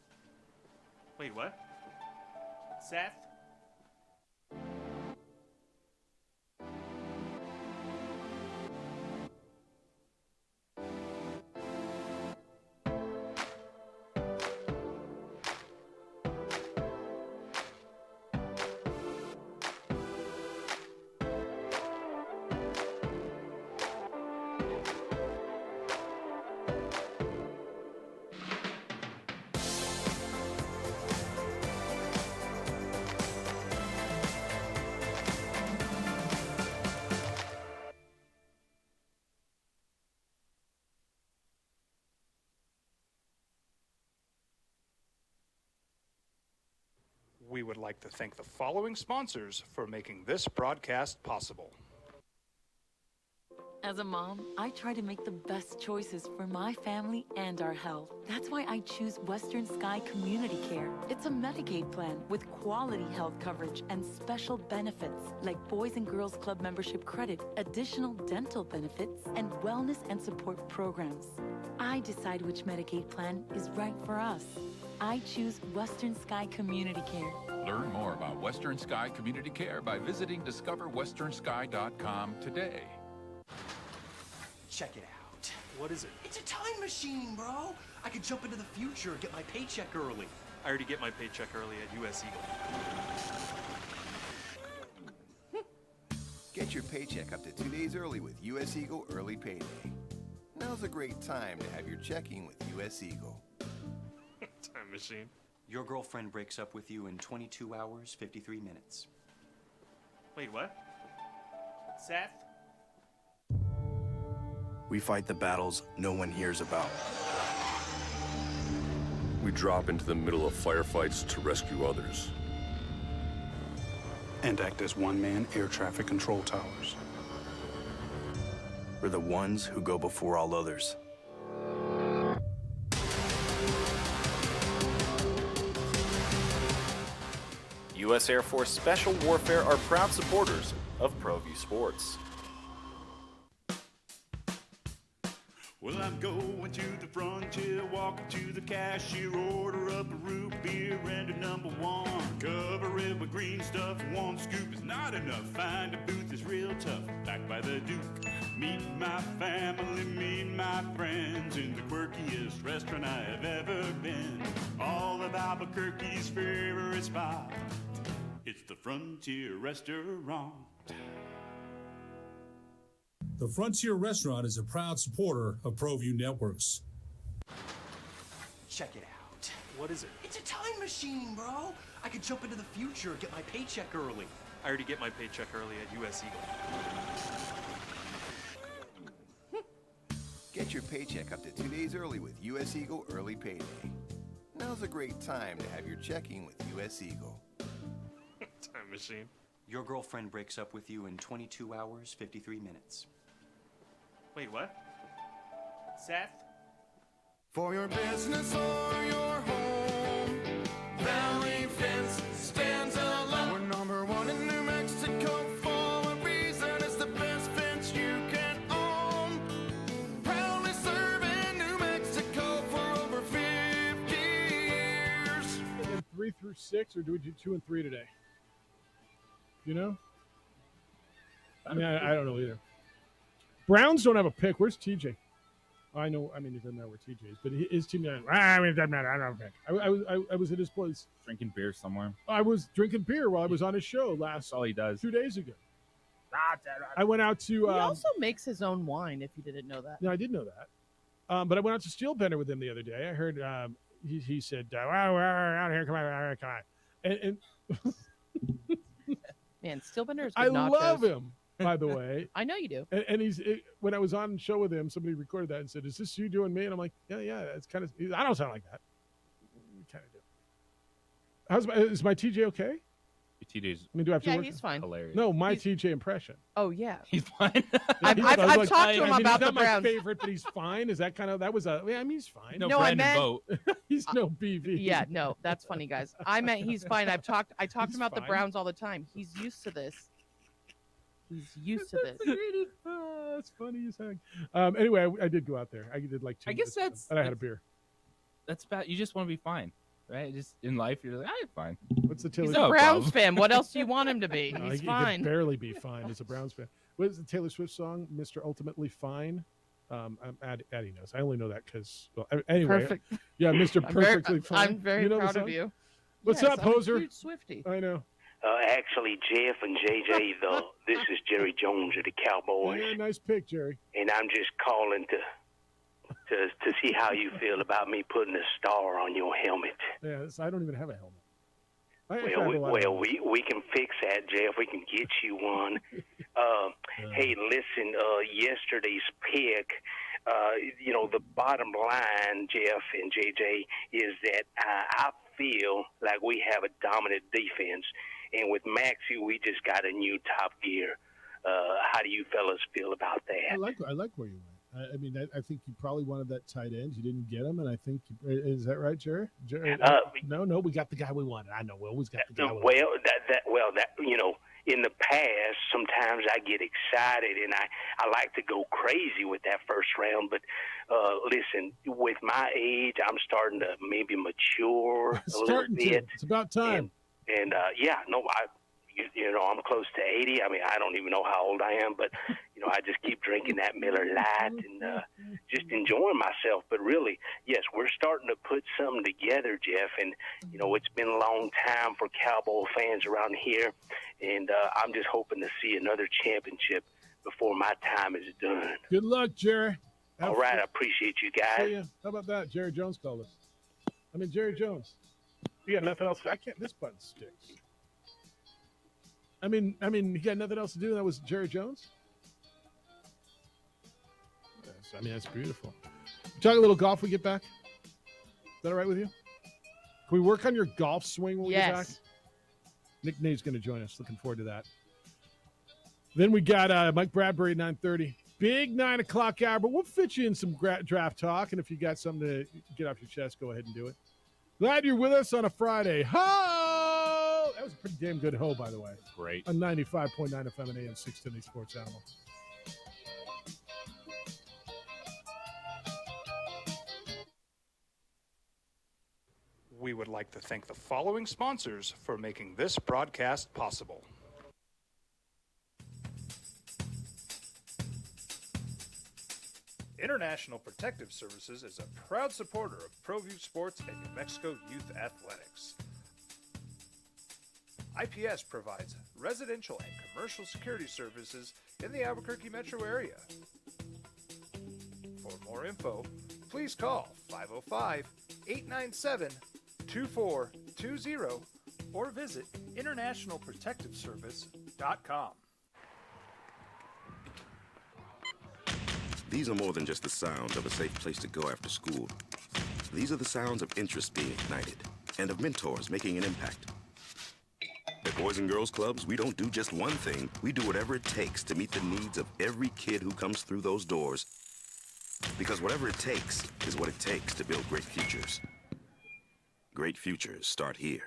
Speaker 14: Wait, what? Seth?
Speaker 17: We would like to thank the following sponsors for making this broadcast possible.
Speaker 5: As a mom, I try to make the best choices for my family and our health. That's why I choose Western Sky Community Care. It's a Medicaid plan with quality health coverage and special benefits like Boys and Girls Club membership credit, additional dental benefits, and wellness and support programs. I decide which Medicaid plan is right for us. I choose Western Sky Community Care.
Speaker 15: Learn more about Western Sky Community Care by visiting discoverwesternsky.com today.
Speaker 13: Check it out.
Speaker 14: What is it?
Speaker 13: It's a time machine, bro. I could jump into the future, get my paycheck early.
Speaker 14: I already get my paycheck early at US Eagle.
Speaker 11: Get your paycheck up to 2 days early with US Eagle Early Payday. Now's a great time to have your checking with US Eagle.
Speaker 14: Time machine.
Speaker 20: Your girlfriend breaks up with you in 22 hours, 53 minutes.
Speaker 14: Wait, what? Seth?
Speaker 20: We fight the battles no one hears about.
Speaker 16: We drop into the middle of firefights to rescue others.
Speaker 20: And act as one-man air traffic control towers. We're the ones who go before all others.
Speaker 18: U.S. Air Force Special Warfare are proud supporters of ProView Sports.
Speaker 6: Well, I'm going to the frontier, walking to the cashier, order up a root beer and a number one. Cover it with green stuff, one scoop is not enough. Find a booth is real tough, back by the Duke. Meet my family, meet my friends in the quirkiest restaurant I have ever been. All of Albuquerque's favorite spot, it's the Frontier Restaurant.
Speaker 4: The Frontier Restaurant is a proud supporter of ProView Networks.
Speaker 13: Check it out.
Speaker 14: What is it?
Speaker 13: It's a time machine, bro. I could jump into the future, get my paycheck early.
Speaker 14: I already get my paycheck early at US Eagle.
Speaker 11: Get your paycheck up to 2 days early with US Eagle Early Payday. Now's a great time to have your checking with US Eagle.
Speaker 14: Time machine.
Speaker 13: Your girlfriend breaks up with you in 22 hours, 53 minutes.
Speaker 14: Wait, what? Seth?
Speaker 6: For your business or your home, Valley Fence stands alone. We're number one in New Mexico for a reason. It's the best fence you can own. Proudly serving New Mexico for over 50 years.
Speaker 7: 3 through 6, or do we do 2 and 3 today? You know? I mean, I don't know either. Browns don't have a pick. Where's TJ? I know. I mean, it doesn't matter where TJ is, but his team. I mean, it doesn't matter. I don't have a pick. I was at his place
Speaker 8: drinking beer somewhere.
Speaker 7: I was drinking beer while I was on his show
Speaker 8: That's all he does.
Speaker 7: 2 days ago. I went out to.
Speaker 2: He also makes his own wine. If you didn't know that.
Speaker 7: No, I did know that. But I went out to Steel Bender with him the other day. I heard he said, "Wow, we're out here, come on." And
Speaker 2: Man, Steel Bender is
Speaker 7: I
Speaker 2: good nachos.
Speaker 7: love him. By the way,
Speaker 2: I know you do.
Speaker 7: And when I was on the show with him, somebody recorded that and said, "Is this you doing me?" And I'm like, "Yeah, it's kind of." I don't sound like that. Kind of do. Is my TJ okay?
Speaker 8: TJ's.
Speaker 7: I mean, do I have to work?
Speaker 2: He's fine.
Speaker 8: Hilarious.
Speaker 7: No, my TJ impression.
Speaker 2: Oh yeah,
Speaker 8: he's fine.
Speaker 2: I've talked to him about
Speaker 7: he's
Speaker 2: the
Speaker 7: not
Speaker 2: Browns.
Speaker 7: my favorite, but he's fine. Is that kind of that was a? Yeah, I mean, he's fine.
Speaker 2: No, I meant
Speaker 7: he's no BV.
Speaker 2: Yeah, no, that's funny, guys. I meant he's fine. I talked to him about the
Speaker 7: fine.
Speaker 2: Browns all the time. He's used to this. He's used to this.
Speaker 7: That's funny as heck. Anyway, I did go out there. I did like 2
Speaker 8: I guess
Speaker 7: minutes, and I had a beer.
Speaker 8: That's about. You just want to be fine, right? Just in life, you're like, I'm fine.
Speaker 7: What's the Taylor?
Speaker 2: He's a Browns fan. What else do you want him to be?
Speaker 7: No,
Speaker 2: He's
Speaker 7: he
Speaker 2: fine.
Speaker 7: could barely be fine as a Browns fan. What is the Taylor Swift song, Mr. Ultimately Fine? Addie knows. I only know that because, well, anyway.
Speaker 2: Perfect.
Speaker 7: Yeah, Mr. Perfectly Fine.
Speaker 2: I'm very
Speaker 7: You know the
Speaker 2: proud of
Speaker 7: song?
Speaker 2: you.
Speaker 7: What's
Speaker 2: Yes,
Speaker 7: up,
Speaker 2: I'm a
Speaker 7: Hoser?
Speaker 2: huge Swiftie.
Speaker 7: I know.
Speaker 12: Actually, Jeff and JJ, this is Jerry Jones of the Cowboys,
Speaker 7: Yeah, nice pick, Jerry.
Speaker 12: and I'm just calling to see how you feel about me putting a star on your helmet.
Speaker 7: Yeah, I don't even have a helmet. I actually have a lot of
Speaker 12: Well, we can fix that, Jeff. We can get you one. Hey, listen, yesterday's pick, the bottom line, Jeff and JJ, is that I feel like we have a dominant defense. And with Maxie, we just got a new top gear. How do you fellas feel about that?
Speaker 7: I like where you went. I mean, I think you probably wanted that tight end. You didn't get him, and I think is that right, Jerry? No, we got the guy we wanted. I know we always got the guy. We wanted.
Speaker 12: In the past, sometimes I get excited and I like to go crazy with that first round. But listen, with my age, I'm starting to maybe mature a little bit.
Speaker 7: It's about time.
Speaker 12: And I'm close to 80. I mean, I don't even know how old I am, but I just keep drinking that Miller Lite and just enjoying myself. But really, yes, we're starting to put something together, Jeff. And it's been a long time for Cowboy fans around here, and I'm just hoping to see another championship before my time is done.
Speaker 7: Good luck, Jerry.
Speaker 12: All right, I appreciate you guys.
Speaker 7: Yeah. How about that? Jerry Jones called us. Jerry Jones. You got nothing else? I can't. This button sticks. I mean, he got nothing else to do. That was Jerry Jones. Yes, that's beautiful. Talk a little golf when we get back. Is that all right with you? Can we work on your golf swing when we get back? Nick Nade's going to join us. Looking forward to that. Then we got Mike Bradbury at 9:30. Big 9 o'clock hour, but we'll fit you in some draft talk. And if you got something to get off your chest, go ahead and do it. Glad you're with us on a Friday. Ho! That was a pretty damn good ho, by the way.
Speaker 8: Great.
Speaker 7: On 95.9 FM and AM 610 Sports Animal.
Speaker 17: We would like to thank the following sponsors for making this broadcast possible. International Protective Services is a proud supporter of ProView Sports and New Mexico Youth Athletics. IPS provides residential and commercial security services in the Albuquerque metro area. For more info, please call 505-897-2420 or visit internationalprotectiveservice.com.
Speaker 10: These are more than just the sounds of a safe place to go after school. These are the sounds of interest being ignited and of mentors making an impact. At Boys and Girls Clubs, we don't do just one thing. We do whatever it takes to meet the needs of every kid who comes through those doors. Because whatever it takes is what it takes to build great futures. Great futures start here.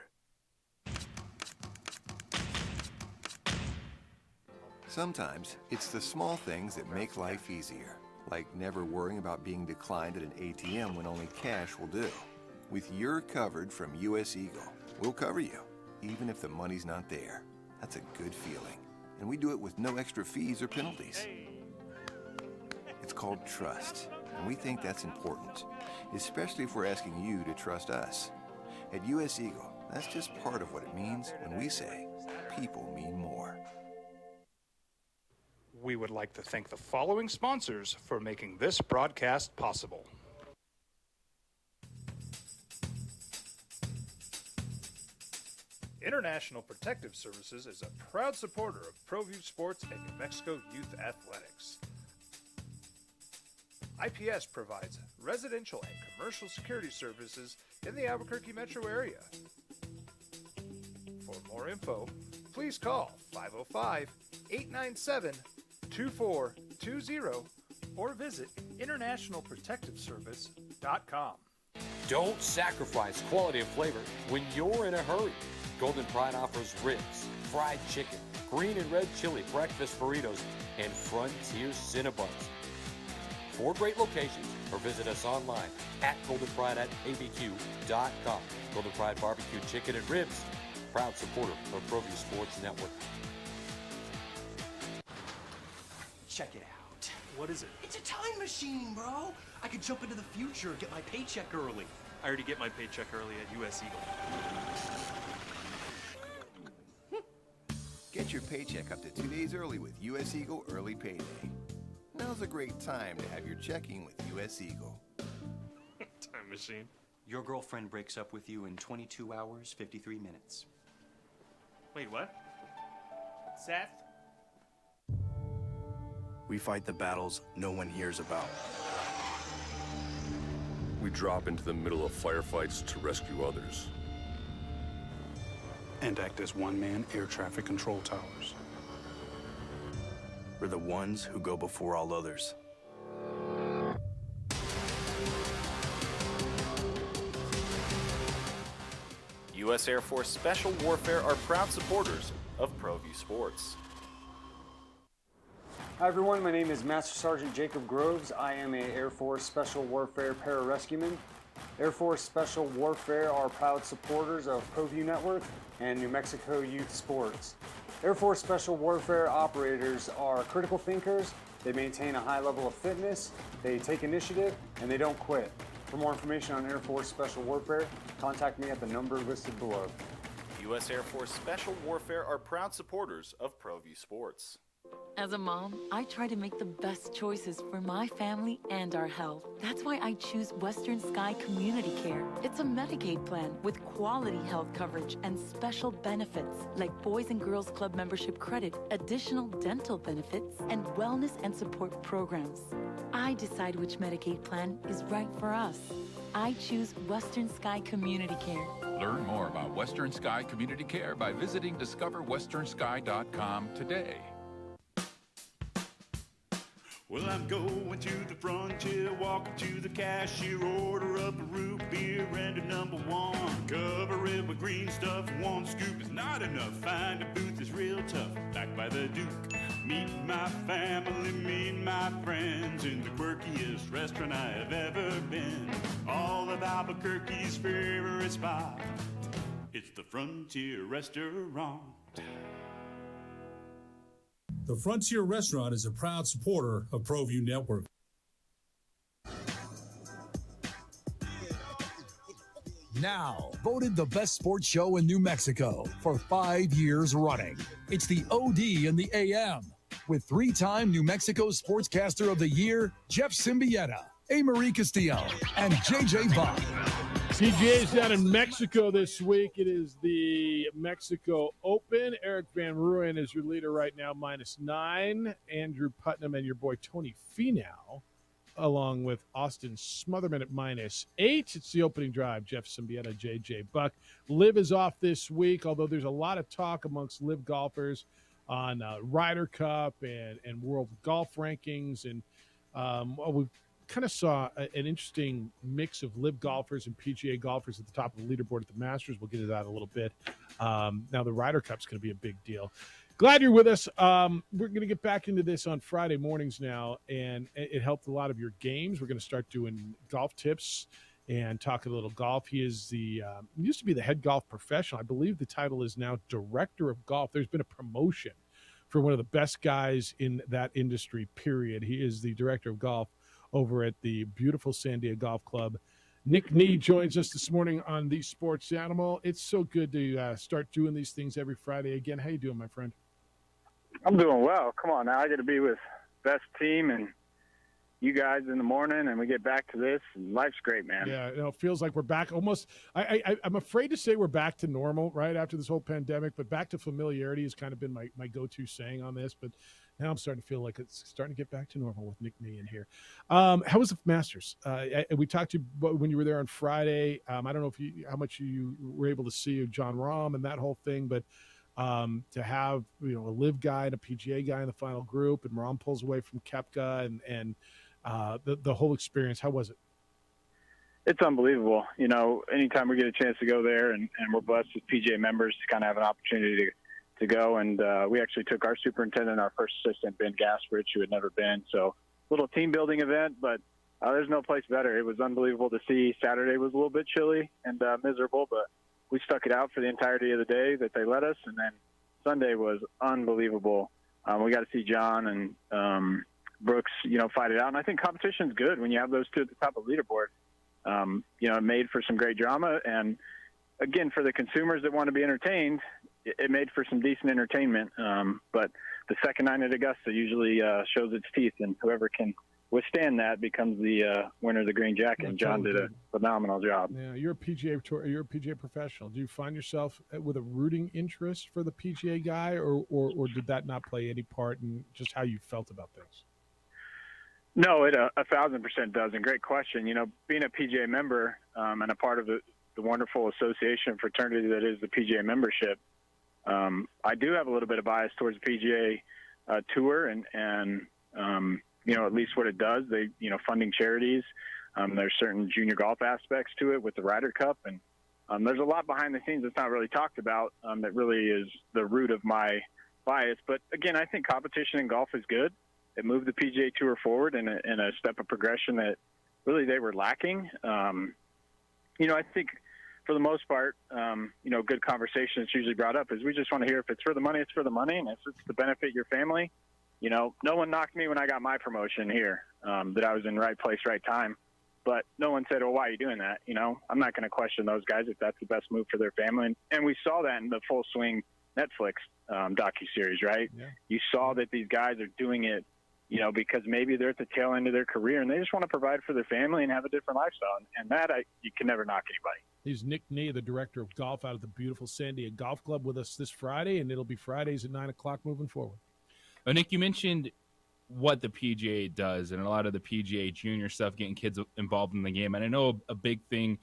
Speaker 11: Sometimes it's the small things that make life easier, like never worrying about being declined at an ATM when only cash will do. With your coverage from US Eagle, we'll cover you, even if the money's not there. That's a good feeling. And we do it with no extra fees or penalties. It's called trust, and we think that's important, especially if we're asking you to trust us. At US Eagle, that's just part of what it means when we say people mean more.
Speaker 17: We would like to thank the following sponsors for making this broadcast possible. International Protective Services is a proud supporter of ProView Sports and New Mexico Youth Athletics. IPS provides residential and commercial security services in the Albuquerque metro area. For more info, please call 505-897-2420 or visit internationalprotectiveservice.com.
Speaker 21: Don't sacrifice quality and flavor when you're in a hurry. Golden Pride offers ribs, fried chicken, green and red chili breakfast burritos, and Frontier Cinnabons. 4 great locations, or visit us online at goldenpride@abq.com. Golden Pride Barbecue Chicken and Ribs, proud supporter of ProView Sports Network.
Speaker 13: Check it out.
Speaker 14: What is it?
Speaker 13: It's a time machine, bro. I could jump into the future, get my paycheck early.
Speaker 14: I already get my paycheck early at US Eagle.
Speaker 11: Get your paycheck up to 2 days early with US Eagle Early Payday. Now's a great time to have your checking with US Eagle.
Speaker 14: Time machine.
Speaker 13: Your girlfriend breaks up with you in 22 hours, 53 minutes.
Speaker 14: Wait, what? Seth?
Speaker 20: We fight the battles no one hears about.
Speaker 16: We drop into the middle of firefights to rescue others.
Speaker 23: And act as one-man air traffic control towers.
Speaker 20: We're the ones who go before all others.
Speaker 18: U.S. Air Force Special Warfare are proud supporters of ProView Sports.
Speaker 22: Hi everyone, my name is Master Sergeant Jacob Groves. I am a Air Force Special Warfare pararescueman. Air Force Special Warfare are proud supporters of ProView Network and New Mexico Youth Sports. Air Force Special Warfare operators are critical thinkers. They maintain a high level of fitness, they take initiative, and they don't quit. For more information on Air Force Special Warfare, contact me at the number listed below.
Speaker 18: U.S. Air Force Special Warfare are proud supporters of ProView Sports.
Speaker 5: As a mom, I try to make the best choices for my family and our health. That's why I choose Western Sky Community Care. It's a Medicaid plan with quality health coverage and special benefits like Boys and Girls Club membership credit, additional dental benefits, and wellness and support programs. I decide which Medicaid plan is right for us. I choose Western Sky Community Care.
Speaker 15: Learn more about Western Sky Community Care by visiting discoverwesternsky.com today.
Speaker 6: Well, I'm going to the frontier, walking to the cashier, order up a root beer and a number 1. Cover it with green stuff, 1 scoop is not enough. Find a booth that's real tough, backed by the Duke. Meet my family, meet my friends in the quirkiest restaurant I have ever been. All of Albuquerque's favorite spot, it's the Frontier Restaurant.
Speaker 4: The Frontier Restaurant is a proud supporter of ProView Network.
Speaker 24: Now, voted the best sports show in New Mexico for 5 years running. It's the OD in the AM with 3-time New Mexico Sportscaster of the Year, Jeff Symbieta, A. Marie Castillo, and JJ Buck.
Speaker 7: PGA's down in Mexico this week. It is the Mexico Open. Eric Van Rooyen is your leader right now, -9. Andrew Putnam and your boy Tony Finau, along with Austin Smotherman at -8. It's the opening drive. Jeff Symbieta, JJ Buck. Liv is off this week, although there's a lot of talk amongst Liv golfers on Ryder Cup and world golf rankings. And we kind of saw an interesting mix of Liv golfers and PGA golfers at the top of the leaderboard at the Masters. We'll get to that in a little bit. Now the Ryder Cup's going to be a big deal. Glad you're with us. We're going to get back into this on Friday mornings now, and it helped a lot of your games. We're going to start doing golf tips and talking a little golf. He is used to be the head golf professional. I believe the title is now director of golf. There's been a promotion for one of the best guys in that industry, period. He is the director of golf over at the beautiful San Diego Golf Club. Nick Nee joins us this morning on The Sports Animal. It's so good to start doing these things every Friday again. How you doing, my friend?
Speaker 1: I'm doing well. Come on now. I get to be with best team and you guys in the morning, and we get back to this, and life's great, man.
Speaker 7: Yeah, it feels like we're back almost. I'm afraid to say we're back to normal right after this whole pandemic, but back to familiarity has kind of been my go-to saying on this. But now I'm starting to feel like it's starting to get back to normal with Nick Nee in here. How was the Masters? We talked to you when you were there on Friday. I don't know how much you were able to see John Rahm and that whole thing, but to have a Liv guy and a PGA guy in the final group, and Rahm pulls away from Koepka and the whole experience. How was it?
Speaker 1: It's unbelievable. Anytime we get a chance to go there, and we're blessed with PGA members to kind of have an opportunity to go. And we actually took our superintendent, our first assistant, Ben Gasparich, who had never been. So little team building event, but there's no place better. It was unbelievable to see. Saturday was a little bit chilly and miserable, but we stuck it out for the entirety of the day that they let us. And then Sunday was unbelievable. We got to see John and Brooks, fight it out. And I think competition's good when you have those two at the top of the leaderboard. It made for some great drama. And again, for the consumers that want to be entertained, it made for some decent entertainment. But the second night at Augusta usually shows its teeth, and whoever can withstand that becomes the winner of the green jacket. And John did a phenomenal job.
Speaker 7: Yeah, you're a PGA professional. Do you find yourself with a rooting interest for the PGA guy, or did that not play any part in just how you felt about things?
Speaker 1: No, it 1,000% does. And great question. Being a PGA member and a part of the wonderful association fraternity that is the PGA membership, I do have a little bit of bias towards the PGA tour and at least what it does. They, funding charities. There's certain junior golf aspects to it with the Ryder Cup. And there's a lot behind the scenes that's not really talked about that really is the root of my bias. But again, I think competition in golf is good. It moved the PGA Tour forward in a step of progression that really they were lacking. I think for the most part, good conversation that's usually brought up is we just want to hear if it's for the money, it's for the money. And if it's to benefit your family, no one knocked me when I got my promotion here, that I was in right place, right time. But no one said, well, why are you doing that? I'm not going to question those guys if that's the best move for their family. And we saw that in the Full Swing Netflix docuseries, right? Yeah. You saw that these guys are doing it, because maybe they're at the tail end of their career and they just want to provide for their family and have a different lifestyle. And that you can never knock anybody.
Speaker 7: He's Nick Nee, the director of golf out of the beautiful San Diego Golf Club, with us this Friday, and it'll be Fridays at 9 o'clock moving forward.
Speaker 8: Oh, Nick, you mentioned what the PGA does and a lot of the PGA junior stuff, getting kids involved in the game. And I know a big thing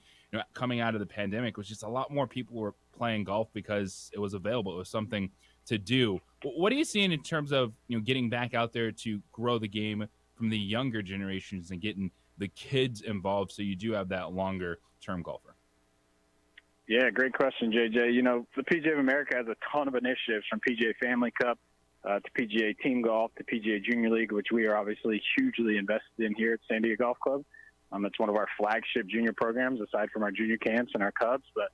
Speaker 8: coming out of the pandemic was just a lot more people were playing golf because it was available. It was something to do. What are you seeing in terms of getting back out there to grow the game from the younger generations and getting the kids involved so you do have that longer term golfer?
Speaker 1: Yeah, great question, JJ. The PGA of America has a ton of initiatives, from PGA Family Cup to PGA Team Golf to PGA Junior League, which we are obviously hugely invested in here at San Diego Golf Club. It's one of our flagship junior programs, aside from our junior camps and our Cubs, but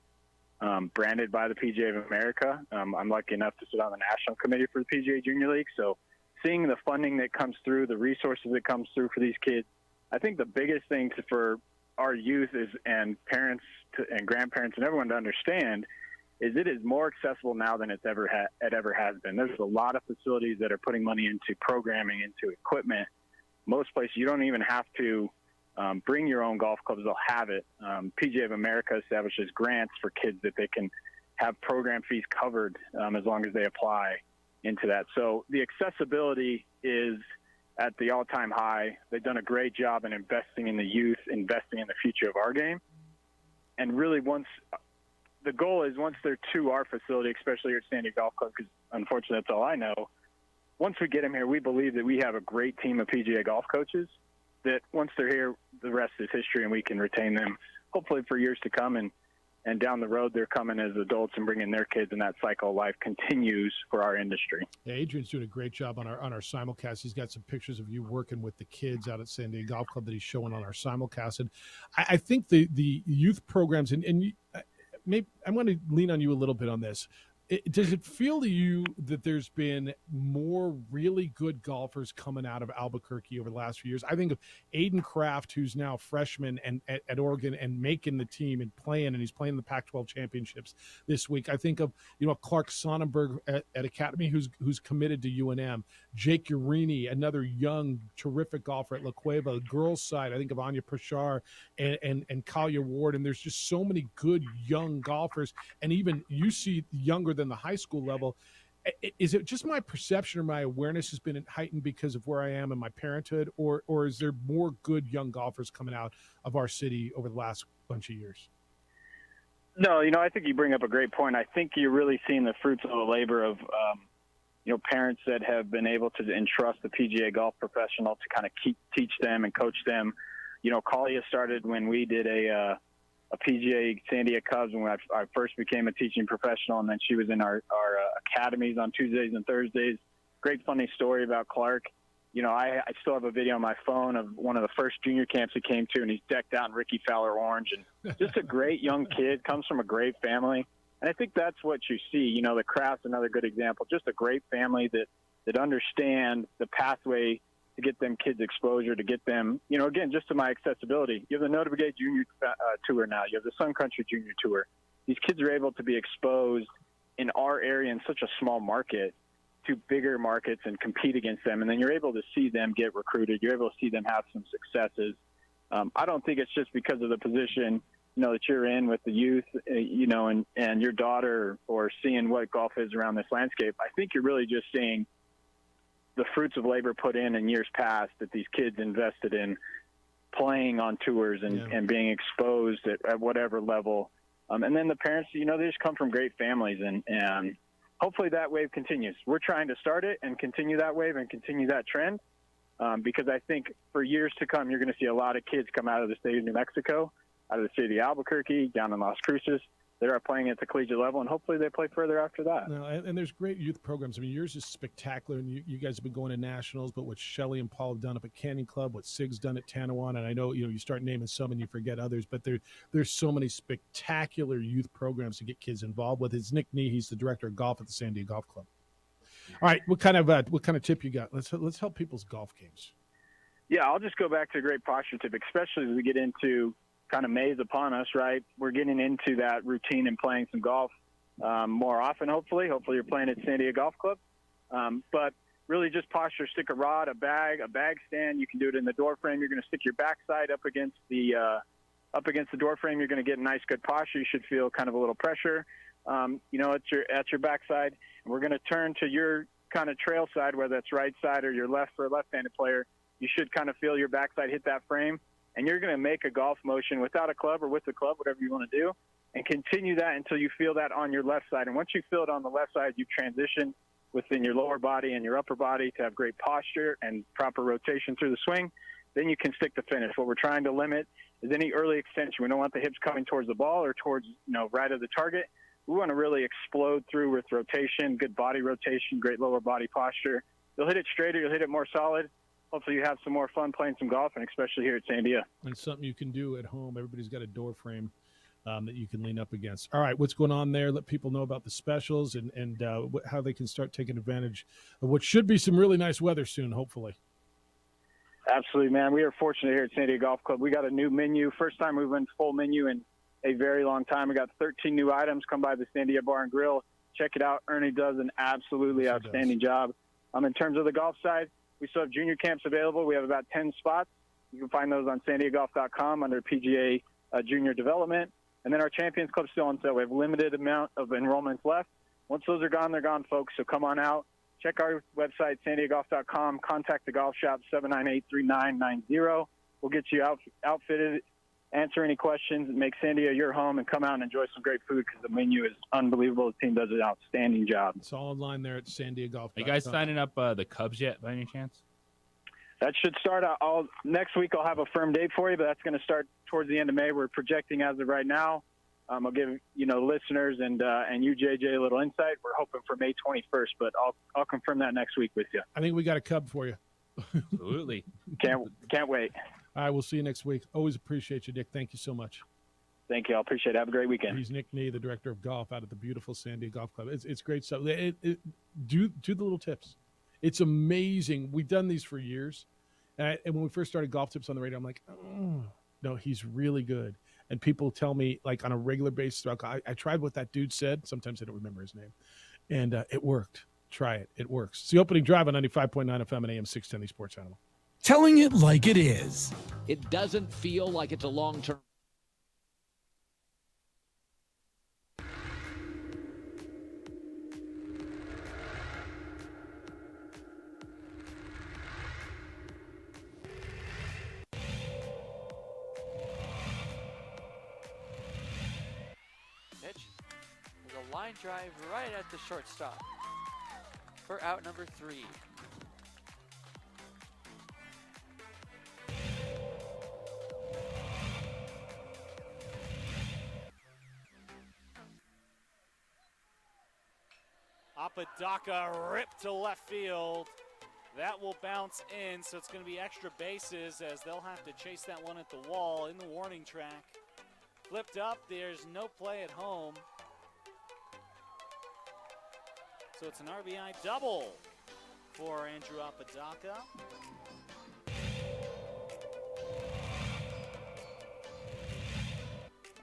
Speaker 1: branded by the PGA of America. I'm lucky enough to sit on the national committee for the PGA Junior League. So seeing the funding that comes through, the resources that comes through for these kids, I think the biggest thing for our youth and parents and grandparents and everyone to understand is it is more accessible now than it ever has been. There's a lot of facilities that are putting money into programming, into equipment. Most places you don't even have to Bring your own golf clubs. They'll have it. PGA of America establishes grants for kids that they can have program fees covered as long as they apply into that. So the accessibility is at the all-time high. They've done a great job in investing in the youth, investing in the future of our game. And really the goal is once they're to our facility, especially here at San Diego Golf Club, because unfortunately that's all I know, once we get them here, we believe that we have a great team of PGA golf coaches that once they're here, the rest is history, and we can retain them hopefully for years to come. And down the road, they're coming as adults and bringing their kids, and that cycle of life continues for our industry.
Speaker 7: Yeah, Adrian's doing a great job on our simulcast. He's got some pictures of you working with the kids out at San Diego Golf Club that he's showing on our simulcast. And I think the youth programs, and maybe I'm going to lean on you a little bit on this. Does it feel to you that there's been more really good golfers coming out of Albuquerque over the last few years? I think of Aiden Kraft, who's now a freshman and at Oregon and making the team and playing, and he's playing the Pac-12 championships this week. I think of Clark Sonnenberg at Academy, who's committed to UNM. Jake Urini, another young, terrific golfer at La Cueva. Girls side, I think of Anya Prashar and Kalia Ward, and there's just so many good young golfers, and even you see younger than the high school level. Is it just my perception or my awareness has been heightened because of where I am in my parenthood, or is there more good young golfers coming out of our city over the last bunch of years?
Speaker 1: No, I think you bring up a great point. I think you're really seeing the fruits of the labor of, parents that have been able to entrust the PGA golf professional to kind of teach them and coach them. Kalia started when we did a PGA San Diego Cubs when I first became a teaching professional, and then she was in our academies on Tuesdays and Thursdays. Great funny story about Clark. I still have a video on my phone of one of the first junior camps he came to, and he's decked out in Ricky Fowler orange, and just a great young kid, comes from a great family. And I think that's what you see. The Kraft's another good example, just a great family that understand the pathway to get them kids exposure, to get them, again, just to my accessibility. You have the Notre Brigade Junior Tour now. You have the Sun Country Junior Tour. These kids are able to be exposed in our area in such a small market to bigger markets and compete against them. And then you're able to see them get recruited. You're able to see them have some successes. I don't think it's just because of the position, that you're in with the youth, and your daughter, or seeing what golf is around this landscape. I think you're really just seeing the fruits of labor put in years past that these kids invested in playing on tours and being exposed at whatever level. And then the parents, they just come from great families, and hopefully that wave continues. We're trying to start it and continue that wave and continue that trend because I think for years to come, you're going to see a lot of kids come out of the state of New Mexico, out of the city of Albuquerque, down in Las Cruces, that are playing at the collegiate level, and hopefully they play further after that.
Speaker 7: No, and there's great youth programs. I mean, yours is spectacular, and you guys have been going to nationals, but what Shelley and Paul have done up at Canyon Club, what Sig's done at Tanawan, and I know, you start naming some and you forget others, but there's so many spectacular youth programs to get kids involved with. It's Nick Nee, he's the director of golf at the San Diego Golf Club. All right, what kind of tip you got? Let's help people's golf games.
Speaker 1: Yeah, I'll just go back to a great posture tip, especially as we get into kind of May's upon us, right? We're getting into that routine and playing some golf more often, hopefully. Hopefully you're playing at San Diego Golf Club. But really just posture, stick a rod, a bag stand. You can do it in the door frame. You're going to stick your backside up against the door frame. You're going to get a nice, good posture. You should feel kind of a little pressure, at your backside. And we're going to turn to your kind of trail side, whether that's right side or your left for a left-handed player. You should kind of feel your backside hit that frame. And you're going to make a golf motion without a club or with the club, whatever you want to do, and continue that until you feel that on your left side. And once you feel it on the left side, you transition within your lower body and your upper body to have great posture and proper rotation through the swing. Then you can stick the finish. What we're trying to limit is any early extension. We don't want the hips coming towards the ball or towards, right of the target. We want to really explode through with rotation, good body rotation, great lower body posture. You'll hit it straighter. You'll hit it more solid. Hopefully you have some more fun playing some golf, and especially here at San Diego.
Speaker 7: And something you can do at home. Everybody's got a door frame that you can lean up against. All right, what's going on there? Let people know about the specials and how they can start taking advantage of what should be some really nice weather soon, hopefully.
Speaker 1: Absolutely, man. We are fortunate here at San Diego Golf Club. We got a new menu. First time we went full menu in a very long time. We got 13 new items. Come by the San Diego Bar and Grill. Check it out. Ernie does an absolutely outstanding job. In terms of the golf side, we still have junior camps available. We have about 10 spots. You can find those on sandiegolf.com under PGA Junior Development. And then our Champions Club still on sale. We have a limited amount of enrollments left. Once those are gone, they're gone, folks. So come on out. Check our website, sandiegolf.com. Contact the golf shop, 798-3990. We'll get you outfitted, answer any questions, and make San Diego your home, and come out and enjoy some great food because the menu is unbelievable. The team does an outstanding job.
Speaker 7: It's all online there at sandiegolf.com.
Speaker 8: Are you guys signing up the Cubs yet, by any chance?
Speaker 1: That should start next week. I'll have a firm date for you, but that's going to start towards the end of May. We're projecting as of right now. I'll give listeners and you, JJ, a little insight. We're hoping for May 21st, but I'll confirm that next week with you.
Speaker 7: I think we got a Cub for you.
Speaker 8: Absolutely.
Speaker 1: Can't wait.
Speaker 7: All right, we'll see you next week. Always appreciate you, Nick. Thank you so much.
Speaker 1: Thank you. I appreciate it. Have a great weekend.
Speaker 7: He's Nick Nee, the director of golf out at the beautiful San Diego Golf Club. It's great stuff. Do the little tips. It's amazing. We've done these for years. And when we first started Golf Tips on the radio, I'm like, oh, no, he's really good. And people tell me, like, on a regular basis, I tried what that dude said. Sometimes I don't remember his name. And it worked. Try it. It works. It's the opening drive on 95.9 FM and AM 610, the Sports Animal.
Speaker 24: Telling it like it is.
Speaker 2: It doesn't feel like it's a long-term.
Speaker 3: There's a line drive right at the shortstop for out number 3.
Speaker 9: Apodaca ripped to left field. That will bounce in, so it's going to be extra bases as they'll have to chase that one at the wall in the warning track. Flipped up, there's no play at home. So it's an RBI double for Andrew Apodaca.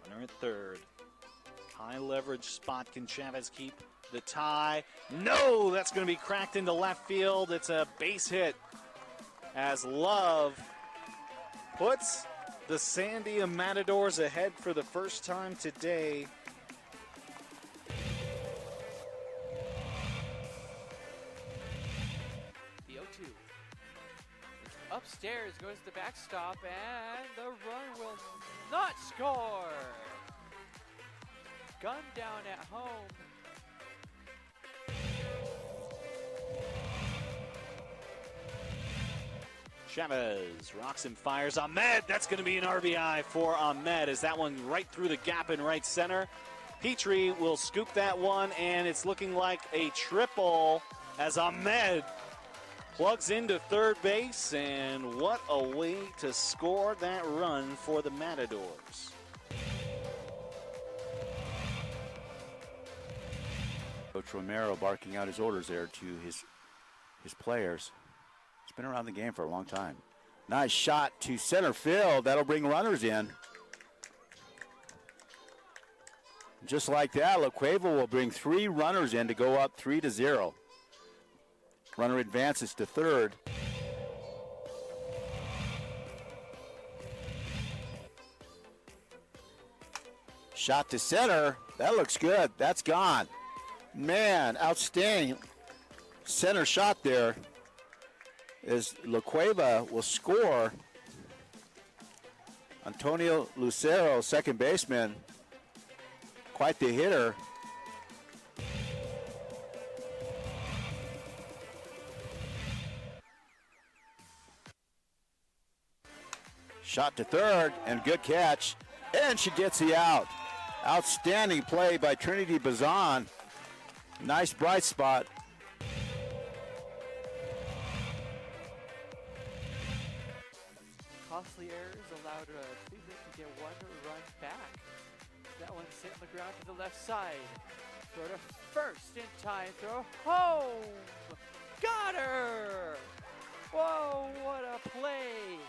Speaker 9: Runner at third. High leverage spot. Can Chavez keep the tie? No, that's going to be cracked into left field. It's a base hit as Love puts the Sandia Matadors ahead for the first time today.
Speaker 3: The 0-2. Upstairs goes the backstop, and the run will not score. Gun down at home.
Speaker 9: Chavez rocks and fires. Ahmed, that's going to be an RBI for Ahmed as that one right through the gap in right center. Petrie will scoop that one, and it's looking like a triple as Ahmed plugs into third base, and what a way to score that run for the Matadors.
Speaker 20: Coach Romero barking out his orders there to his players. He's been around the game for a long time. Nice shot to center field. That'll bring runners in. Just like that, La Cueva will bring 3 runners in to go up 3-0. Runner advances to third. Shot to center. That looks good. That's gone. Man, outstanding center shot there. As La Cueva will score. Antonio Lucero, second baseman, quite the hitter. Shot to third, and good catch, and she gets the out. Outstanding play by Trinity Bazan. Nice bright spot.
Speaker 3: Costly errors allowed Cleveland to get 1 run back. That one's hit on the ground to the left side. Throw to first in time. Throw home. Got her. Whoa, what a play.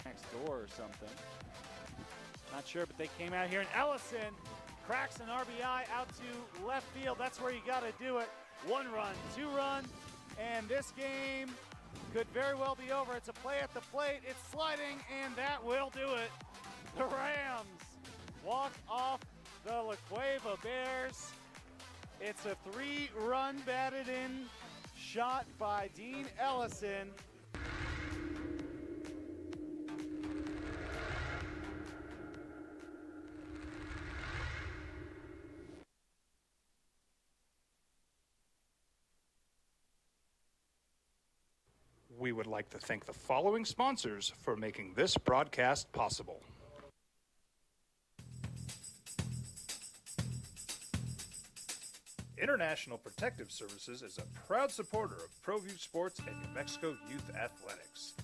Speaker 9: Next door or something. Not sure, but they came out here, and Ellison cracks an RBI out to left field. That's where you got to do it. 1 run, 2 run,
Speaker 10: And this game could very well be over. It's a play at the plate. It's sliding, and that will do it. The Rams walk off the La Cueva Bears. It's a 3-run batted in shot by Dean Ellison.
Speaker 23: We would like to thank the following sponsors for making this broadcast possible. International Protective Services is a proud supporter of ProView Sports and New Mexico Youth Athletics.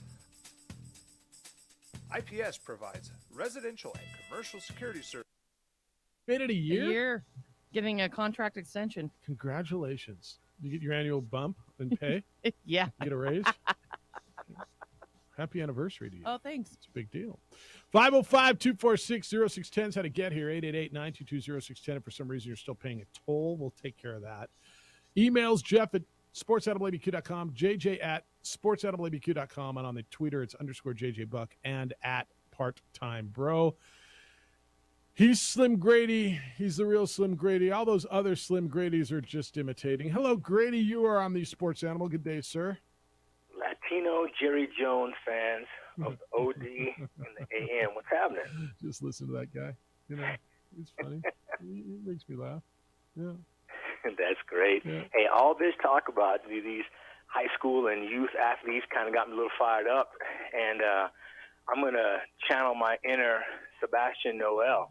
Speaker 23: IPS provides residential and commercial security services.
Speaker 7: Made it a year?
Speaker 12: A year. Getting a contract extension.
Speaker 7: Congratulations. You get your annual bump and pay?
Speaker 12: Yeah.
Speaker 7: You get a raise? Happy anniversary to you.
Speaker 12: Oh, thanks.
Speaker 7: It's a big deal. 505-246-0610 is how to get here. 888-922-0610. If for some reason you're still paying a toll, we'll take care of that. Emails, Jeff at sportsattablabq.com, JJ at sportsattablabq.com, and on the Twitter, it's _JJBuck and at Part-Time Bro. He's Slim Grady. He's the real Slim Grady. All those other Slim Gradys are just imitating. Hello, Grady. You are on the Sports Animal. Good day, sir.
Speaker 17: Latino Jerry Jones fans of the OD and the AM. What's happening?
Speaker 7: Just listen to that guy. You know, it's funny. It makes me laugh. Yeah.
Speaker 17: That's great.
Speaker 7: Yeah.
Speaker 17: Hey, all this talk about these high school and youth athletes kind of got me a little fired up, and I'm going to channel my inner Sebastian Noel.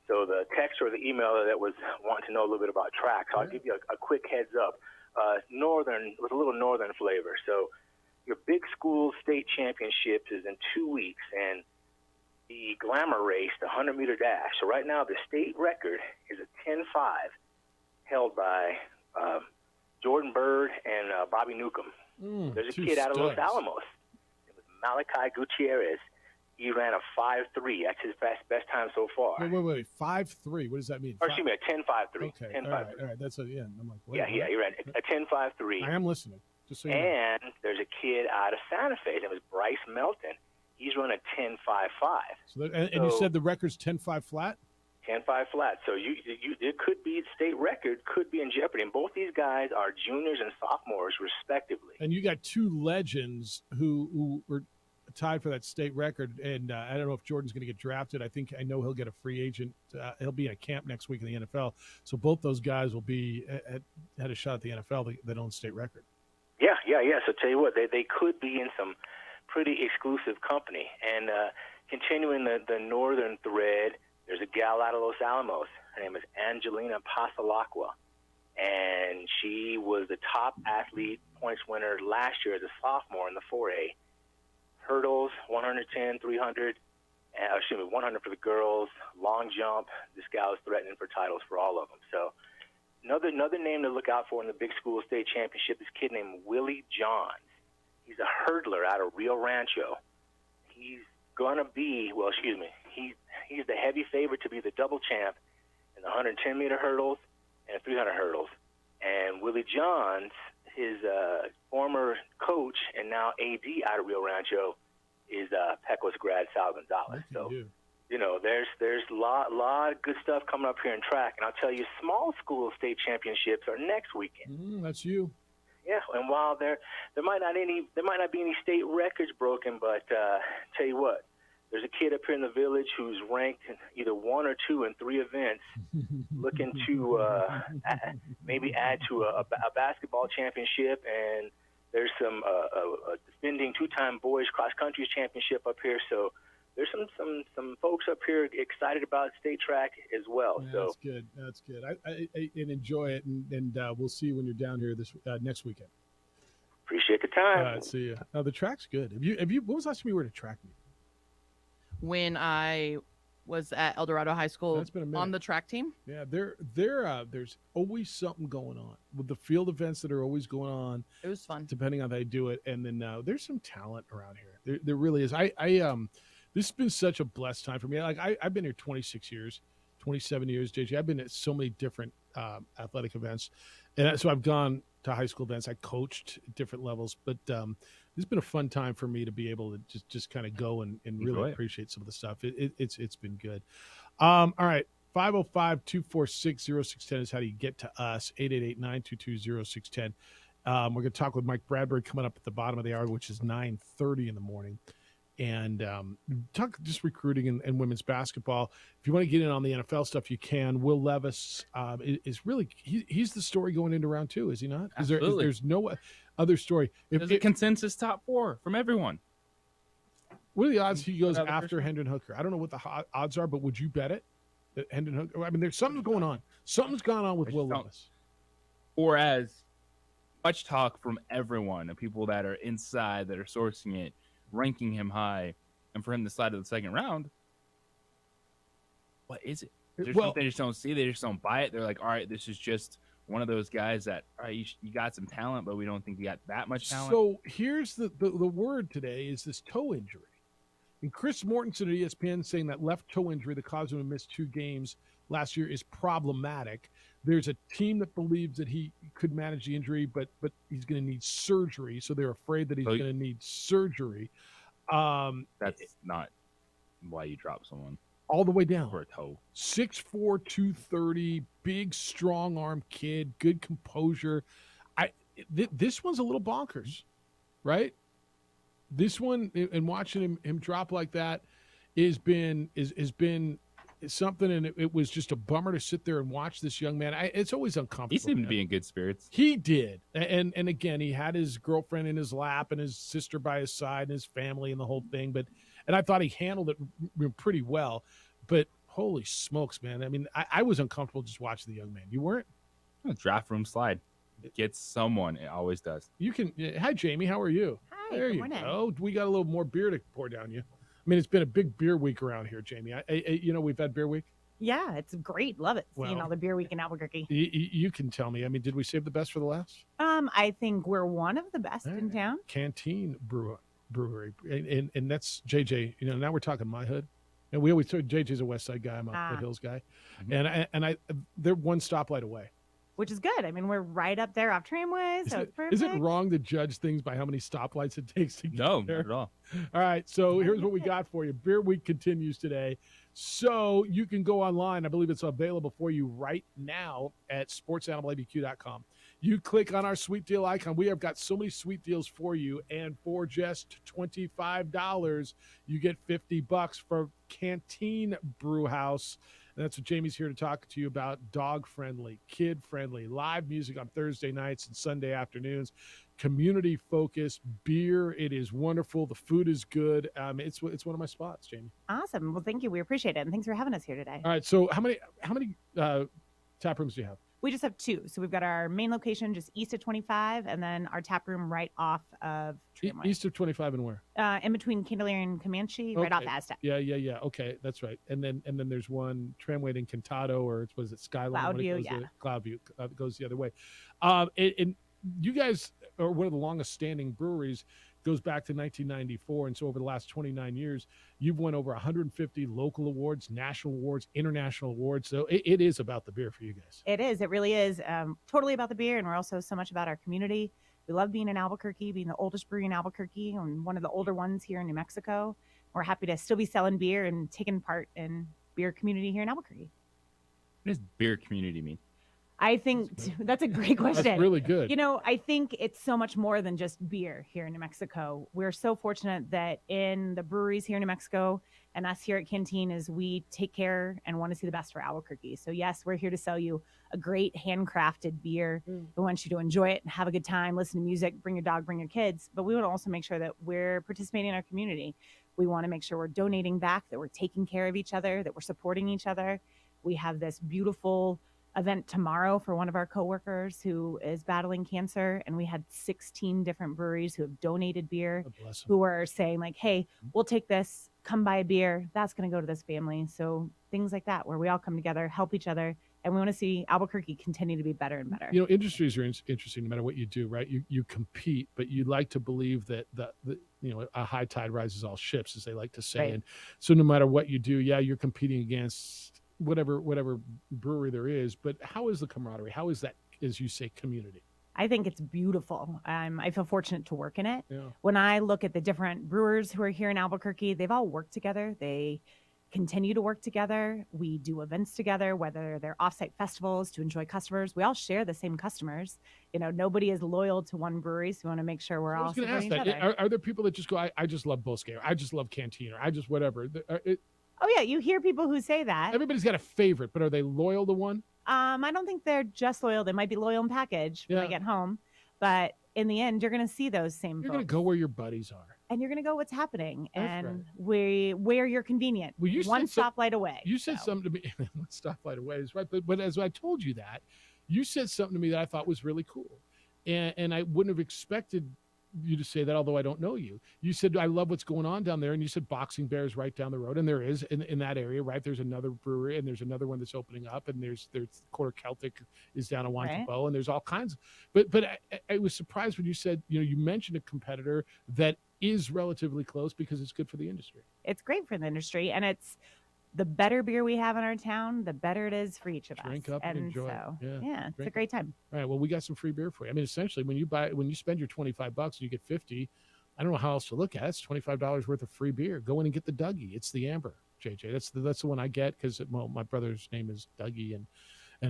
Speaker 17: So the text or the emailer that was wanting to know a little bit about track, so I'll give you a quick heads up. Northern, with a little northern flavor. So your big school state championships is in 2 weeks, and the glamour race, the 100-meter dash. So right now the state record is a 10.5, held by Jordan Bird and Bobby Newcomb. There's a kid out of Los Alamos. It was Malachi Gutierrez. He ran a 5.3. That's his best time so far.
Speaker 7: Wait. 5.3. What does that mean?
Speaker 17: Or excuse me, a 10.53.
Speaker 7: Okay.
Speaker 17: 10.53.
Speaker 7: All right. That's at the end. I'm like, wait,
Speaker 17: Yeah, he ran a 10.53.
Speaker 7: I am listening. Just so you know.
Speaker 17: And there's a kid out of Santa Fe. His name is Bryce Melton. He's run a 10.55.
Speaker 7: So you said the record's 10.5 flat?
Speaker 17: 10.5 flat. So it could be state record, could be in jeopardy. And both these guys are juniors and sophomores, respectively.
Speaker 7: And you got two legends who were tied for that state record. And I don't know if Jordan's going to get drafted. I know he'll get a free agent. He'll be in a camp next week in the NFL. So both those guys will be had a shot at the NFL that own state record.
Speaker 17: Yeah. So tell you what, they could be in some pretty exclusive company. And continuing the northern thread, there's a gal out of Los Alamos. Her name is Angelina Pasalacqua, and she was the top athlete points winner last year as a sophomore in the 4A. Hurdles, 110, 300, 100 for the girls, long jump. This gal is threatening for titles for all of them. So another name to look out for in the big school state championship, this kid named Willie Johns. He's a hurdler out of Rio Rancho. He's going to be, he's the heavy favorite to be the double champ in the 110-meter hurdles and 300 hurdles. And Willie Johns, his former coach and now AD out of Rio Rancho, is Pecos grad Sal Gonzalez. So, there's a lot of good stuff coming up here in track. And I'll tell you, small school state championships are next weekend.
Speaker 7: That's you.
Speaker 17: Yeah, and while there might not be any state records broken, but tell you what, there's a kid up here in the village who's ranked either 1 or 2 in 3 events, looking to maybe add to a basketball championship. And there's some a defending 2-time boys cross country championship up here. So there's some folks up here excited about state track as well.
Speaker 7: Yeah,
Speaker 17: so
Speaker 7: that's good. I enjoy it, and we'll see you when you're down here this next weekend.
Speaker 17: Appreciate the time.
Speaker 7: See you. Now the track's good. Have you? When was the last time you were at a track meet?
Speaker 12: When I was at El Dorado High School
Speaker 7: That's been a minute.
Speaker 12: on the track team.
Speaker 7: Yeah, there's always something going on with the field events that are always going on.
Speaker 12: It was fun,
Speaker 7: depending on how they do it. And then there's some talent around here. There really is. This has been such a blessed time for me. Like I've been here 26 years, 27 years, JJ. I've been at so many different athletic events, and so I've gone to high school events. I coached at different levels, but it's been a fun time for me to be able to just kind of go and really
Speaker 8: Enjoy it.
Speaker 7: appreciate some of the stuff. It's been good. All right. 505-246-0610 is how you get to us. 888-922-0610. We're going to talk with Mike Bradbury coming up at the bottom of the hour, which is 9:30 in the morning. And talk just recruiting and women's basketball. If you want to get in on the NFL stuff, you can. Will Levis is really he's the story going into round 2, is he not?
Speaker 8: Absolutely.
Speaker 7: There's no other story.
Speaker 8: There's a consensus top 4 from everyone.
Speaker 7: What are the odds he goes
Speaker 8: About the
Speaker 7: after
Speaker 8: first one?
Speaker 7: Hendon Hooker? I don't know what the odds are, but would you bet it? That Hendon Hooker. I mean, there's something going on. Something's gone on with
Speaker 8: I
Speaker 7: Will
Speaker 8: just don't-
Speaker 7: Levis.
Speaker 8: Or as much talk from everyone, of people that are inside, that are sourcing it, ranking him high, and for him to slide to the second round, what is it? There's
Speaker 7: Well-
Speaker 8: something they just don't see. They just don't buy it. They're like, all right, this is just one of those guys that, all right, you got some talent, but we don't think you got that much talent.
Speaker 7: So here's the word today is this toe injury. And Chris Mortensen at ESPN saying that left toe injury that caused him to miss 2 games last year is problematic. There's a team that believes that he could manage the injury, but he's going to need surgery. So they're afraid that he's
Speaker 8: So-
Speaker 7: going to need surgery.
Speaker 8: That's not why you drop someone
Speaker 7: All the way down.
Speaker 8: for a toe.
Speaker 7: 6'4", 230, big, strong arm kid, good composure. This one's a little bonkers, right? This one, and watching him drop like that has been something, and it was just a bummer to sit there and watch this young man. It's always uncomfortable.
Speaker 8: He seemed to
Speaker 7: man.
Speaker 8: be in good spirits.
Speaker 7: He did, and again, he had his girlfriend in his lap and his sister by his side and his family and the whole thing. And I thought he handled it pretty well. But holy smokes, man! I mean, I was uncomfortable just watching the young man. You weren't?
Speaker 8: Draft room slide. It gets someone. It always does.
Speaker 7: You can. Hi, Jamie. How are you?
Speaker 11: Hi.
Speaker 7: There
Speaker 11: Good
Speaker 7: you
Speaker 11: morning.
Speaker 7: go. We got a little more beer to pour down you. I mean, it's been a big beer week around here, Jamie. We've had beer week.
Speaker 11: Yeah, it's great. Love it. Seeing
Speaker 7: Well-
Speaker 11: all the beer week in Albuquerque.
Speaker 7: You can tell me. I mean, did we save the best for the last?
Speaker 11: I think we're one of the best in town.
Speaker 7: Canteen Brewery, and that's JJ. Now we're talking my hood, and we always say JJ's a West Side guy. I'm a
Speaker 11: Ah.
Speaker 7: Foothills guy, and I they're one stoplight away.
Speaker 11: Which is good. I mean, we're right up there off Tramway, so it's perfect.
Speaker 7: Is it wrong to judge things by how many stoplights it takes to get
Speaker 8: No,
Speaker 7: there?
Speaker 8: not at all.
Speaker 7: All right, so here's what we got for you. Beer Week continues today. So you can go online. I believe it's available for you right now at sportsanimalabq.com. You click on our sweet deal icon. We have got so many sweet deals for you. And for just $25, you get $50 for Canteen Brew House. And that's what Jamie's here to talk to you about. Dog-friendly, kid-friendly, live music on Thursday nights and Sunday afternoons, community-focused beer. It is wonderful. The food is good. It's one of my spots, Jamie.
Speaker 11: Awesome. Well, thank you. We appreciate it. And thanks for having us here today.
Speaker 7: All right, so how many tap rooms do you have?
Speaker 11: We just have 2. So we've got our main location just east of 25, and then our tap room right off of Tramway.
Speaker 7: East of 25 and where?
Speaker 11: In between Candelaria and Comanche, right off
Speaker 7: Okay.
Speaker 11: Aztec.
Speaker 7: Yeah. Okay, that's right. And then there's one Tramway in Cantado, or was it Skyline? when it
Speaker 11: Cloudview,
Speaker 7: goes
Speaker 11: yeah.
Speaker 7: Cloudview goes the other way. And you guys are one of the longest standing breweries. Goes back to 1994, and so over the last 29 years, you've won over 150 local awards, national awards, international awards. So it is about the beer for you guys.
Speaker 11: It is. It really is. Totally about the beer, and we're also so much about our community. We love being in Albuquerque, being the oldest brewery in Albuquerque, and one of the older ones here in New Mexico. We're happy to still be selling beer and taking part in beer community here in Albuquerque.
Speaker 8: What does beer community mean?
Speaker 11: I think that's a great question.
Speaker 7: That's really good.
Speaker 11: I think it's so much more than just beer here in New Mexico. We're so fortunate that in the breweries here in New Mexico and us here at Canteen is we take care and want to see the best for Albuquerque. So yes, we're here to sell you a great handcrafted beer. We want you to enjoy it and have a good time, listen to music, bring your dog, bring your kids. But we want to also make sure that we're participating in our community. We want to make sure we're donating back, that we're taking care of each other, that we're supporting each other. We have this beautiful event tomorrow for one of our coworkers who is battling cancer, and we had 16 different breweries who have donated beer, who are saying like, hey, we'll take this, come buy a beer, that's going to go to this family. So things like that, where we all come together, help each other, and we want to see Albuquerque continue to be better and better.
Speaker 7: Industries are interesting no matter what you do, right? You compete, but you like to believe that a high tide rises all ships, as they like to say.
Speaker 11: Right.
Speaker 7: And so no matter what you do, you're competing against whatever brewery there is. But how is the camaraderie? How is that, as you say, community?
Speaker 11: I think it's beautiful. I feel fortunate to work in it.
Speaker 7: Yeah.
Speaker 11: When I look at the different brewers who are here in Albuquerque, they've all worked together. They continue to work together. We do events together, whether they're offsite festivals to enjoy customers. We all share the same customers. You know, nobody is loyal to one brewery, so we want to make sure we're
Speaker 7: I
Speaker 11: all
Speaker 7: was going to ask
Speaker 11: supporting each
Speaker 7: that.
Speaker 11: other.
Speaker 7: Are there people that just go, I just love Bosque, or I just love Canteen, or I just whatever?
Speaker 11: Oh yeah, you hear people who say that.
Speaker 7: Everybody's got a favorite, but are they loyal to one?
Speaker 11: I don't think they're just loyal. They might be loyal in package when they get home, but in the end, you're going to see those same
Speaker 7: You're going to
Speaker 11: folks.
Speaker 7: go where your buddies are.
Speaker 11: And you're going to go what's happening
Speaker 7: That's
Speaker 11: and where you're convenient.
Speaker 7: Well, you
Speaker 11: one
Speaker 7: said
Speaker 11: stoplight away.
Speaker 7: You said something to me. One stoplight away is right, but as I told you that, you said something to me that I thought was really cool, and I wouldn't have expected you to say that, although I don't know you. You said, I love what's going on down there, and you said Boxing Bear is right down the road, and there is in that area, right? There's another brewery, and there's another one that's opening up, and there's Quarter Celtic is down in Wantagbo, and there's all kinds. But I was surprised when you said, you mentioned a competitor that is relatively close because it's good for the industry.
Speaker 11: It's great for the industry, and it's the better beer we have in our town, the better it is for each of us.
Speaker 7: Drink up and enjoy it.
Speaker 11: So,
Speaker 7: Yeah,
Speaker 11: it's a
Speaker 7: drink
Speaker 11: great time.
Speaker 7: All right. Well, we got some free beer for you. I mean, essentially, when you spend your $25 and you get 50, I don't know how else to look at it. It's $25 worth of free beer. Go in and get the Dougie. It's the Amber, JJ. That's the one I get because my brother's name is Dougie, and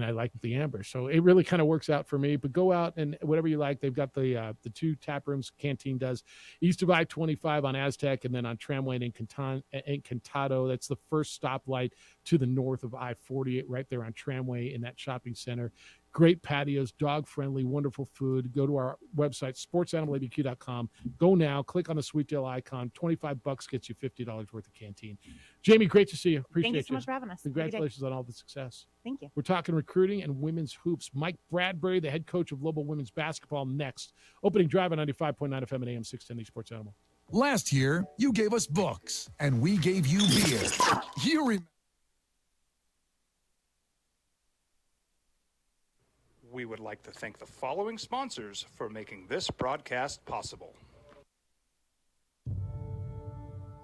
Speaker 7: I like the Amber. So it really kind of works out for me. But go out and whatever you like. They've got the two tap rooms. Canteen does east of I-25 on Aztec, and then on Tramway in Encantado. That's the first stoplight to the north of I-40, right there on Tramway in that shopping center. Great patios, dog-friendly, wonderful food. Go to our website, sportsanimalaBQ.com. Go now. Click on the Sweet Deal icon. $25 gets you $50 worth of Canteen. Jamie, great to see you. Appreciate
Speaker 11: Thank you so much for having us. Have a good day.
Speaker 7: Congratulations on all the success.
Speaker 11: Thank you.
Speaker 7: We're talking recruiting and women's hoops. Mike Bradbury, the head coach of Lowell Women's Basketball, next. Opening drive on 95.9 FM and AM 610 Sports Animal.
Speaker 24: Last year, you gave us books, and we gave you beer. You remember.
Speaker 23: We would like to thank the following sponsors for making this broadcast possible.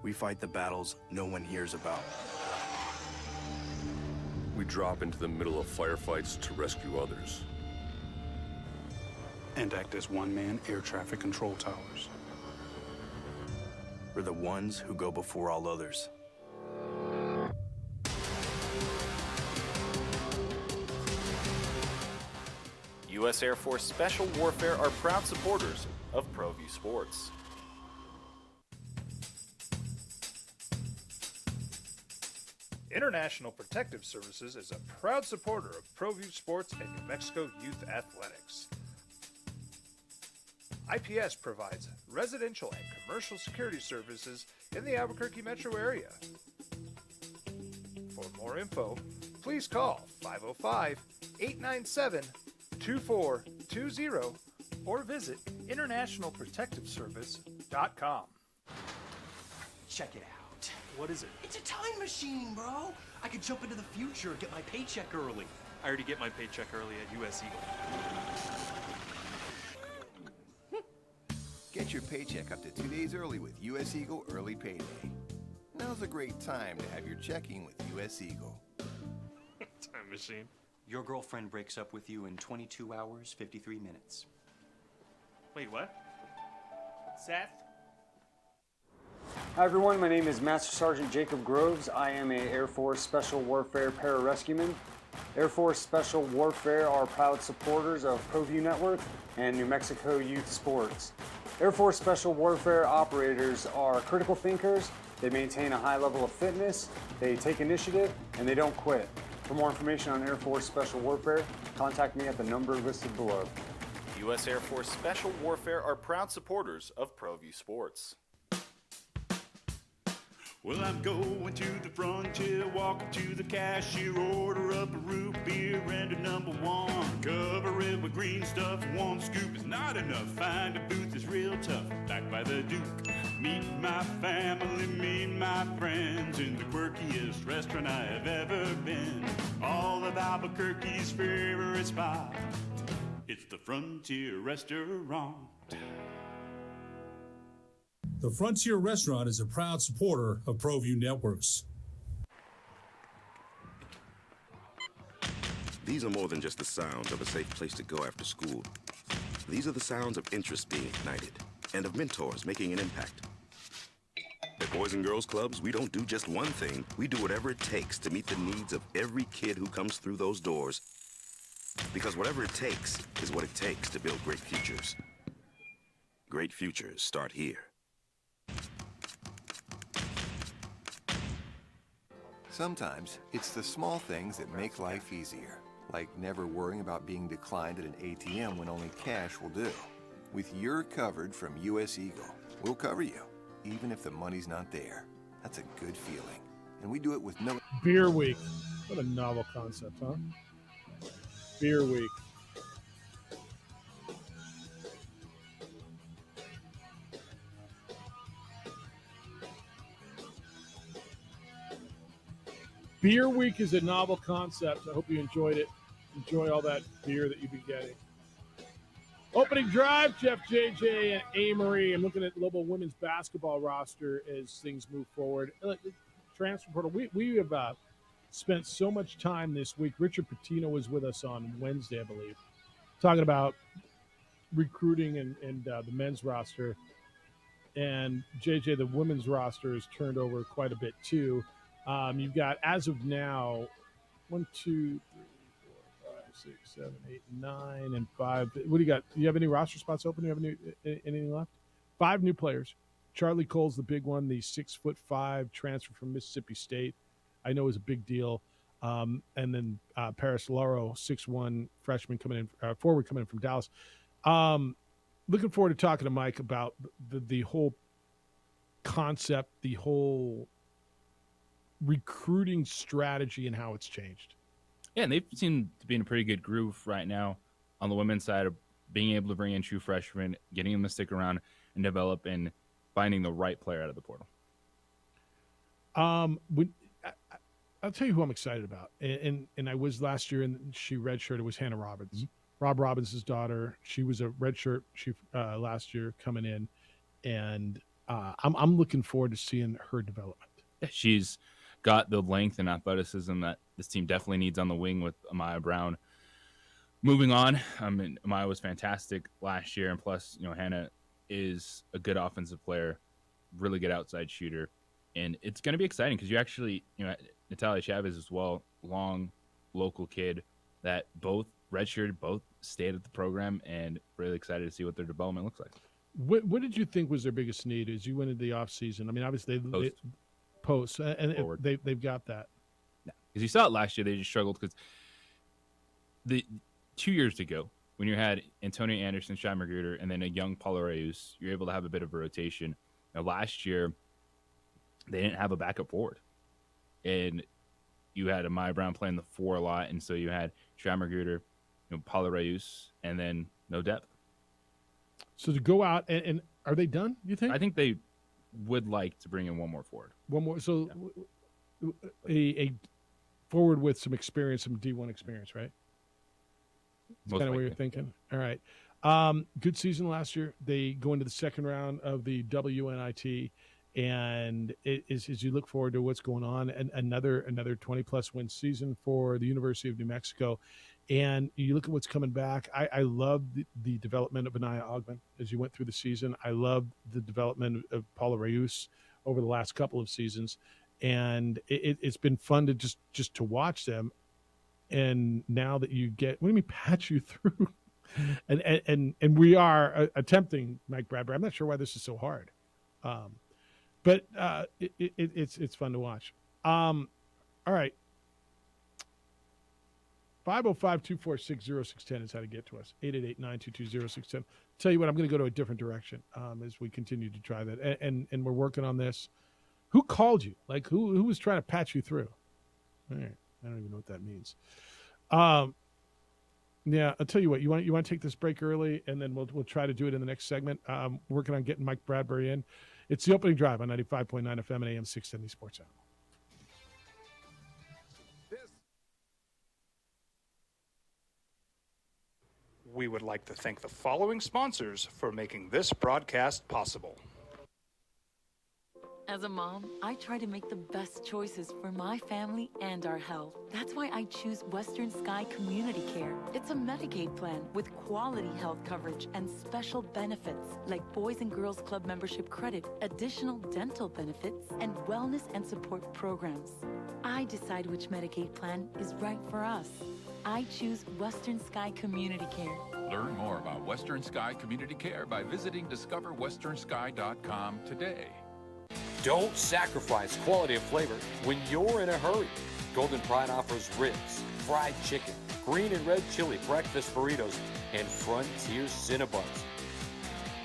Speaker 13: We fight the battles no one hears about.
Speaker 16: We drop into the middle of firefights to rescue others.
Speaker 13: And act as one-man air traffic control towers. We're the ones who go before all others.
Speaker 18: U.S. Air Force Special Warfare are proud supporters of ProView Sports.
Speaker 23: International Protective Services is a proud supporter of ProView Sports and New Mexico Youth Athletics. IPS provides residential and commercial security services in the Albuquerque metro area. For more info, please call 505-897-2420 or visit internationalprotectiveservice.com.
Speaker 14: Check it out.
Speaker 23: What is it?
Speaker 14: It's a time machine, bro. I could jump into the future, get my paycheck early.
Speaker 19: I already get my paycheck early at US Eagle.
Speaker 21: Get your paycheck up to 2 days early with US Eagle Early Payday. Now's a great time to have your checking with US Eagle.
Speaker 19: Time machine.
Speaker 14: Your girlfriend breaks up with you in 22 hours, 53 minutes.
Speaker 19: Wait, what? Seth?
Speaker 22: Hi everyone, my name is Master Sergeant Jacob Groves. I am a Air Force Special Warfare Pararescueman. Air Force Special Warfare are proud supporters of ProView Network and New Mexico Youth Sports. Air Force Special Warfare operators are critical thinkers. They maintain a high level of fitness, they take initiative, and they don't quit. For more information on Air Force Special Warfare, contact me at the number listed below.
Speaker 18: U.S. Air Force Special Warfare are proud supporters of ProView Sports.
Speaker 25: Well, I'm going to the frontier, walking to the cashier, order up a root beer and a number one. Cover it with green stuff, one scoop is not enough. Find a booth is real tough, back by the Duke. Meet my family, meet my friends in the quirkiest restaurant I have ever been. All of Albuquerque's favorite spot, it's the Frontier Restaurant.
Speaker 4: The Frontier Restaurant is a proud supporter of ProView Networks.
Speaker 26: These are more than just the sounds of a safe place to go after school.
Speaker 1: These are the sounds of interest being ignited and of mentors making an impact. At Boys and Girls Clubs, we don't do just one thing. We do whatever it takes to meet the needs of every kid who comes through those doors. Because whatever it takes is what it takes to build great futures. Great futures start here.
Speaker 21: Sometimes it's the small things that make life easier, like never worrying about being declined at an ATM when only cash will do. With your covered from US Eagle, we'll cover you, even if the money's not there. That's a good feeling. And we do it with no...
Speaker 7: Beer Week. What a novel concept, huh? Beer Week. Beer Week is a novel concept. I hope you enjoyed it. Enjoy all that beer that you've been getting. Opening drive, Jeff, JJ, and Amory. I'm looking at Lobo women's basketball roster as things move forward. Transfer portal. We have spent so much time this week. Richard Pitino was with us on Wednesday, I believe, talking about recruiting and the men's roster. And JJ, the women's roster has turned over quite a bit too. You've got, as of now, 1, 2, 3, 4, 5, 6, 7, 8, 9, and 5. What do you got? Do you have any roster spots open? Do you have anything left? 5 new players. Charlie Cole's the big one, the 6'5" transfer from Mississippi State. I know is a big deal. And then Paris Laro, 6'1" freshman forward coming in from Dallas. Looking forward to talking to Mike about the whole concept, the whole recruiting strategy and how it's changed.
Speaker 8: Yeah, and they seem to be in a pretty good groove right now on the women's side of being able to bring in true freshmen, getting them to stick around and develop, and finding the right player out of the portal.
Speaker 7: I'll tell you who I'm excited about. And I was last year, and she redshirted, was Hannah Robbins. Mm-hmm. Rob Robbins' daughter. She was a redshirt last year coming in, and I'm looking forward to seeing her development.
Speaker 8: Yeah, she's got the length and athleticism that this team definitely needs on the wing with Amaya Brown. Moving on, I mean, Amaya was fantastic last year, and plus, Hannah is a good offensive player, really good outside shooter, and it's going to be exciting because you actually, Natalia Chavez as well, long local kid that both redshirted, both stayed at the program, and really excited to see what their development looks like.
Speaker 7: What did you think was their biggest need as you went into the offseason? I mean, obviously they post, and they've got that.
Speaker 8: Yeah, because you saw it last year, they just struggled because the 2 years ago, when you had Antonio Anderson, Shai Magruder, and then a young Paula Reus, you're able to have a bit of a rotation. Now, last year, they didn't have a backup forward. And you had Amaya Brown playing the 4 a lot, and so you had Shai Magruder, Paula Reus, and then no depth.
Speaker 7: So to go out, and are they done, you think?
Speaker 8: I think they would like to bring in one more forward.
Speaker 7: One more. So a forward with some experience, some D1 experience, right? That's kind of what you're thinking. All right. Good season last year. They go into the second round of the WNIT, and as you look forward to what's going on, and another 20-plus win season for the University of New Mexico, and you look at what's coming back. I love the development of Anaya Ogman as you went through the season. I love the development of Paula Reus over the last couple of seasons, and it's been fun to just to watch them. And now that you get, what do you mean patch you through? and we are attempting, Mike Bradbury. I'm not sure why this is so hard, but it's fun to watch. All right. 505-246-0610 is how to get to us. 888-922-0610. Tell you what, I'm going to go to a different direction as we continue to try that. And we're working on this. Who called you? Like, who was trying to patch you through? All right. I don't even know what that means. Yeah, I'll tell you what. You want to take this break early, and then we'll try to do it in the next segment. Working on getting Mike Bradbury in. It's the opening drive on 95.9 FM and AM 670 Sports Channel.
Speaker 23: We would like to thank the following sponsors for making this broadcast possible.
Speaker 2: As a mom, I try to make the best choices for my family and our health. That's why I choose Western Sky Community Care. It's a Medicaid plan with quality health coverage and special benefits like Boys and Girls Club membership credit, additional dental benefits, and wellness and support programs. I decide which Medicaid plan is right for us. I choose Western Sky Community Care.
Speaker 5: Learn more about Western Sky Community Care by visiting discoverwesternsky.com today.
Speaker 6: Don't sacrifice quality and flavor when you're in a hurry. Golden Pride offers ribs, fried chicken, green and red chili breakfast burritos, and Frontier Cinnabons.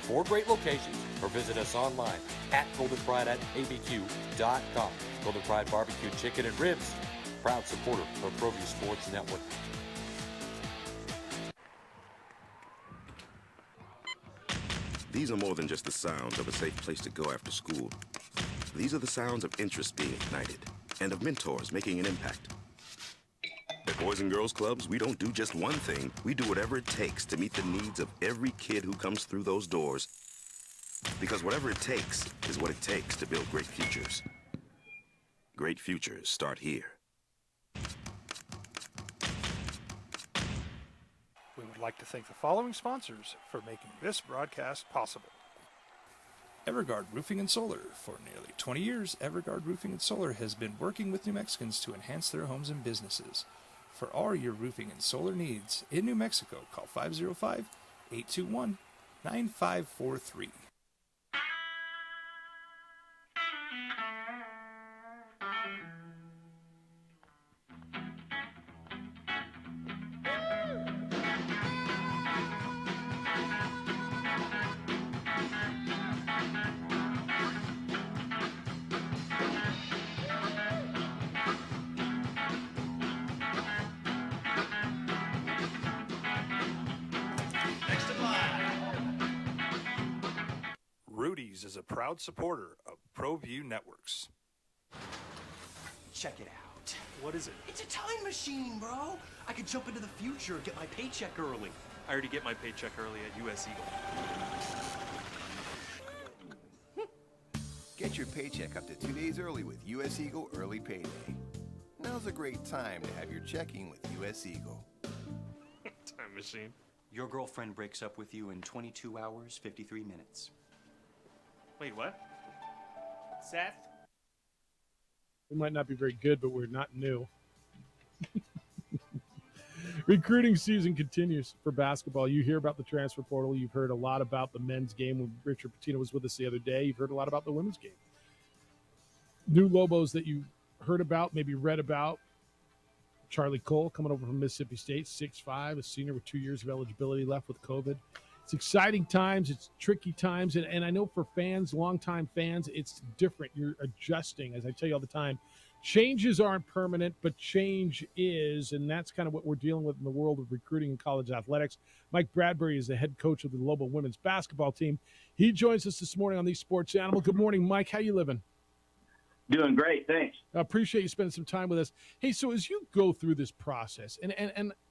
Speaker 6: 4 great locations, or visit us online at goldenpride@abq.com. Golden Pride Barbecue Chicken and Ribs, proud supporter of ProView Sports Network.
Speaker 1: These are more than just the sounds of a safe place to go after school. These are the sounds of interest being ignited and of mentors making an impact. At Boys and Girls Clubs, we don't do just one thing. We do whatever it takes to meet the needs of every kid who comes through those doors. Because whatever it takes is what it takes to build great futures. Great futures start here.
Speaker 23: We would like to thank the following sponsors for making this broadcast possible.
Speaker 15: Everguard Roofing and Solar. For nearly 20 years, Everguard Roofing and Solar has been working with New Mexicans to enhance their homes and businesses. For all your roofing and solar needs in New Mexico, call 505-821-9543.
Speaker 23: Rudy's is a proud supporter of ProView Networks.
Speaker 14: Check it out.
Speaker 23: What is it?
Speaker 14: It's a time machine, bro. I could jump into the future, get my paycheck early.
Speaker 19: I already get my paycheck early at US Eagle.
Speaker 21: Get your paycheck up to 2 days early with US Eagle Early Payday. Now's a great time to have your checking with US Eagle.
Speaker 19: Time machine.
Speaker 14: Your girlfriend breaks up with you in 22 hours, 53 minutes.
Speaker 19: Wait, what? Seth?
Speaker 7: We might not be very good, but we're not new. Recruiting season continues for basketball. You hear about the transfer portal. You've heard a lot about the men's game when Richard Pitino was with us the other day. You've heard a lot about the women's game. New Lobos that you heard about, maybe read about. Charlie Cole coming over from Mississippi State, 6'5", a senior with 2 years of eligibility left with COVID. It's exciting times. It's tricky times. And I know for fans, longtime fans, it's different. You're adjusting. As I tell you all the time, changes aren't permanent, but change is. And that's kind of what we're dealing with in the world of recruiting and college athletics. Mike Bradbury is the head coach of the Lobo women's basketball team. He joins us this morning on the Sports Animal. Good morning, Mike. How you living?
Speaker 20: Doing great, thanks.
Speaker 7: I appreciate you spending some time with us. Hey, so as you go through this process, and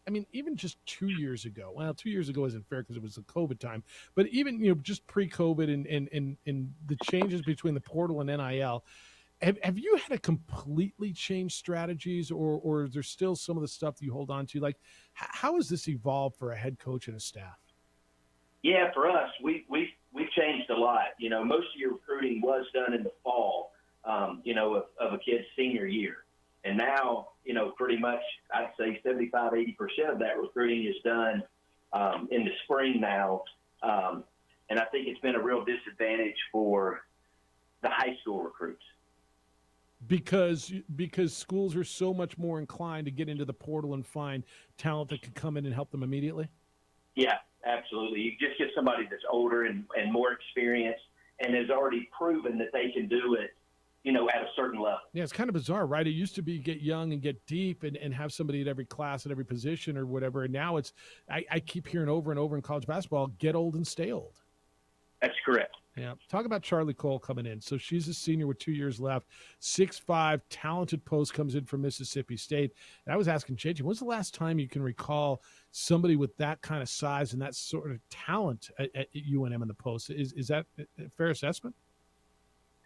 Speaker 7: I mean, even just 2 years ago, well, 2 years ago isn't fair because it was the COVID time, but even, just pre-COVID and the changes between the portal and NIL, have you had to completely change strategies, or is there still some of the stuff that you hold on to? Like, how has this evolved for a head coach and a staff?
Speaker 20: Yeah, for us, we've changed a lot. Most of your recruiting was done in the fall. Of a kid's senior year. And now, pretty much, I'd say 75, 80% of that recruiting is done in the spring now. And I think it's been a real disadvantage for the high school recruits.
Speaker 7: Because schools are so much more inclined to get into the portal and find talent that could come in and help them immediately?
Speaker 20: Yeah, absolutely. You just get somebody that's older and more experienced and has already proven that they can do it, at a certain level.
Speaker 7: Yeah, it's kind of bizarre, right? It used to be get young and get deep and have somebody at every class, at every position or whatever. And now it's, I keep hearing over and over in college basketball, get old and stay old.
Speaker 20: That's correct.
Speaker 7: Yeah. Talk about Charlie Cole coming in. So she's a senior with 2 years left, 6'5", talented post, comes in from Mississippi State. And I was asking JJ, when's the last time you can recall somebody with that kind of size and that sort of talent at UNM in the post? Is that a fair assessment?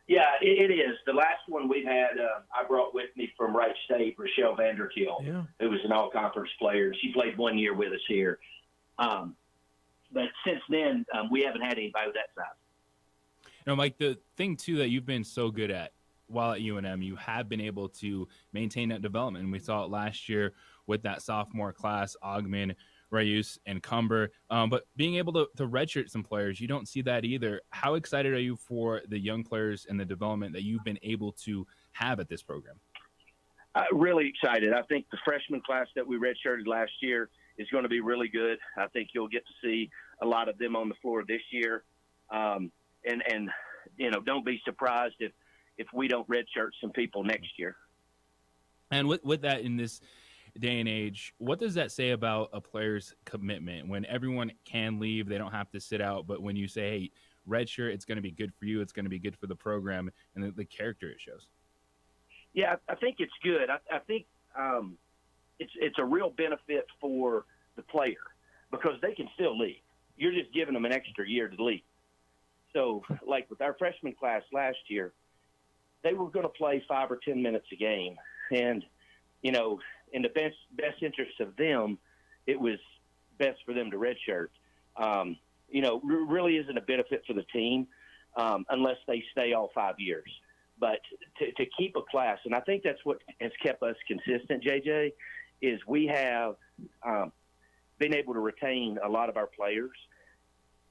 Speaker 20: Yeah, it is. The last one we had, I brought with me from Wright State, Rochelle Vanderkill, who was an all-conference player. She played 1 year with us here. But since then, we haven't had anybody with that size.
Speaker 8: You know, Mike, the thing, too, that you've been so good at while at UNM, you have been able to maintain that development. And we saw it last year with that sophomore class, Augman, Reyes, and Cumber. But being able to redshirt some players, you don't see that either. How excited are you for the young players and the development that you've been able to have at this program?
Speaker 20: Really excited. I think the freshman class that we redshirted last year is going to be really good. I think you'll get to see a lot of them on the floor this year. And you know, don't be surprised if we don't redshirt some people next year.
Speaker 8: And with that, in this day and age, what does that say about a player's commitment when everyone can leave, they don't have to sit out, but when you say, hey, redshirt, it's going to be good for you, it's going to be good for the program, and the character it shows?
Speaker 20: Yeah, I think it's good. I think it's a real benefit for the player because they can still leave. You're just giving them an extra year to leave. So, like with our freshman class last year, they were going to play 5 or 10 minutes a game. And, you know, in the best interest of them, it was best for them to redshirt. You know, really isn't a benefit for the team unless they stay all 5 years. But to keep a class, and I think that's what has kept us consistent, JJ, is we have been able to retain a lot of our players,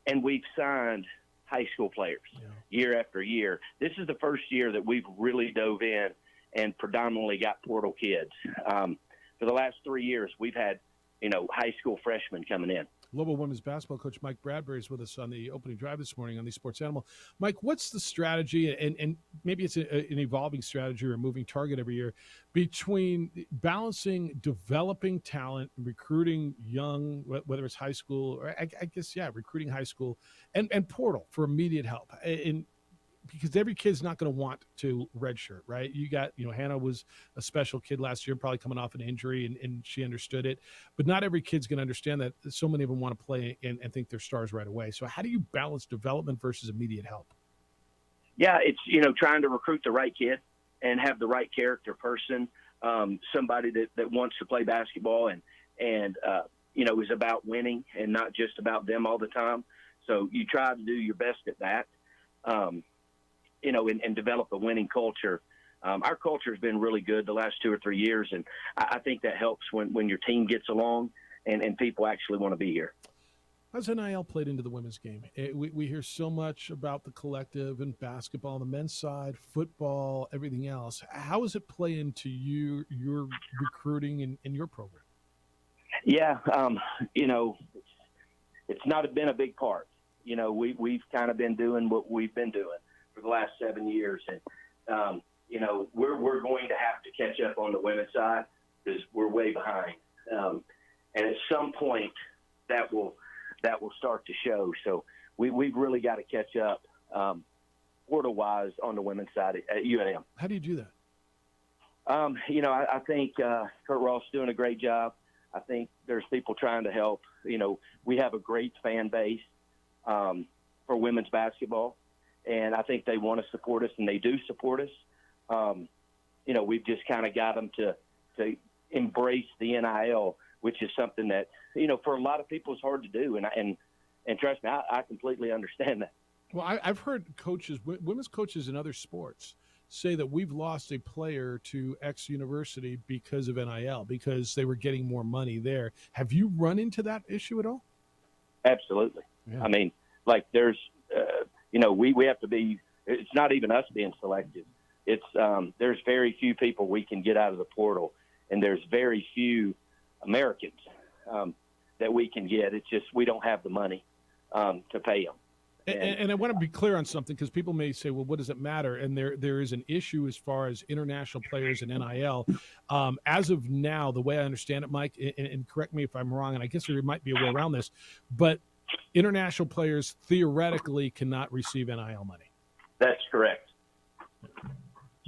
Speaker 20: and we've signed high school players year after year. This is the first year that we've really dove in and predominantly got portal kids. For the last 3 years, we've had, you know, high school freshmen coming in.
Speaker 7: Global women's basketball coach Mike Bradbury is with us on the opening drive this morning on the Sports Animal. Mike, what's the strategy, and maybe it's an evolving strategy or a moving target every year, between balancing developing talent, recruiting young, whether it's high school, or I guess, recruiting high school, and portal for immediate help? Because every kid's not going to want to redshirt, right? You got, you know, Hannah was a special kid last year, probably coming off an injury, and she understood it. But not every kid's going to understand that. So many of them want to play and think they're stars right away. So how do you balance development versus immediate help?
Speaker 20: Yeah, it's, you know, trying to recruit the right kid and have the right character person, somebody that wants to play basketball and you know, is about winning and not just about them all the time. So you try to do your best at that. You know, and develop a winning culture. Our culture has been really good the last 2 or 3 years, and I think that helps when your team gets along and people actually want to be here.
Speaker 7: How's NIL played into the women's game? We hear so much about the collective and basketball on the men's side, football, everything else. How does it play into your recruiting and your program? Yeah,
Speaker 20: you know, it's not been a big part. You know, we've kind of been doing what we've been doing for the last 7 years. And, you know, we're going to have to catch up on the women's side because we're way behind. And at some point that will start to show. So we've really got to catch up portal-wise on the women's side at UNM.
Speaker 7: How do you do that?
Speaker 20: You know, I think Kurt Ross is doing a great job. I think there's people trying to help. You know, we have a great fan base for women's basketball. And I think they want to support us, and they do support us. You know, we've just kind of got them to embrace the NIL, which is something that, you know, for a lot of people is hard to do. And trust me, I completely understand that.
Speaker 7: Well, I've heard coaches, women's coaches in other sports, say that we've lost a player to X university because of NIL, because they were getting more money there. Have you run into that issue at all?
Speaker 20: Absolutely. Yeah. I mean, like there's you know, we have to be – it's not even us being selected. It's there's very few people we can get out of the portal, and there's very few Americans that we can get. It's just we don't have the money to pay them.
Speaker 7: And I want to be clear on something because people may say, well, what does it matter? And there is an issue as far as international players and NIL. As of now, the way I understand it, Mike, and correct me if I'm wrong, and I guess there might be a way around this, but – international players theoretically cannot receive NIL money.
Speaker 20: That's correct.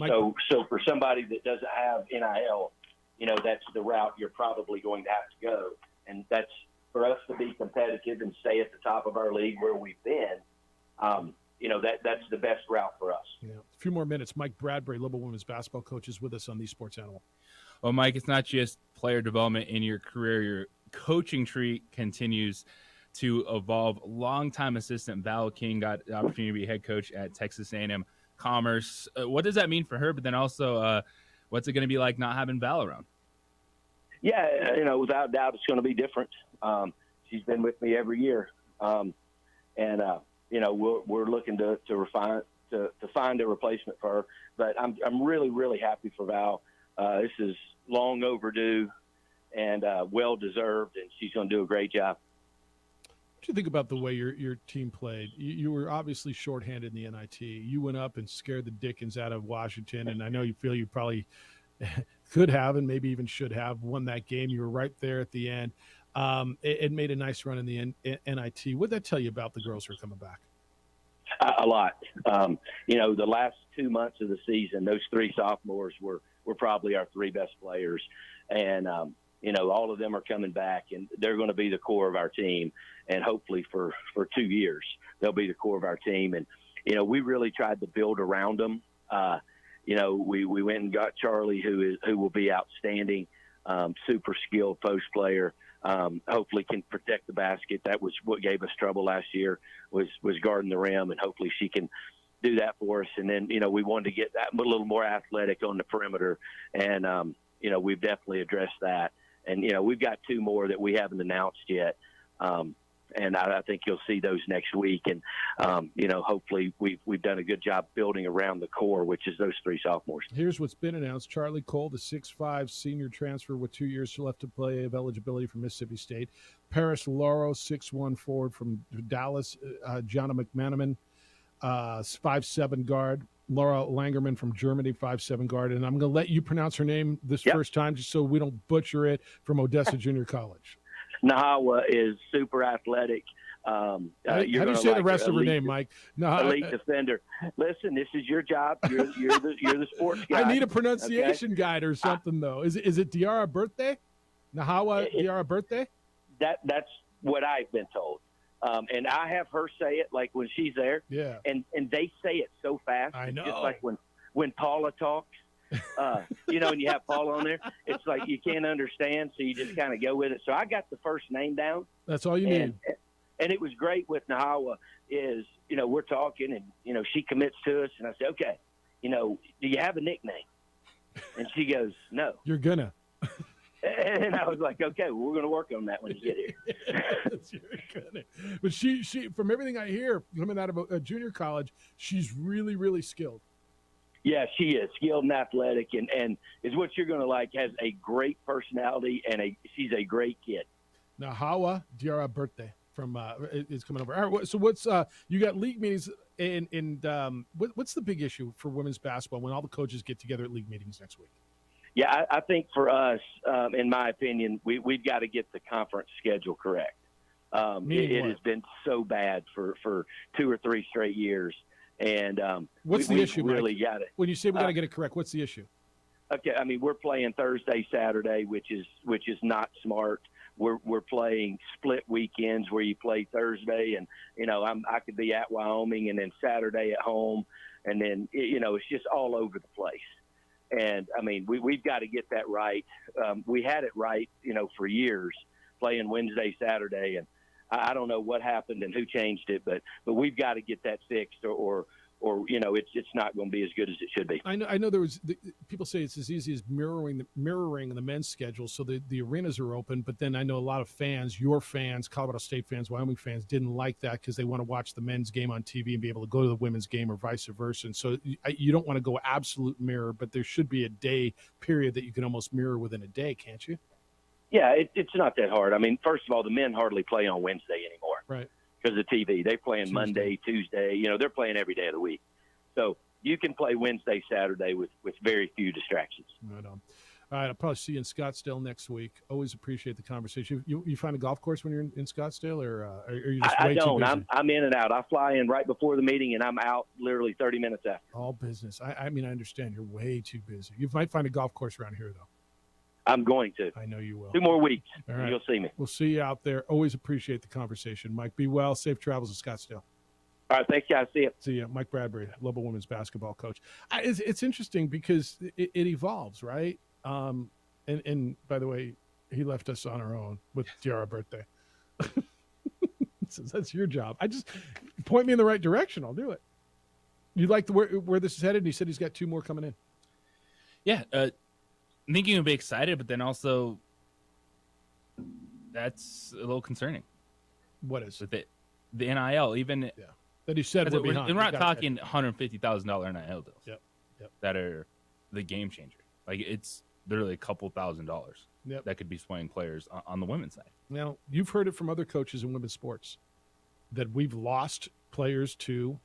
Speaker 20: So for somebody that doesn't have NIL, you know, that's the route you're probably going to have to go. And that's for us to be competitive and stay at the top of our league where we've been. You know, that's the best route for us.
Speaker 7: Yeah. A few more minutes. Mike Bradbury, Liberal women's basketball coach, is with us on the Sports Animal.
Speaker 8: Well, Mike, it's not just player development in your career. Your coaching tree continues to evolve. Longtime assistant Val King got the opportunity to be head coach at Texas A&M Commerce. What does that mean for her? But then also, what's it going to be like not having Val around?
Speaker 20: Yeah, without doubt, it's going to be different. She's been with me every year, and we're looking to refine to find a replacement for her. But I'm really, really happy for Val. This is long overdue and well deserved, and she's going to do a great job.
Speaker 7: What do you think about the way your team played? You were obviously shorthanded in the NIT. You went up and scared the dickens out of Washington, and I know you feel you probably could have and maybe even should have won that game. You were right there at the end. It made a nice run in the NIT. What did that tell you about the girls who are coming back?
Speaker 20: A lot. The last 2 months of the season, those three sophomores were probably our three best players. And, all of them are coming back, and they're going to be the core of our team. And hopefully for 2 years, they'll be the core of our team. And, we really tried to build around them. We went and got Charlie, who will be outstanding, super skilled post player. Hopefully can protect the basket. That was what gave us trouble last year was guarding the rim, and hopefully she can do that for us. And then, we wanted to get that a little more athletic on the perimeter, and, we've definitely addressed that. And, we've got two more that we haven't announced yet. And I think you'll see those next week. And, hopefully we've done a good job building around the core, which is those three sophomores.
Speaker 7: Here's what's been announced. Charlie Cole, the 6'5" senior transfer with 2 years left to play of eligibility from Mississippi State. Paris Lauro, 6'1" forward from Dallas. Jana McManaman, 5'7" guard. Laura Langerman from Germany, 5'7" guard. And I'm going to let you pronounce her name this first time just so we don't butcher it, from Odessa Junior College.
Speaker 20: Nahawa is super athletic.
Speaker 7: How do you say the rest of her name, Mike?
Speaker 20: Elite defender. Listen, this is your job. You're the sports guy.
Speaker 7: I need a pronunciation guide or something, though. Is it Diarra Birthday? Nahawa Diarra Birthday?
Speaker 20: That's what I've been told. And I have her say it like when she's there.
Speaker 7: Yeah.
Speaker 20: And they say it so fast.
Speaker 7: I know.
Speaker 20: It's just like when Paula talks. And you have Paul on there, it's like you can't understand, so you just kind of go with it. So I got the first name down.
Speaker 7: That's all you need.
Speaker 20: And it was great with Nahawa is, we're talking and, she commits to us. And I said, okay, do you have a nickname? And she goes, no.
Speaker 7: You're gonna.
Speaker 20: And I was like, okay, well, we're going to work on that when you get here.
Speaker 7: But she, from everything I hear coming out of a junior college, she's really, really skilled.
Speaker 20: Yeah, she is skilled and athletic, and is what you're going to like. Has a great personality, and she's a great kid.
Speaker 7: Now, Hawa Diarra Birthday is coming over. All right, so what's you got league meetings, and what's the big issue for women's basketball when all the coaches get together at league meetings next week?
Speaker 20: Yeah, I think for us, in my opinion, we've got to get the conference schedule correct. It has been so bad for 2 or 3 straight years. And
Speaker 7: what's the issue,
Speaker 20: really
Speaker 7: Mike?
Speaker 20: got it.
Speaker 7: When you say we got to get it correct, what's the issue?
Speaker 20: Okay, I mean, we're playing Thursday, Saturday, which is not smart. We're playing split weekends where you play Thursday, and I could be at Wyoming, and then Saturday at home, and then it's just all over the place. And I mean, we've got to get that right. We had it right, for years, playing Wednesday, Saturday, and I don't know what happened and who changed it, but we've got to get that fixed, or it's not going to be as good as it should be.
Speaker 7: I know there was people say it's as easy as mirroring the men's schedule, so the arenas are open. But then I know a lot of fans, your fans, Colorado State fans, Wyoming fans, didn't like that because they want to watch the men's game on TV and be able to go to the women's game or vice versa. And so you don't want to go absolute mirror, but there should be a day period that you can almost mirror within a day, can't you?
Speaker 20: Yeah, it's not that hard. I mean, first of all, the men hardly play on Wednesday anymore.
Speaker 7: Right.
Speaker 20: Because of TV. They play on Monday, Tuesday. They're playing every day of the week. So you can play Wednesday, Saturday with very few distractions.
Speaker 7: Right on. All right, I'll probably see you in Scottsdale next week. Always appreciate the conversation. You find a golf course when you're in Scottsdale, or are you just way too busy?
Speaker 20: I'm in and out. I fly in right before the meeting, and I'm out literally 30 minutes after.
Speaker 7: All business. I mean, I understand you're way too busy. You might find a golf course around here, though.
Speaker 20: I'm going to.
Speaker 7: I know you will.
Speaker 20: 2 more weeks.
Speaker 7: All right.
Speaker 20: You'll see me.
Speaker 7: We'll see you out there. Always appreciate the conversation. Mike, be well. Safe travels to Scottsdale.
Speaker 3: All right, thank you. I'll see you.
Speaker 7: See you, Mike Bradbury, Lobel women's basketball coach. It's interesting because it evolves, right? And by the way, he left us on our own with Tiara birthday. So that's your job. I just point me in the right direction. I'll do it. You like where this is headed? And he said he's got 2 more coming in.
Speaker 8: Yeah, I think you can be excited, but then also that's a little concerning.
Speaker 7: What is
Speaker 8: with it? The NIL, even
Speaker 7: that he said we're behind.
Speaker 8: We're not talking $150,000 NIL deals.
Speaker 7: Yep.
Speaker 8: That are the game changer. Like it's literally a couple $1,000s.
Speaker 7: Yep.
Speaker 8: That could be swaying players on the women's side.
Speaker 7: Now, you've heard it from other coaches in women's sports that we've lost players to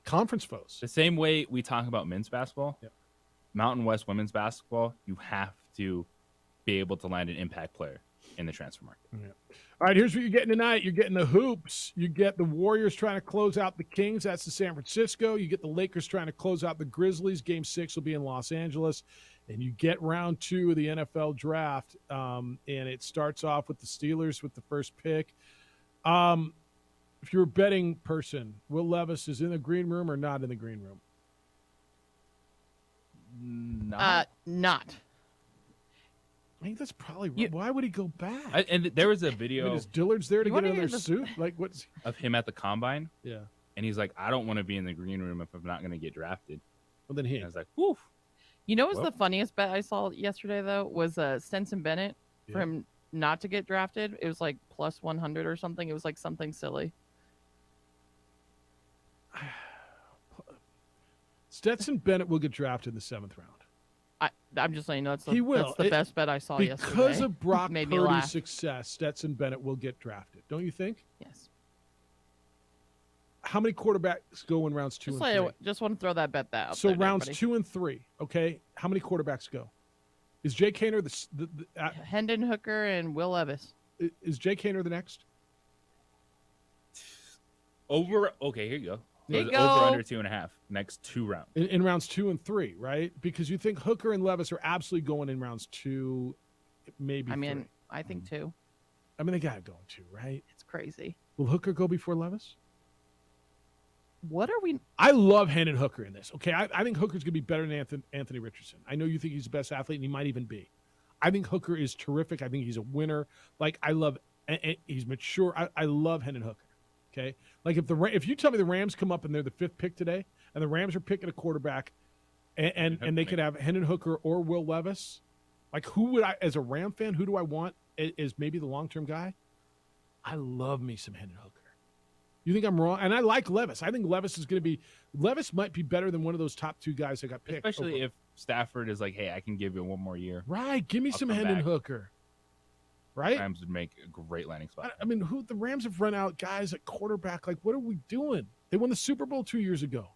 Speaker 7: conference foes.
Speaker 8: The same way we talk about men's basketball,
Speaker 7: Yep.
Speaker 8: Mountain West women's basketball, you have to be able to land an impact player in the transfer market.
Speaker 7: Yeah. All right, here's what you're getting tonight. You're getting the hoops. You get the Warriors trying to close out the Kings. That's the San Francisco. You get the Lakers trying to close out the Grizzlies. Game 6 will be in Los Angeles. And you get round 2 of the NFL draft, and it starts off with the Steelers with the first pick. If you're a betting person, Will Levis is in the green room or not in the green room?
Speaker 8: Not.
Speaker 7: I think that's probably why would he go back?
Speaker 8: And there was a video.
Speaker 7: Is Dillard's there to get another suit? Like what's
Speaker 8: of him at the combine?
Speaker 7: Yeah.
Speaker 8: And he's like, I don't want to be in the green room if I'm not going to get drafted.
Speaker 7: Well, then
Speaker 8: I was like, woof.
Speaker 9: You know what's the funniest bet I saw yesterday, though, was Stenson Bennett for him not to get drafted. It was like plus 100 or something. It was like something silly.
Speaker 7: Stetson Bennett will get drafted in the 7th round.
Speaker 9: I'm just saying that's
Speaker 7: He will.
Speaker 9: That's the best bet I saw yesterday.
Speaker 7: Because of Brock
Speaker 9: Made me
Speaker 7: Purdy's
Speaker 9: laugh.
Speaker 7: success, Stetson Bennett will get drafted. Don't you think?
Speaker 9: Yes.
Speaker 7: How many quarterbacks go in rounds 2 and 3?
Speaker 9: Just want to throw that bet out.
Speaker 7: So
Speaker 9: there to
Speaker 7: rounds
Speaker 9: everybody.
Speaker 7: 2 and 3, okay? How many quarterbacks go? Is Jake Haener
Speaker 9: Hendon Hooker and Will Levis.
Speaker 7: Is Jake Haener the next?
Speaker 8: Okay, here you go.
Speaker 9: Here you
Speaker 8: Over
Speaker 9: go.
Speaker 8: under 2.5. Next 2 rounds.
Speaker 7: In rounds 2 and 3, right? Because you think Hooker and Levis are absolutely going in rounds 2, maybe 3.
Speaker 9: I think 2.
Speaker 7: I mean, they got to go in 2, right?
Speaker 9: It's crazy.
Speaker 7: Will Hooker go before Levis?
Speaker 9: What are we?
Speaker 7: I love Hendon Hooker in this. Okay, I think Hooker's going to be better than Anthony Richardson. I know you think he's the best athlete, and he might even be. I think Hooker is terrific. I think he's a winner. Like I love, and he's mature. I love Hendon Hooker. Okay, like if you tell me the Rams come up and they're the 5th pick today, and the Rams are picking a quarterback, and they could have Hendon Hooker or Will Levis, like who would I, as a Ram fan, who do I want as maybe the long-term guy? I love me some Hendon Hooker. You think I'm wrong? And I like Levis. I think Levis might be better than one of those top 2 guys that got picked.
Speaker 8: Especially if Stafford is like, hey, I can give you 1 more year.
Speaker 7: Right. Give me some Hendon Hooker. Right?
Speaker 8: Rams would make a great landing spot.
Speaker 7: I mean, the Rams have run out guys at quarterback. Like, what are we doing? They won the Super Bowl 2 years ago.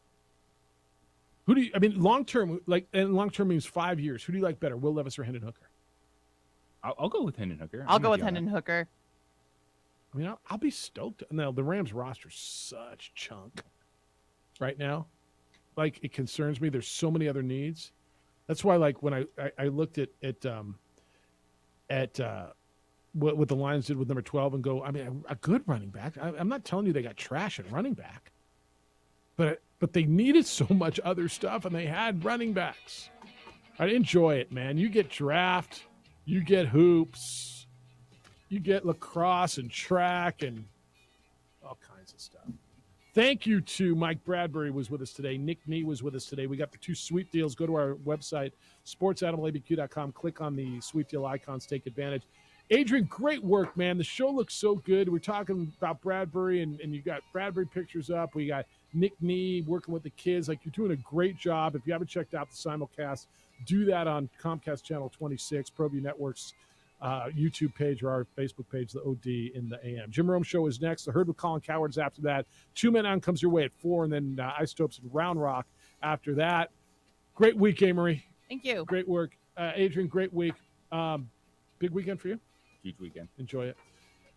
Speaker 7: Long term, and long term means 5 years. Who do you like better, Will Levis or Hendon Hooker?
Speaker 8: I'll go with Hendon Hooker.
Speaker 9: I'll go with Hendon Hooker.
Speaker 7: I mean, I'll be stoked. Now, the Rams roster's such chunk right now. Like, it concerns me. There's so many other needs. That's why, like, when I looked at what the Lions did with number 12 and go, I mean, a good running back. I'm not telling you they got trash at running back. But they needed so much other stuff, and they had running backs. I'd enjoy it, man. You get draft, you get hoops. You get lacrosse and track and all kinds of stuff. Thank you to Mike Bradbury was with us today. Nick Nee was with us today. We got the 2 sweet deals. Go to our website, sportsanimalabq.com. Click on the sweet deal icons. Take advantage. Adrian, great work, man. The show looks so good. We're talking about Bradbury, and you got Bradbury pictures up. We got Nick Nee working with the kids. Like, you're doing a great job. If you haven't checked out the simulcast, do that on Comcast Channel 26, ProView Network's YouTube page or our Facebook page, the OD in the AM. Jim Rome Show is next. The Herd with Colin Coward is after that. 2 Men On comes your way at 4, and then Isotopes and Round Rock after that. Great week, Amory.
Speaker 9: Thank you.
Speaker 7: Great work. Adrian, great week. Big weekend for you?
Speaker 8: Huge weekend.
Speaker 7: Enjoy it.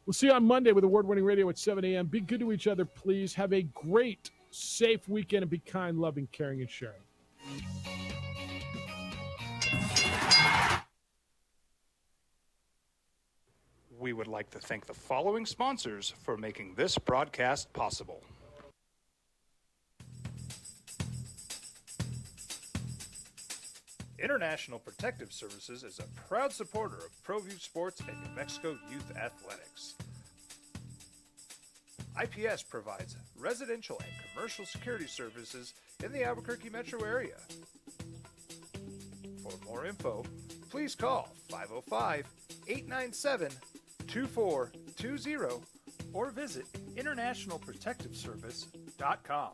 Speaker 7: We'll see you on Monday with award-winning radio at 7 a.m. Be good to each other, please. Have a great, safe weekend, and be kind, loving, caring, and sharing.
Speaker 23: We would like to thank the following sponsors for making this broadcast possible. International Protective Services is a proud supporter of ProView Sports and New Mexico Youth Athletics. IPS provides residential and commercial security services in the Albuquerque metro area. For more info, please call 505-897-2420 or visit internationalprotectiveservice.com.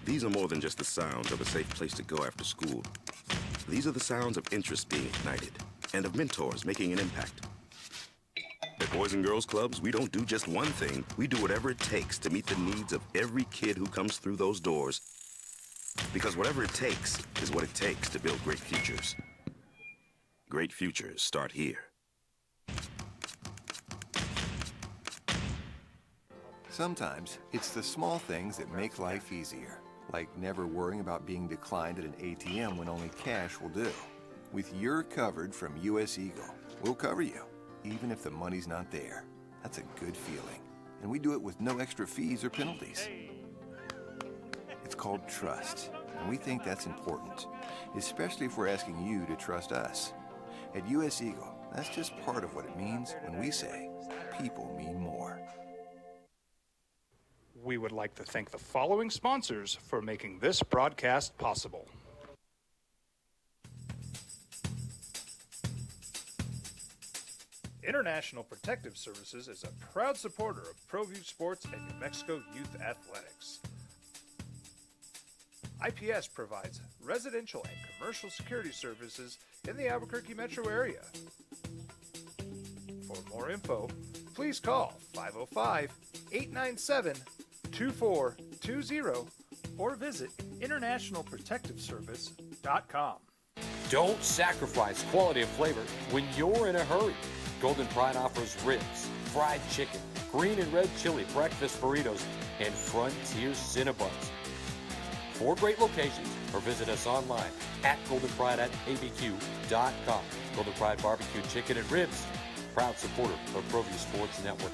Speaker 1: These are more than just the sounds of a safe place to go after school. These are the sounds of interest being ignited and of mentors making an impact. At Boys and Girls Clubs, we don't do just one thing. We do whatever it takes to meet the needs of every kid who comes through those doors. Because whatever it takes is what it takes to build great futures. Great futures start here.
Speaker 21: Sometimes it's the small things that make life easier, like never worrying about being declined at an ATM when only cash will do. With your covered from US Eagle, we'll cover you, even if the money's not there. That's a good feeling. And we do it with no extra fees or penalties. It's called trust, and we think that's important, especially if we're asking you to trust us. At US Eagle, that's just part of what it means when we say, people mean more.
Speaker 23: We would like to thank the following sponsors for making this broadcast possible. International Protective Services is a proud supporter of ProView Sports and New Mexico Youth Athletics. IPS provides residential and commercial security services in the Albuquerque metro area. For more info, please call 505-897-2420 or visit internationalprotectiveservice.com.
Speaker 6: Don't sacrifice quality and flavor when you're in a hurry. Golden Pride offers ribs, fried chicken, green and red chili breakfast burritos, and Frontier Cinnabons. 4 great locations, or visit us online at goldenpride@abq.com. Golden Pride Barbecue Chicken and Ribs, proud supporter of ProView Sports Network.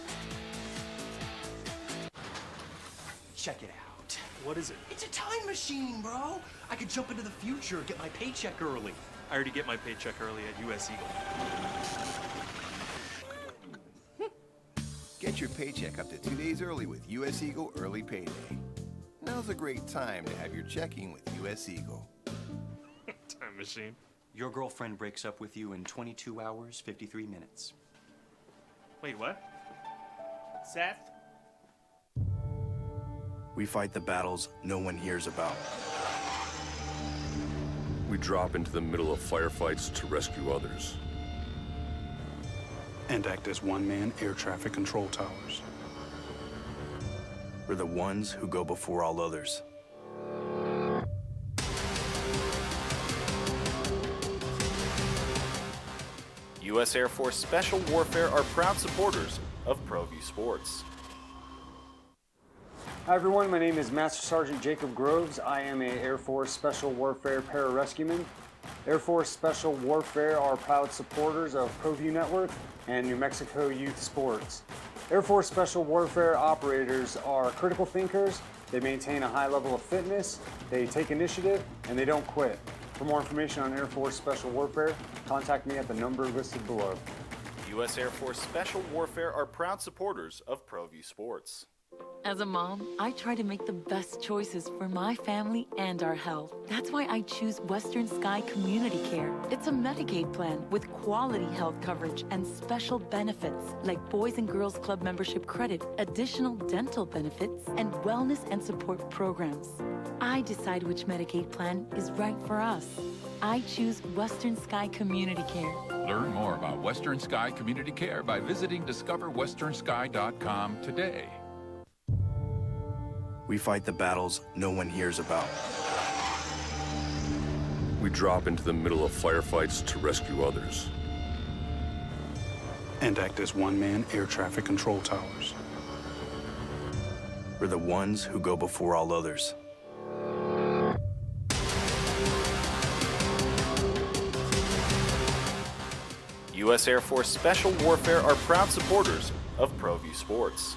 Speaker 14: Check it out.
Speaker 19: What is it?
Speaker 14: It's a time machine, bro. I could jump into the future, get my paycheck early.
Speaker 19: I already get my paycheck early at US Eagle.
Speaker 21: Get your paycheck up to 2 days early with US Eagle Early Payday. Now's a great time to have your checking with US Eagle.
Speaker 19: Time machine.
Speaker 13: Your girlfriend breaks up with you in 22 hours, 53 minutes.
Speaker 19: Wait, what? Seth?
Speaker 13: We fight the battles no one hears about.
Speaker 16: We drop into the middle of firefights to rescue others.
Speaker 13: And act as one-man air traffic control towers. We're the ones who go before all others.
Speaker 18: U.S. Air Force Special Warfare are proud supporters of ProView Sports.
Speaker 22: Hi everyone, my name is Master Sergeant Jacob Groves. I am a Air Force Special Warfare pararescueman. Air Force Special Warfare are proud supporters of ProView Network and New Mexico Youth Sports. Air Force Special Warfare operators are critical thinkers. They maintain a high level of fitness, they take initiative, and they don't quit. For more information on Air Force Special Warfare, contact me at the number listed below.
Speaker 18: U.S. Air Force Special Warfare are proud supporters of ProView Sports.
Speaker 2: As a mom, I try to make the best choices for my family and our health. That's why I choose Western Sky Community Care. It's a Medicaid plan with quality health coverage and special benefits like Boys and Girls Club membership credit, additional dental benefits, and wellness and support programs. I decide which Medicaid plan is right for us. I choose Western Sky Community Care.
Speaker 5: Learn more about Western Sky Community Care by visiting discoverwesternsky.com today.
Speaker 13: We fight the battles no one hears about.
Speaker 16: We drop into the middle of firefights to rescue others.
Speaker 13: And act as one-man air traffic control towers. We're the ones who go before all others.
Speaker 18: U.S. Air Force Special Warfare are proud supporters of ProView Sports.